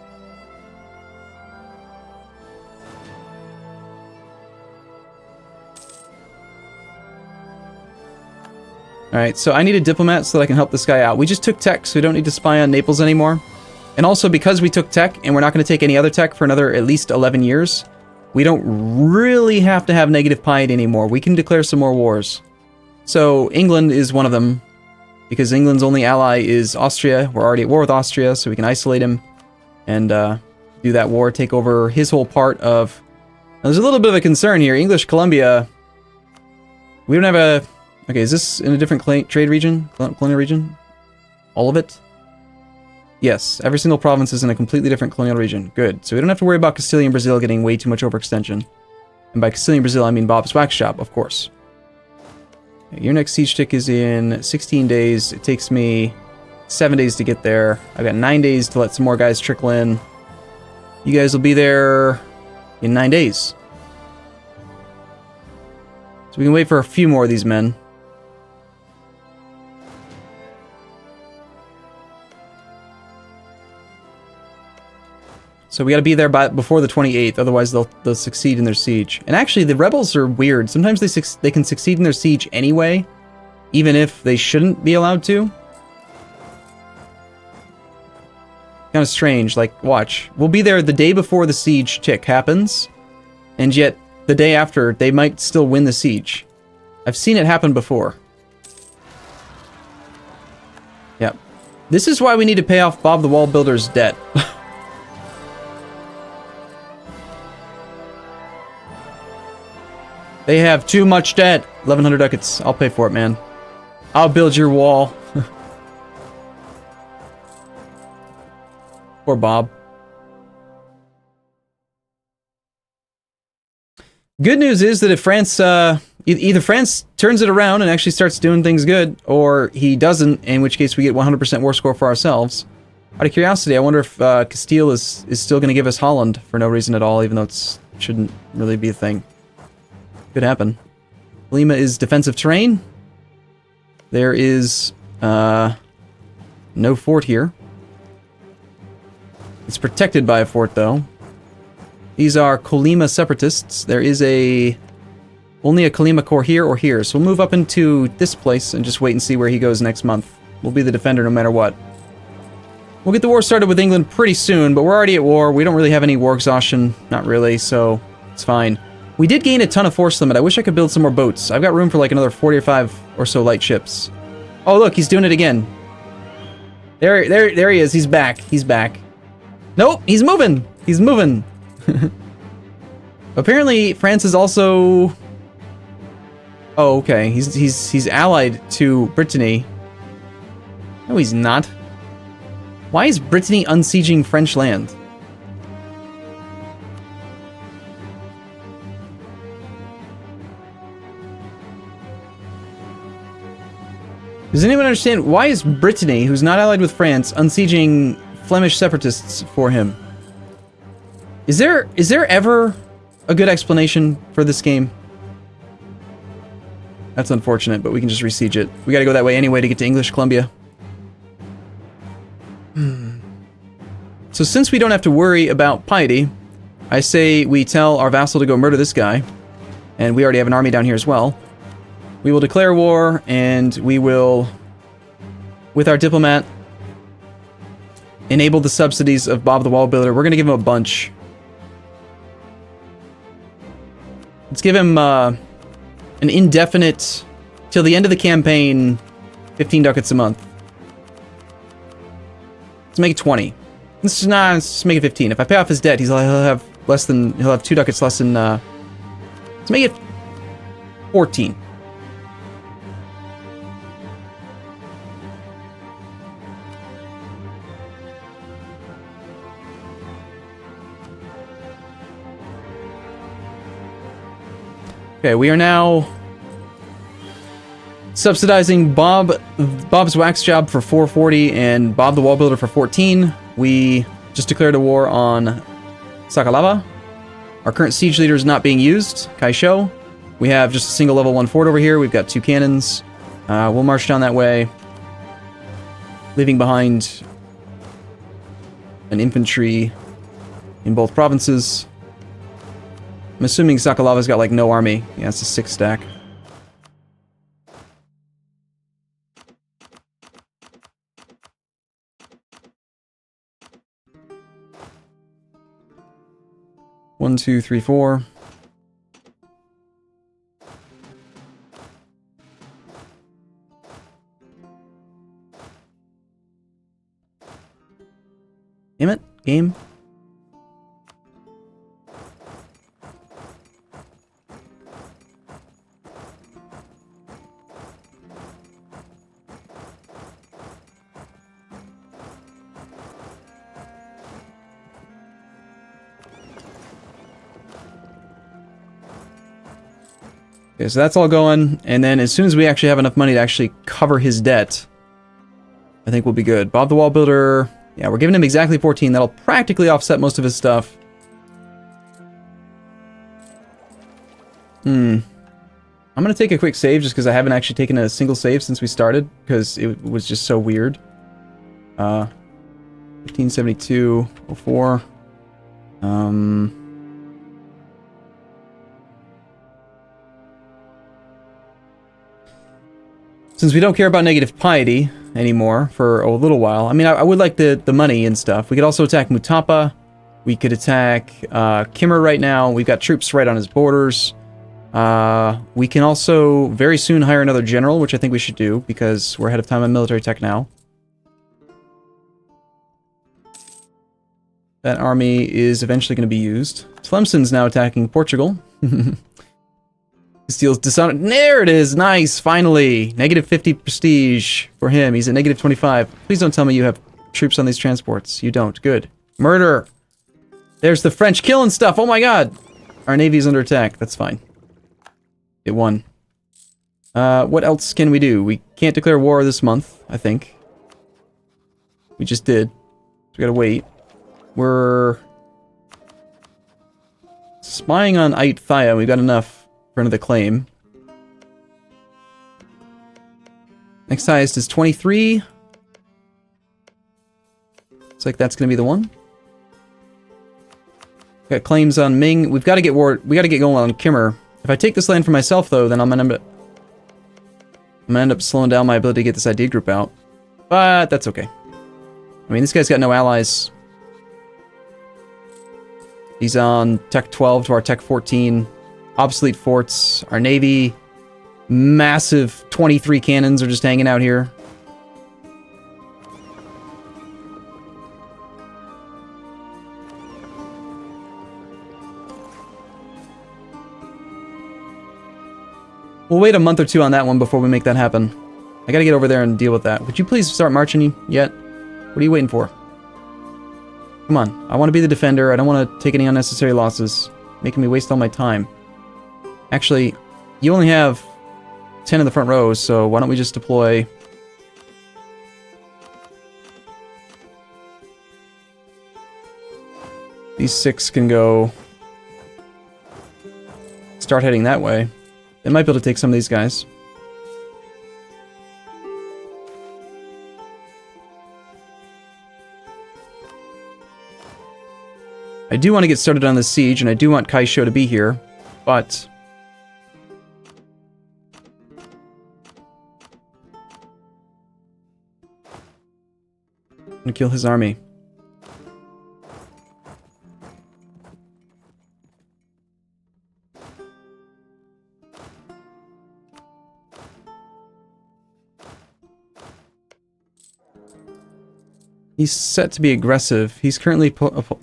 Alright, so I need a diplomat so that I can help this guy out. We just took tech, so we don't need to spy on Naples anymore. And also, because we took tech, and we're not going to take any other tech for another at least 11 years, we don't really have to have negative piety anymore. We can declare some more wars. So, England is one of them, because England's only ally is Austria. We're already at war with Austria, so we can isolate him and do that war, take over his whole part of... Now, there's a little bit of a concern here. English Columbia, we don't have a... Okay, is this in a different trade region? Colonial region? All of it? Yes, every single province is in a completely different colonial region. Good. So we don't have to worry about Castilian Brazil getting way too much overextension. And by Castilian Brazil, I mean Bob's Wax Shop, of course. Okay, your next siege tick is in 16 days. It takes me 7 days to get there. I've got 9 days to let some more guys trickle in. You guys will be there in 9 days. So we can wait for a few more of these men. So we gotta be there before the 28th, otherwise they'll succeed in their siege. And actually, the rebels are weird. Sometimes they can succeed in their siege anyway, even if they shouldn't be allowed to. Kind of strange. Like, watch. We'll be there the day before the siege tick happens, and yet the day after, they might still win the siege. I've seen it happen before. Yep. This is why we need to pay off Bob the Wall Builder's debt. They have too much debt. 1,100 ducats. I'll pay for it, man. I'll build your wall. Poor Bob. Good news is that if France, either France turns it around and actually starts doing things good, or he doesn't, in which case we get 100% war score for ourselves. Out of curiosity, I wonder if Castile is still going to give us Holland for no reason at all, even though it shouldn't really be a thing. Could happen. Lima is defensive terrain. There is no fort here. It's protected by a fort, though. These are Colima separatists. There is a Only a Kalima core here or here. So we'll move up into this place and just wait and see where he goes next month. We'll be the defender no matter what. We'll get the war started with England pretty soon, but we're already at war. We don't really have any war exhaustion. Not really, so it's fine. We did gain a ton of force limit. I wish I could build some more boats. I've got room for like another 40 or 5 or so light ships. Oh, look, he's doing it again. There he is. He's back. He's back. Nope, he's moving. He's moving. Apparently, France is also... Oh, okay. He's allied to Brittany. No, he's not. Why is Brittany unsieging French land? Does anyone understand why is Brittany, who's not allied with France, unsieging Flemish separatists for him? Is there ever a good explanation for this game? That's unfortunate, but we can just resiege it. We gotta go that way anyway to get to English Columbia. So since we don't have to worry about piety, I say we tell our vassal to go murder this guy. And we already have an army down here as well. We will declare war, and we will, with our diplomat, enable the subsidies of Bob the Wall Builder. We're going to give him a bunch. Let's give him an indefinite, till the end of the campaign, 15 ducats a month. Let's make it 20. Let's just make it 15. If I pay off his debt, he'll have 2 ducats less than, let's make it 14. Okay, we are now subsidizing Bob's wax job for 440 and Bob the Wall Builder for 14. We just declared a war on Sakalava. Our current siege leader is not being used, Kaisho. We have just a single level 1 fort over here. We've got 2 cannons. We'll march down that way, leaving behind an infantry in both provinces. I'm assuming Sakalava's got like no army. Yeah, it's a 6 stack. One, two, three, four. Damn it, game. Okay, so that's all going, and then as soon as we actually have enough money to actually cover his debt, I think we'll be good. Bob the Wall Builder, yeah, we're giving him exactly 14. That'll practically offset most of his stuff. I'm gonna take a quick save just because I haven't actually taken a single save since we started, because it was just so weird. 1572, 04. Since we don't care about negative piety anymore for a little while, I mean, I would like the money and stuff. We could also attack Mutapa. We could attack Kimmer right now. We've got troops right on his borders. We can also very soon hire another general, which I think we should do because we're ahead of time on military tech now. That army is eventually going to be used. Tlemcen's now attacking Portugal. Castile's dishonored. There it is! Nice! Finally! Negative 50 prestige for him. He's at negative 25. Please don't tell me you have troops on these transports. You don't. Good. Murder! There's the French killing stuff! Oh my god! Our navy's under attack. That's fine. It won. What else can we do? We can't declare war this month, I think. We just did. So we gotta wait. We're spying on Ait Thaya. We've got enough for another claim. Next highest is 23. Looks like that's gonna be the one. Got claims on Ming. We've got to get war. We got to get going on Kimmer If I take this land for myself, though, then I'm gonna end up slowing down my ability to get this idea group out. But that's okay. I mean, this guy's got no allies. He's on Tech 12 to our Tech 14. Obsolete forts. Our navy, massive 23 cannons are just hanging out here. We'll wait a month or two on that one before we make that happen. I gotta get over there and deal with that. Would you please start marching yet? What are you waiting for? Come on. I want to be the defender. I don't want to take any unnecessary losses. Making me waste all my time. Actually, you only have 10 in the front rows, so why don't we just deploy... These 6 can go... start heading that way. They might be able to take some of these guys. I do want to get started on this siege, and I do want Kaisho to be here, but... I'm gonna kill his army. He's set to be aggressive. He's currently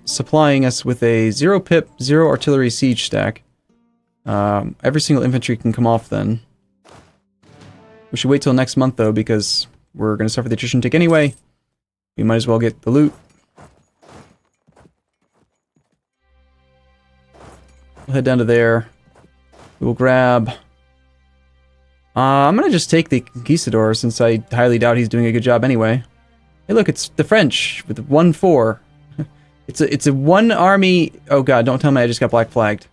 supplying us with a 0 pip, 0 artillery siege stack. Every single infantry can come off then. We should wait till next month though, because we're going to suffer the attrition tick anyway. We might as well get the loot. We'll head down to there. We'll grab... I'm going to just take the Conquistador, since I highly doubt he's doing a good job anyway. Hey, look, it's the French with 1-4. It's a one army. Oh god, don't tell me I just got black flagged.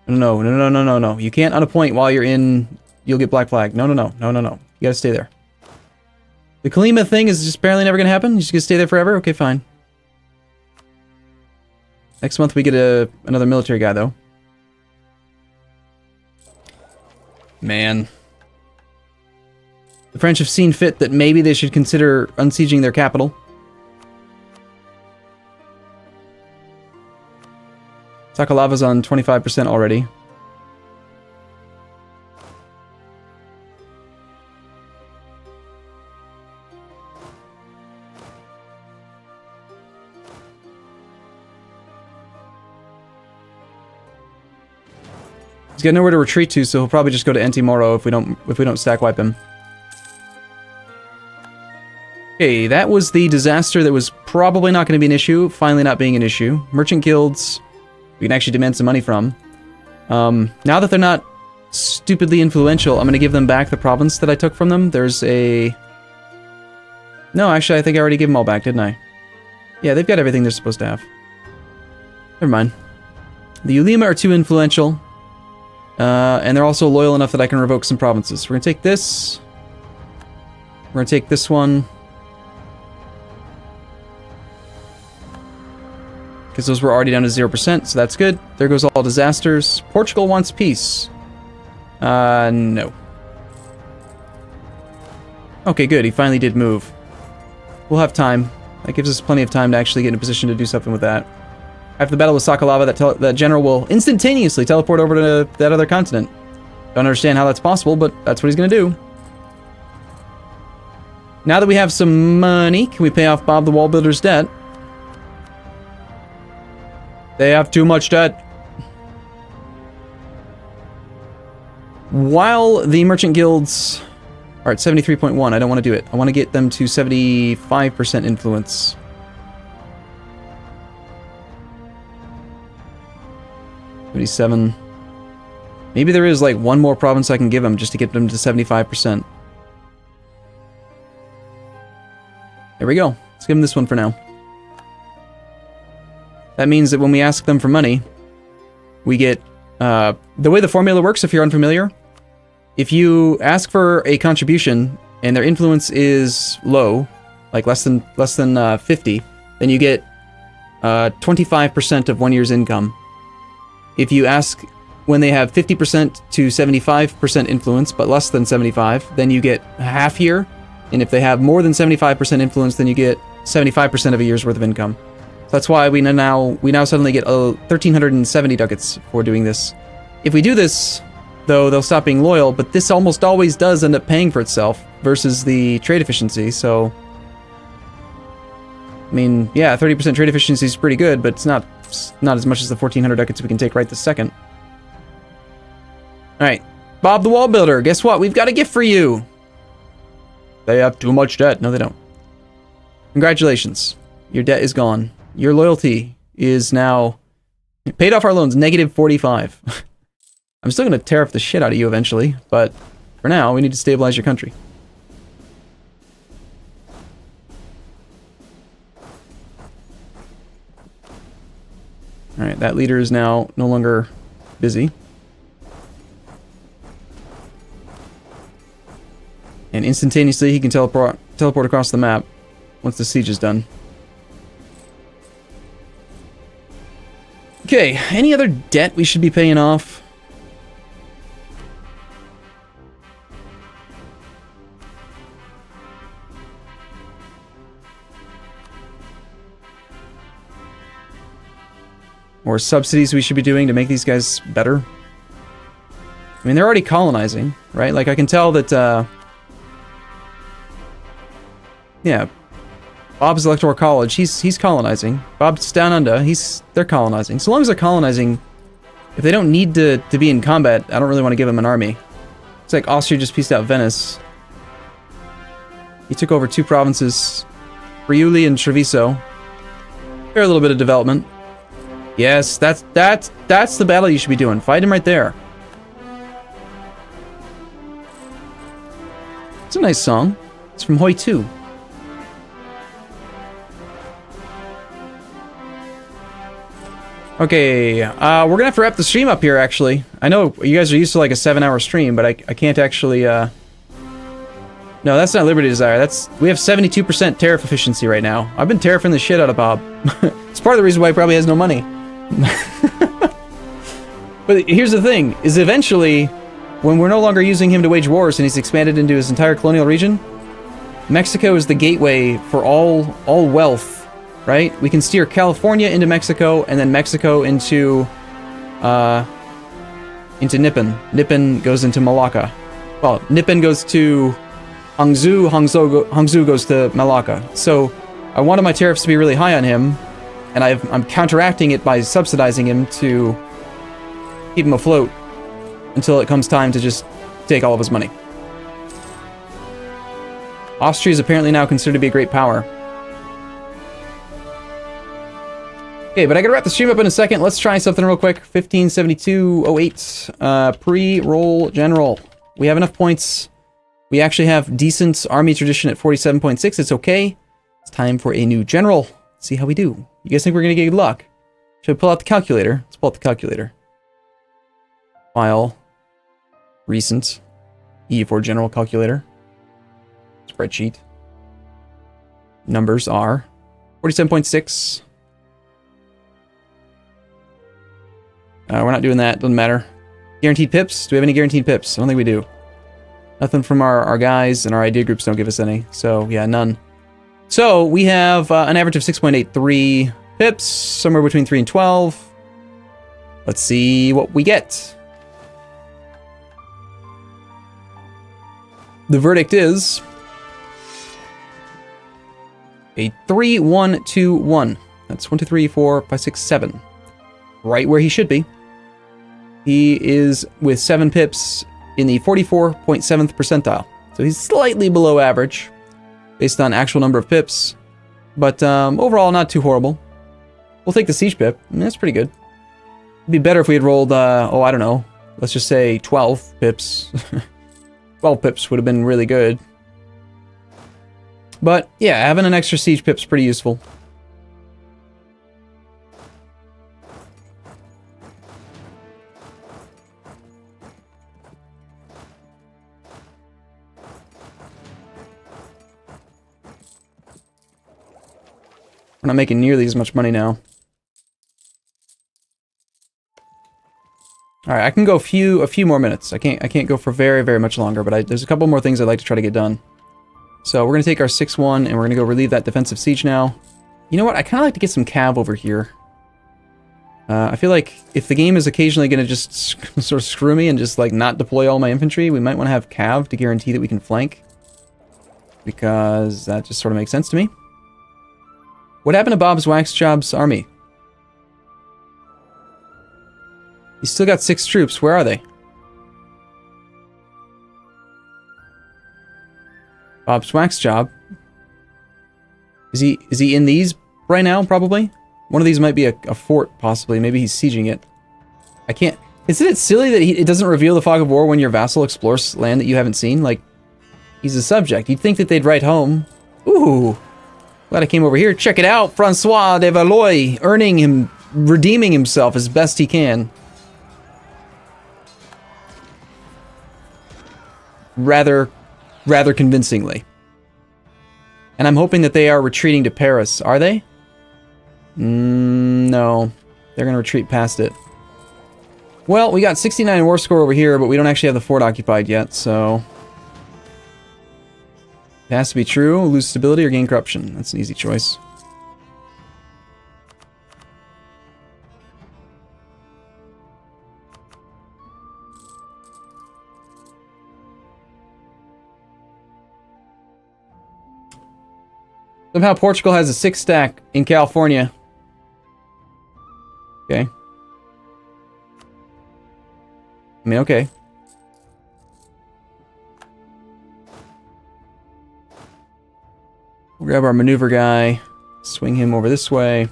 No. You can't unappoint while you're in. You'll get black flagged. No. You gotta stay there. The Kalima thing is just apparently never gonna happen. You're just gonna stay there forever. Okay, fine. Next month we get another military guy though. Man. The French have seen fit that maybe they should consider unsieging their capital. Sakalava's on 25% already. He's got nowhere to retreat to, so he'll probably just go to Antimoro if we don't stack wipe him. Okay, that was the disaster that was probably not going to be an issue, finally not being an issue. Merchant guilds, we can actually demand some money from. Now that they're not stupidly influential, I'm going to give them back the province that I took from them. There's a... No, actually, I think I already gave them all back, didn't I? Yeah, they've got everything they're supposed to have. Never mind. The Ulema are too influential, and they're also loyal enough that I can revoke some provinces. We're going to take this. We're going to take this one. Because those were already down to 0%, so that's good. There goes all disasters. Portugal wants peace. No. Okay, good. He finally did move. We'll have time. That gives us plenty of time to actually get in a position to do something with that. After the battle with Sakalava, that general will instantaneously teleport over to that other continent. Don't understand how that's possible, but that's what he's going to do. Now that we have some money, can we pay off Bob the Wall Builder's debt? They have too much debt. While the merchant guilds are at 73.1, I don't want to do it. I want to get them to 75% influence. $77. Maybe there is like one more province I can give them just to get them to 75%. There we go. Let's give them this one for now. That means that when we ask them for money, we get... the way the formula works, if you're unfamiliar, if you ask for a contribution and their influence is low, like less than 50, then you get 25% of 1 year's income. If you ask when they have 50% to 75% influence, but less than 75, then you get a half year. And if they have more than 75% influence, then you get 75% of a year's worth of income. So that's why we now suddenly get 1,370 ducats for doing this. If we do this, though, they'll stop being loyal, but this almost always does end up paying for itself versus the trade efficiency, so... I mean, yeah, 30% trade efficiency is pretty good, but it's not as much as the 1,400 ducats we can take right this second. Alright, Bob the Wall Builder, guess what? We've got a gift for you! They have too much debt. No, they don't. Congratulations. Your debt is gone. Your loyalty is now... Paid off our loans, negative 45. I'm still going to tariff the shit out of you eventually, but for now, we need to stabilize your country. Alright, that leader is now no longer busy. And instantaneously, he can teleport across the map once the siege is done. Okay, any other debt we should be paying off? Or subsidies we should be doing to make these guys better? I mean, they're already colonizing, right? Like, I can tell that, yeah, Bob's Electoral College, he's colonizing. Bob's Down Under, they're colonizing. So long as they're colonizing, if they don't need to be in combat, I don't really want to give them an army. It's like Austria just pieced out Venice. He took over 2 provinces, Friuli and Treviso. Fair a little bit of development. Yes, that's the battle you should be doing. Fight him right there. It's a nice song. It's from Hoi 2. Okay, we're gonna have to wrap the stream up here, actually. I know you guys are used to like a 7-hour stream, but I can't actually, No, that's not Liberty Desire. We have 72% tariff efficiency right now. I've been tariffing the shit out of Bob. It's part of the reason why he probably has no money. But here's the thing, is eventually, when we're no longer using him to wage wars and he's expanded into his entire colonial region, Mexico is the gateway for all wealth, right? We can steer California into Mexico, and then Mexico into Nippon. Nippon goes into Malacca. Well, Nippon goes to Hangzhou, Hangzhou goes to Malacca. So I wanted my tariffs to be really high on him, and I'm counteracting it by subsidizing him to keep him afloat until it comes time to just take all of his money. Austria is apparently now considered to be a great power. Okay, but I gotta wrap the stream up in a second. Let's try something real quick. 157208. Pre-roll general. We have enough points. We actually have decent army tradition at 47.6. It's okay. It's time for a new general. Let's see how we do. You guys think we're gonna get good luck? Should I pull out the calculator? Let's pull out the calculator. File. Recent. EU4 general calculator. Spreadsheet. Numbers are 47.6. We're not doing that. Doesn't matter. Guaranteed pips? Do we have any guaranteed pips? I don't think we do. Nothing from our guys, and our idea groups don't give us any. So, yeah, none. So, we have an average of 6.83 pips, somewhere between 3 and 12. Let's see what we get. The verdict is a 3-1-2-1. That's 1, 2, 3, 4, 5, 6, 7. Right where he should be. He is with 7 pips in the 44.7th percentile. So he's slightly below average based on actual number of pips. But overall, not too horrible. We'll take the siege pip. I mean, that's pretty good. It'd be better if we had rolled, I don't know. Let's just say 12 pips. 12 pips would have been really good. But yeah, having an extra siege pip's pretty useful. We're not making nearly as much money now. All right, I can go a few more minutes. I can't go for very much longer, but there's a couple more things I'd like to try to get done. So we're gonna take our 6-1 and we're gonna go relieve that defensive siege now. You know what? I kind of like to get some cav over here. I feel like if the game is occasionally gonna just sort of screw me and just like not deploy all my infantry, we might want to have cav to guarantee that we can flank, because that just sort of makes sense to me. What happened to Bob's Wax Job's army? He's still got 6 troops. Where are they? Bob's Wax Job. Is he in these right now? Probably. One of these might be a fort, possibly. Maybe he's sieging it. I can't. Isn't it silly that it doesn't reveal the fog of war when your vassal explores land that you haven't seen? Like, he's a subject. You'd think that they'd write home. Ooh. Glad I came over here. Check it out. Francois de Valois redeeming himself as best he can. Rather convincingly. And I'm hoping that they are retreating to Paris. Are they? No. They're going to retreat past it. Well, we got 69 war score over here, but we don't actually have the fort occupied yet, so... It has to be true. Lose stability or gain corruption. That's an easy choice. Somehow Portugal has a 6 stack in California. Okay. I mean, okay. We'll grab our maneuver guy, swing him over this way.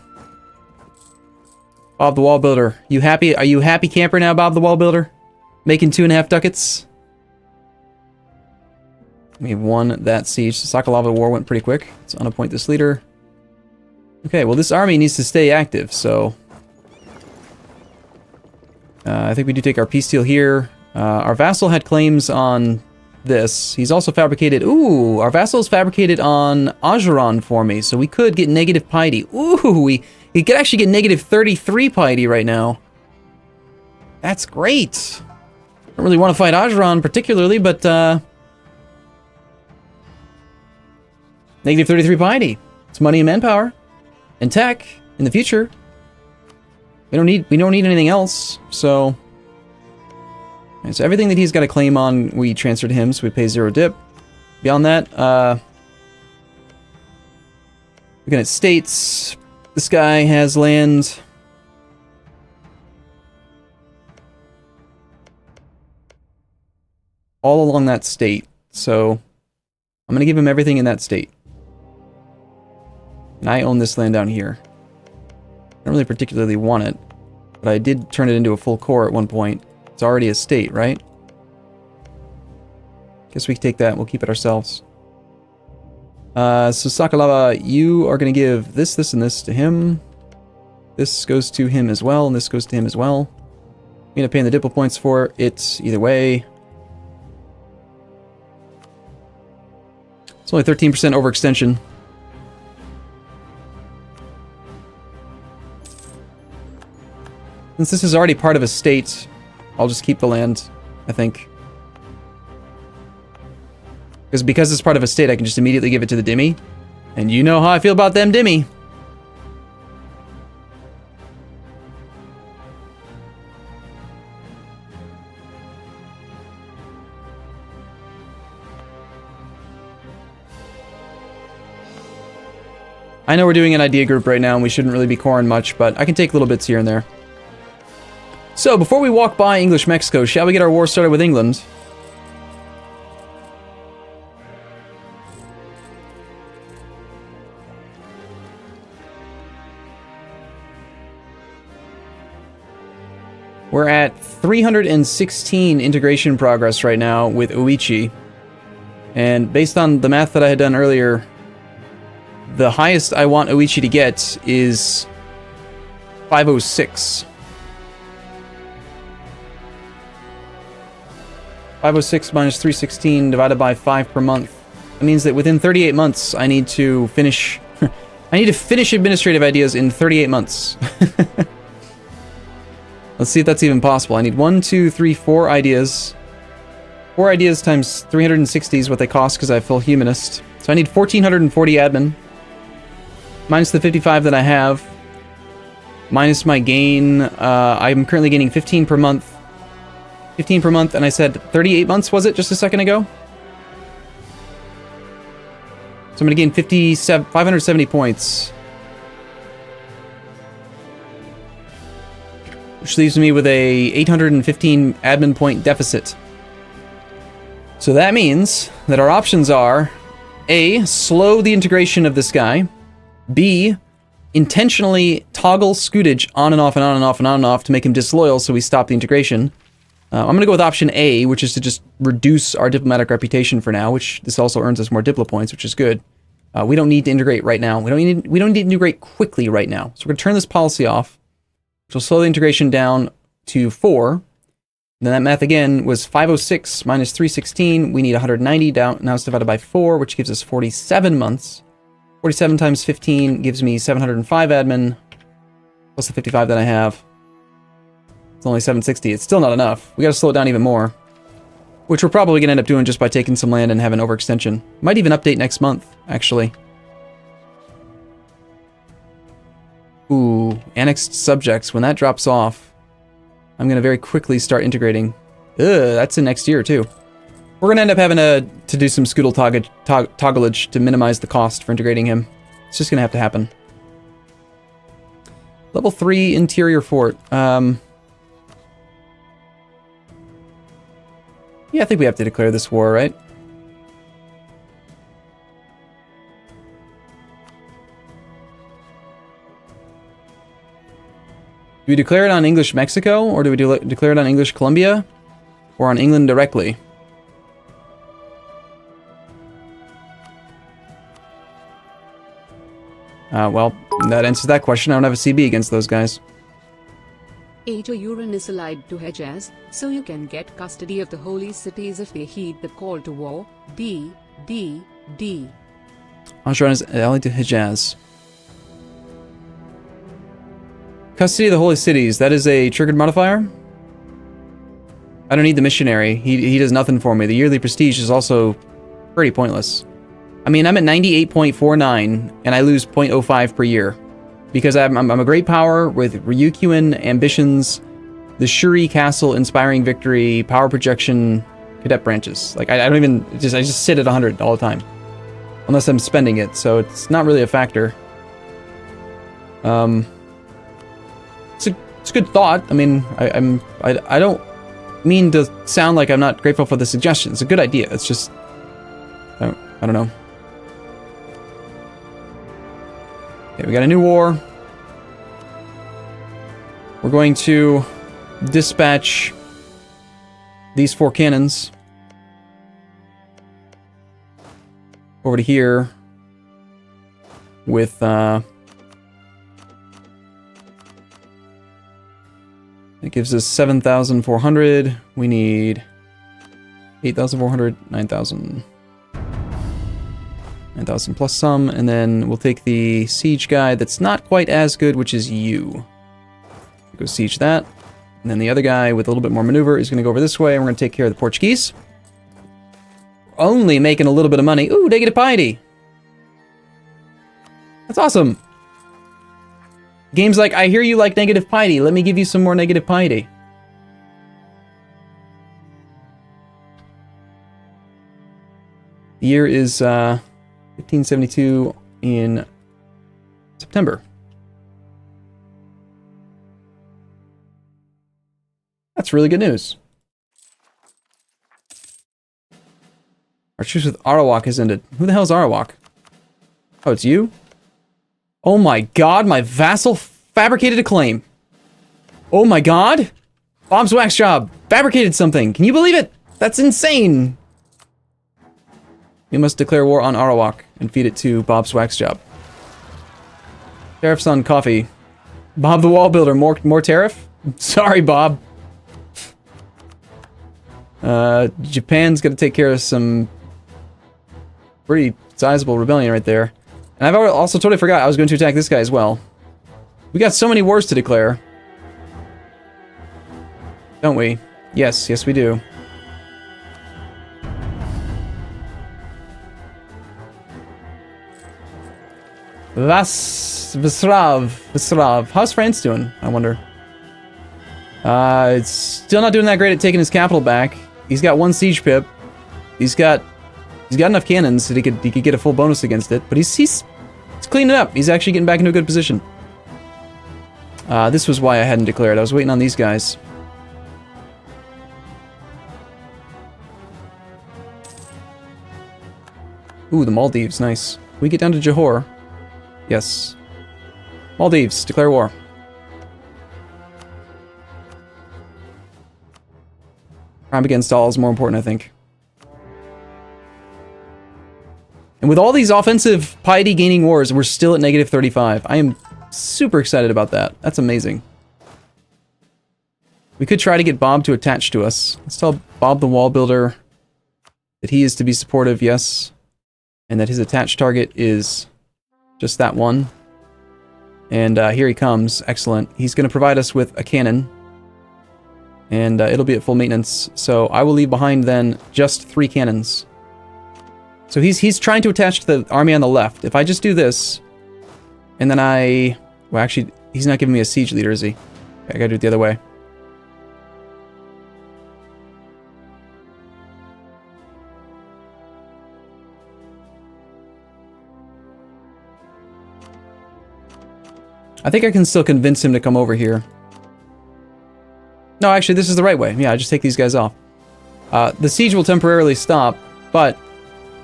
Bob the Wall Builder. You happy? Are you happy camper now, Bob the Wall Builder? Making 2.5 ducats? We won that siege. The Sokolova War went pretty quick. Let's unappoint this leader. Okay, well this army needs to stay active, so... I think we do take our peace deal here. Our vassal had claims on this. He's also fabricated... Ooh, our vassal's fabricated on Ajuran for me, so we could get negative piety. Ooh, we could actually get negative 33 piety right now. That's great. Don't really want to fight Ajuran particularly, but... Negative 33 piety. It's money and manpower. And tech in the future. We don't need anything else, so... Right, so everything that he's got a claim on, we transfer to him, so we pay 0 dip. Beyond that, looking at states, this guy has land. All along that state, so I'm gonna give him everything in that state. And I own this land down here. I don't really particularly want it, but I did turn it into a full core at one point. It's already a state, right? Guess we can take that. We'll keep it ourselves. So Sokolova, you are going to give this, this, and this to him. This goes to him as well, and this goes to him as well. I'm going to pay the diplo points for it either way. It's only 13% overextension. Since this is already part of a state, I'll just keep the land, I think. Because it's part of a state, I can just immediately give it to the Dhimmi. And you know how I feel about them Dhimmi. I know we're doing an idea group right now and we shouldn't really be coring much, but I can take little bits here and there. So, before we walk by English Mexico, shall we get our war started with England? We're at 316 integration progress right now with Uichi. And based on the math that I had done earlier, the highest I want Uichi to get is 506. 506 minus 316 divided by 5 per month. That means that within 38 months, I need to finish... I need to finish administrative ideas in 38 months. Let's see if that's even possible. I need 1, 2, 3, 4 ideas. 4 ideas times 360 is what they cost because I have full humanist. So I need 1,440 admin. Minus the 55 that I have. Minus my gain. I'm currently gaining 15 per month. 15 per month, and I said 38 months, was it, just a second ago? So I'm going to gain 570 points. Which leaves me with a 815 admin point deficit. So that means that our options are A, slow the integration of this guy. B, intentionally toggle Scootage on and off and on and off and on and off to make him disloyal so we stop the integration. I'm going to go with option A, which is to just reduce our diplomatic reputation for now, which this also earns us more diplo points, which is good. We don't need to integrate right now. We don't need to integrate quickly right now. So we're going to turn this policy off, which will slow the integration down to 4. And then that math again was 506 minus 316. We need 190 down. Now it's divided by 4, which gives us 47 months. 47 times 15 gives me 705 admin, plus the 55 that I have. It's only 760. It's still not enough. We got to slow it down even more. Which we're probably going to end up doing just by taking some land and having overextension. Might even update next month, actually. Ooh, annexed subjects. When that drops off, I'm going to very quickly start integrating. Ugh, that's in next year, too. We're going to end up having to do some Scoodle toggleage to minimize the cost for integrating him. It's just going to have to happen. Level 3 interior fort. Yeah, I think we have to declare this war, right? Do we declare it on English Mexico, or do we declare it on English Colombia, or on England directly? Well, that answers that question. I don't have a CB against those guys. A, to Uranus allied to Hejaz, so you can get custody of the holy cities if they heed the call to war. D. Ashran is allied to Hejaz. Custody of the holy cities, that is a triggered modifier? I don't need the missionary. He does nothing for me. The yearly prestige is also pretty pointless. I mean, I'm at 98.49, and I lose 0.05 per year. Because I'm a great power with Ryukyuan ambitions, the Shuri Castle inspiring victory, power projection, cadet branches. Like I don't even I just sit at 100 all the time, unless I'm spending it. So it's not really a factor. It's a good thought. I mean, I don't mean to sound like I'm not grateful for the suggestion. It's a good idea. It's just I don't know. Okay, we got a new war. We're going to dispatch these 4 cannons over to here with it gives us 7,400. We need 8,400, 9,000. 9,000 plus some, and then we'll take the siege guy that's not quite as good, which is you. Go siege that. And then the other guy with a little bit more maneuver is going to go over this way, and we're going to take care of the Portuguese. We're only making a little bit of money. Ooh, negative piety. That's awesome. Game's like, I hear you like negative piety. Let me give you some more negative piety. The year is 1572 in September. That's really good news. Our truce with Arawak has ended. Who the hell is Arawak? Oh, it's you? Oh my god, my vassal fabricated a claim. Oh my god! Bob's wax job fabricated something. Can you believe it? That's insane! We must declare war on Arawak and feed it to Bob's wax job. Tariffs on coffee. Bob the wall builder, more tariff? Sorry, Bob. Japan's gonna take care of some pretty sizable rebellion right there. And I've also totally forgot I was going to attack this guy as well. We got so many wars to declare. Don't we? Yes, yes we do. Vassal. How's France doing, I wonder? It's still not doing that great at taking his capital back. He's got 1 siege pip. He's got enough cannons that he could get a full bonus against it, but he's cleaning it up. He's actually getting back into a good position. This was why I hadn't declared. I was waiting on these guys. Ooh, the Maldives, nice. Can we get down to Johor? Yes. Maldives, declare war. Crime against all is more important, I think. And with all these offensive piety-gaining wars, we're still at negative 35. I am super excited about that. That's amazing. We could try to get Bob to attach to us. Let's tell Bob the Wall Builder that he is to be supportive, yes. And that his attached target is just that one. And here he comes. Excellent. He's going to provide us with a cannon. And it'll be at full maintenance. So I will leave behind then just 3 cannons. So he's trying to attach to the army on the left. If I just do this, and then well, actually, he's not giving me a siege leader, is he? Okay, I gotta do it the other way. I think I can still convince him to come over here. No, actually, this is the right way. Yeah, I just take these guys off. The siege will temporarily stop, but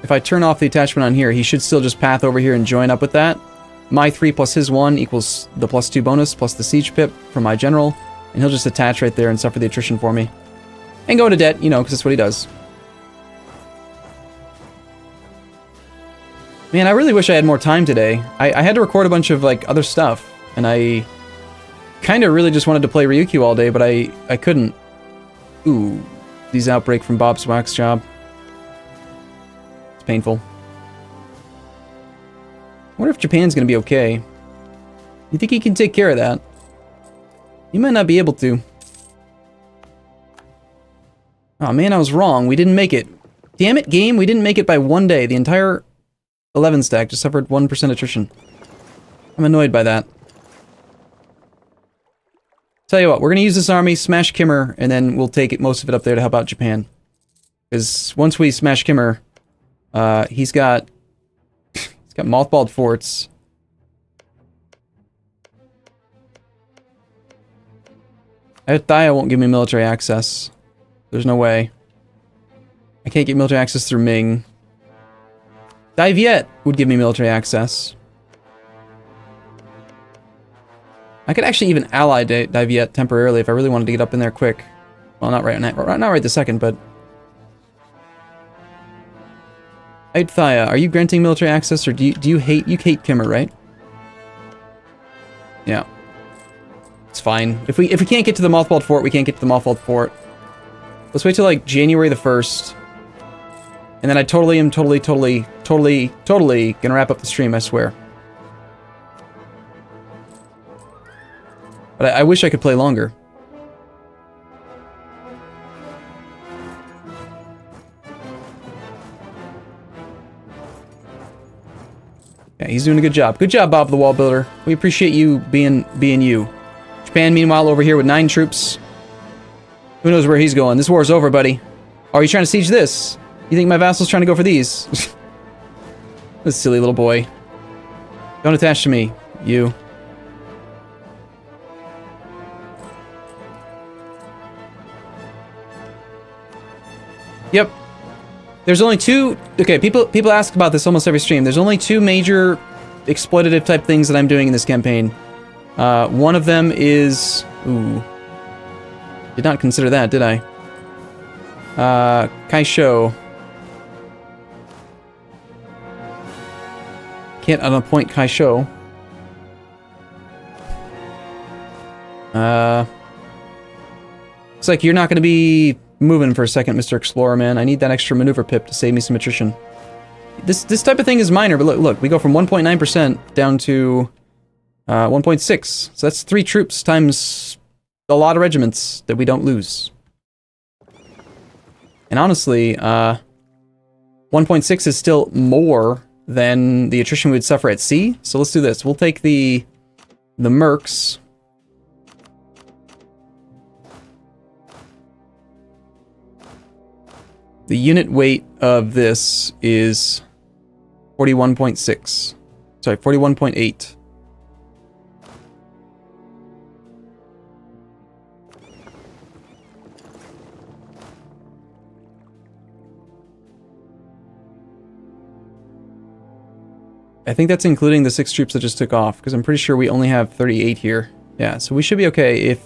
if I turn off the attachment on here, he should still just path over here and join up with that. My 3 plus his 1 equals the +2 bonus plus the siege pip from my general, and he'll just attach right there and suffer the attrition for me. And go into debt, you know, because that's what he does. Man, I really wish I had more time today. I had to record a bunch of, like, other stuff. And I kind of really just wanted to play Ryukyu all day, but I couldn't. Ooh, these outbreak from Bob's wax job. It's painful. I wonder if Japan's going to be okay. You think he can take care of that? He might not be able to. Oh man, I was wrong. We didn't make it. Damn it, game. We didn't make it by 1 day. The entire 11 stack just suffered 1% attrition. I'm annoyed by that. Tell you what, we're going to use this army, smash Kimmer, and then we'll take most of it up there to help out Japan. Because once we smash Kimmer, he's got mothballed forts. Thaya won't give me military access. There's no way. I can't get military access through Ming. Dai Viet would give me military access. I could actually even ally Dai Viet temporarily if I really wanted to get up in there quick. Well, not right this second, but... Thaya, are you granting military access, or do you hate... You hate Kimmer, right? Yeah. It's fine. If we can't get to the Mothballed Fort, we can't get to the Mothballed Fort. Let's wait till, like, January the 1st. And then I totally gonna wrap up the stream, I swear. But I wish I could play longer. Yeah, he's doing a good job. Good job, Bob the Wall Builder. We appreciate you being you. Japan, meanwhile, over here with 9 troops. Who knows where he's going? This war's over, buddy. Oh, are you trying to siege this? You think my vassal's trying to go for these? This silly little boy. Don't attach to me, you. Yep. There's only 2... Okay, people ask about this almost every stream. There's only 2 major exploitative type things that I'm doing in this campaign. One of them is... Ooh. Did not consider that, did I? Kaisho. Can't unappoint Kaisho. Looks like you're not going to be moving for a second, Mr. Explorer, man. I need that extra maneuver pip to save me some attrition. This type of thing is minor, but look, we go from 1.9% down to 1.6. So that's 3 troops times a lot of regiments that we don't lose. And honestly, 1.6 is still more than the attrition we would suffer at sea. So let's do this. We'll take the mercs. The unit weight of this is 41.6. Sorry, 41.8. I think that's including the 6 troops that just took off, because I'm pretty sure we only have 38 here. Yeah, so we should be okay.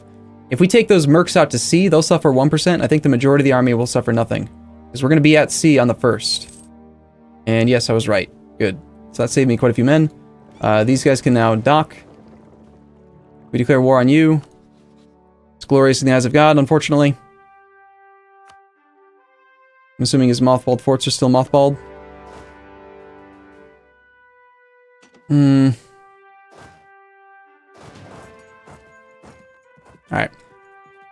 If we take those mercs out to sea, they'll suffer 1%. I think the majority of the army will suffer nothing, because we're going to be at sea on the 1st. And yes, I was right. Good. So that saved me quite a few men. These guys can now dock. We declare war on you. It's glorious in the eyes of God, unfortunately. I'm assuming his mothballed forts are still mothballed. Alright.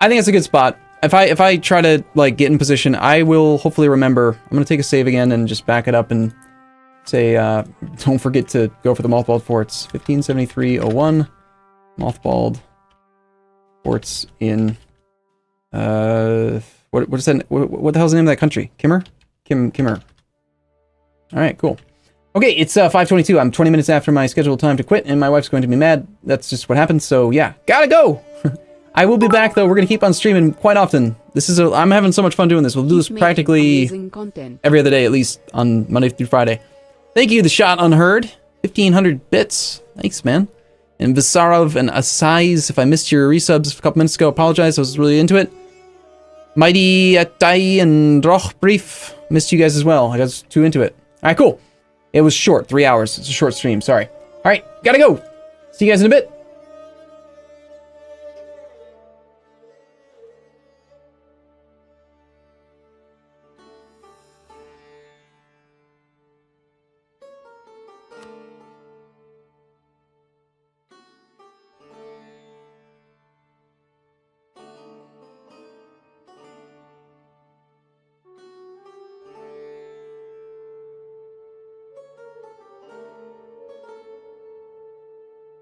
I think it's a good spot. If I try to, like, get in position, I will hopefully remember. I'm going to take a save again and just back it up and say, don't forget to go for the mothballed forts. 1573-01. Mothballed forts in, what is that? What the hell's the name of that country? Kimmer? Kimmer. Alright, cool. Okay, it's 5:22. I'm 20 minutes after my scheduled time to quit, and my wife's going to be mad. That's just what happens, so yeah. Gotta go! I will be back, though. We're gonna keep on streaming quite often. I'm having so much fun doing this. We'll do this practically every other day, at least, on Monday through Friday. Thank you, The Shot Unheard. 1,500 bits. Thanks, man. And Visarov and Asais, if I missed your resubs a couple minutes ago, apologize. I was really into it. Mighty Atai and Droch Brief. Missed you guys as well. I got too into it. Alright, cool. It was short, 3 hours. It's a short stream, sorry. Alright, gotta go. See you guys in a bit.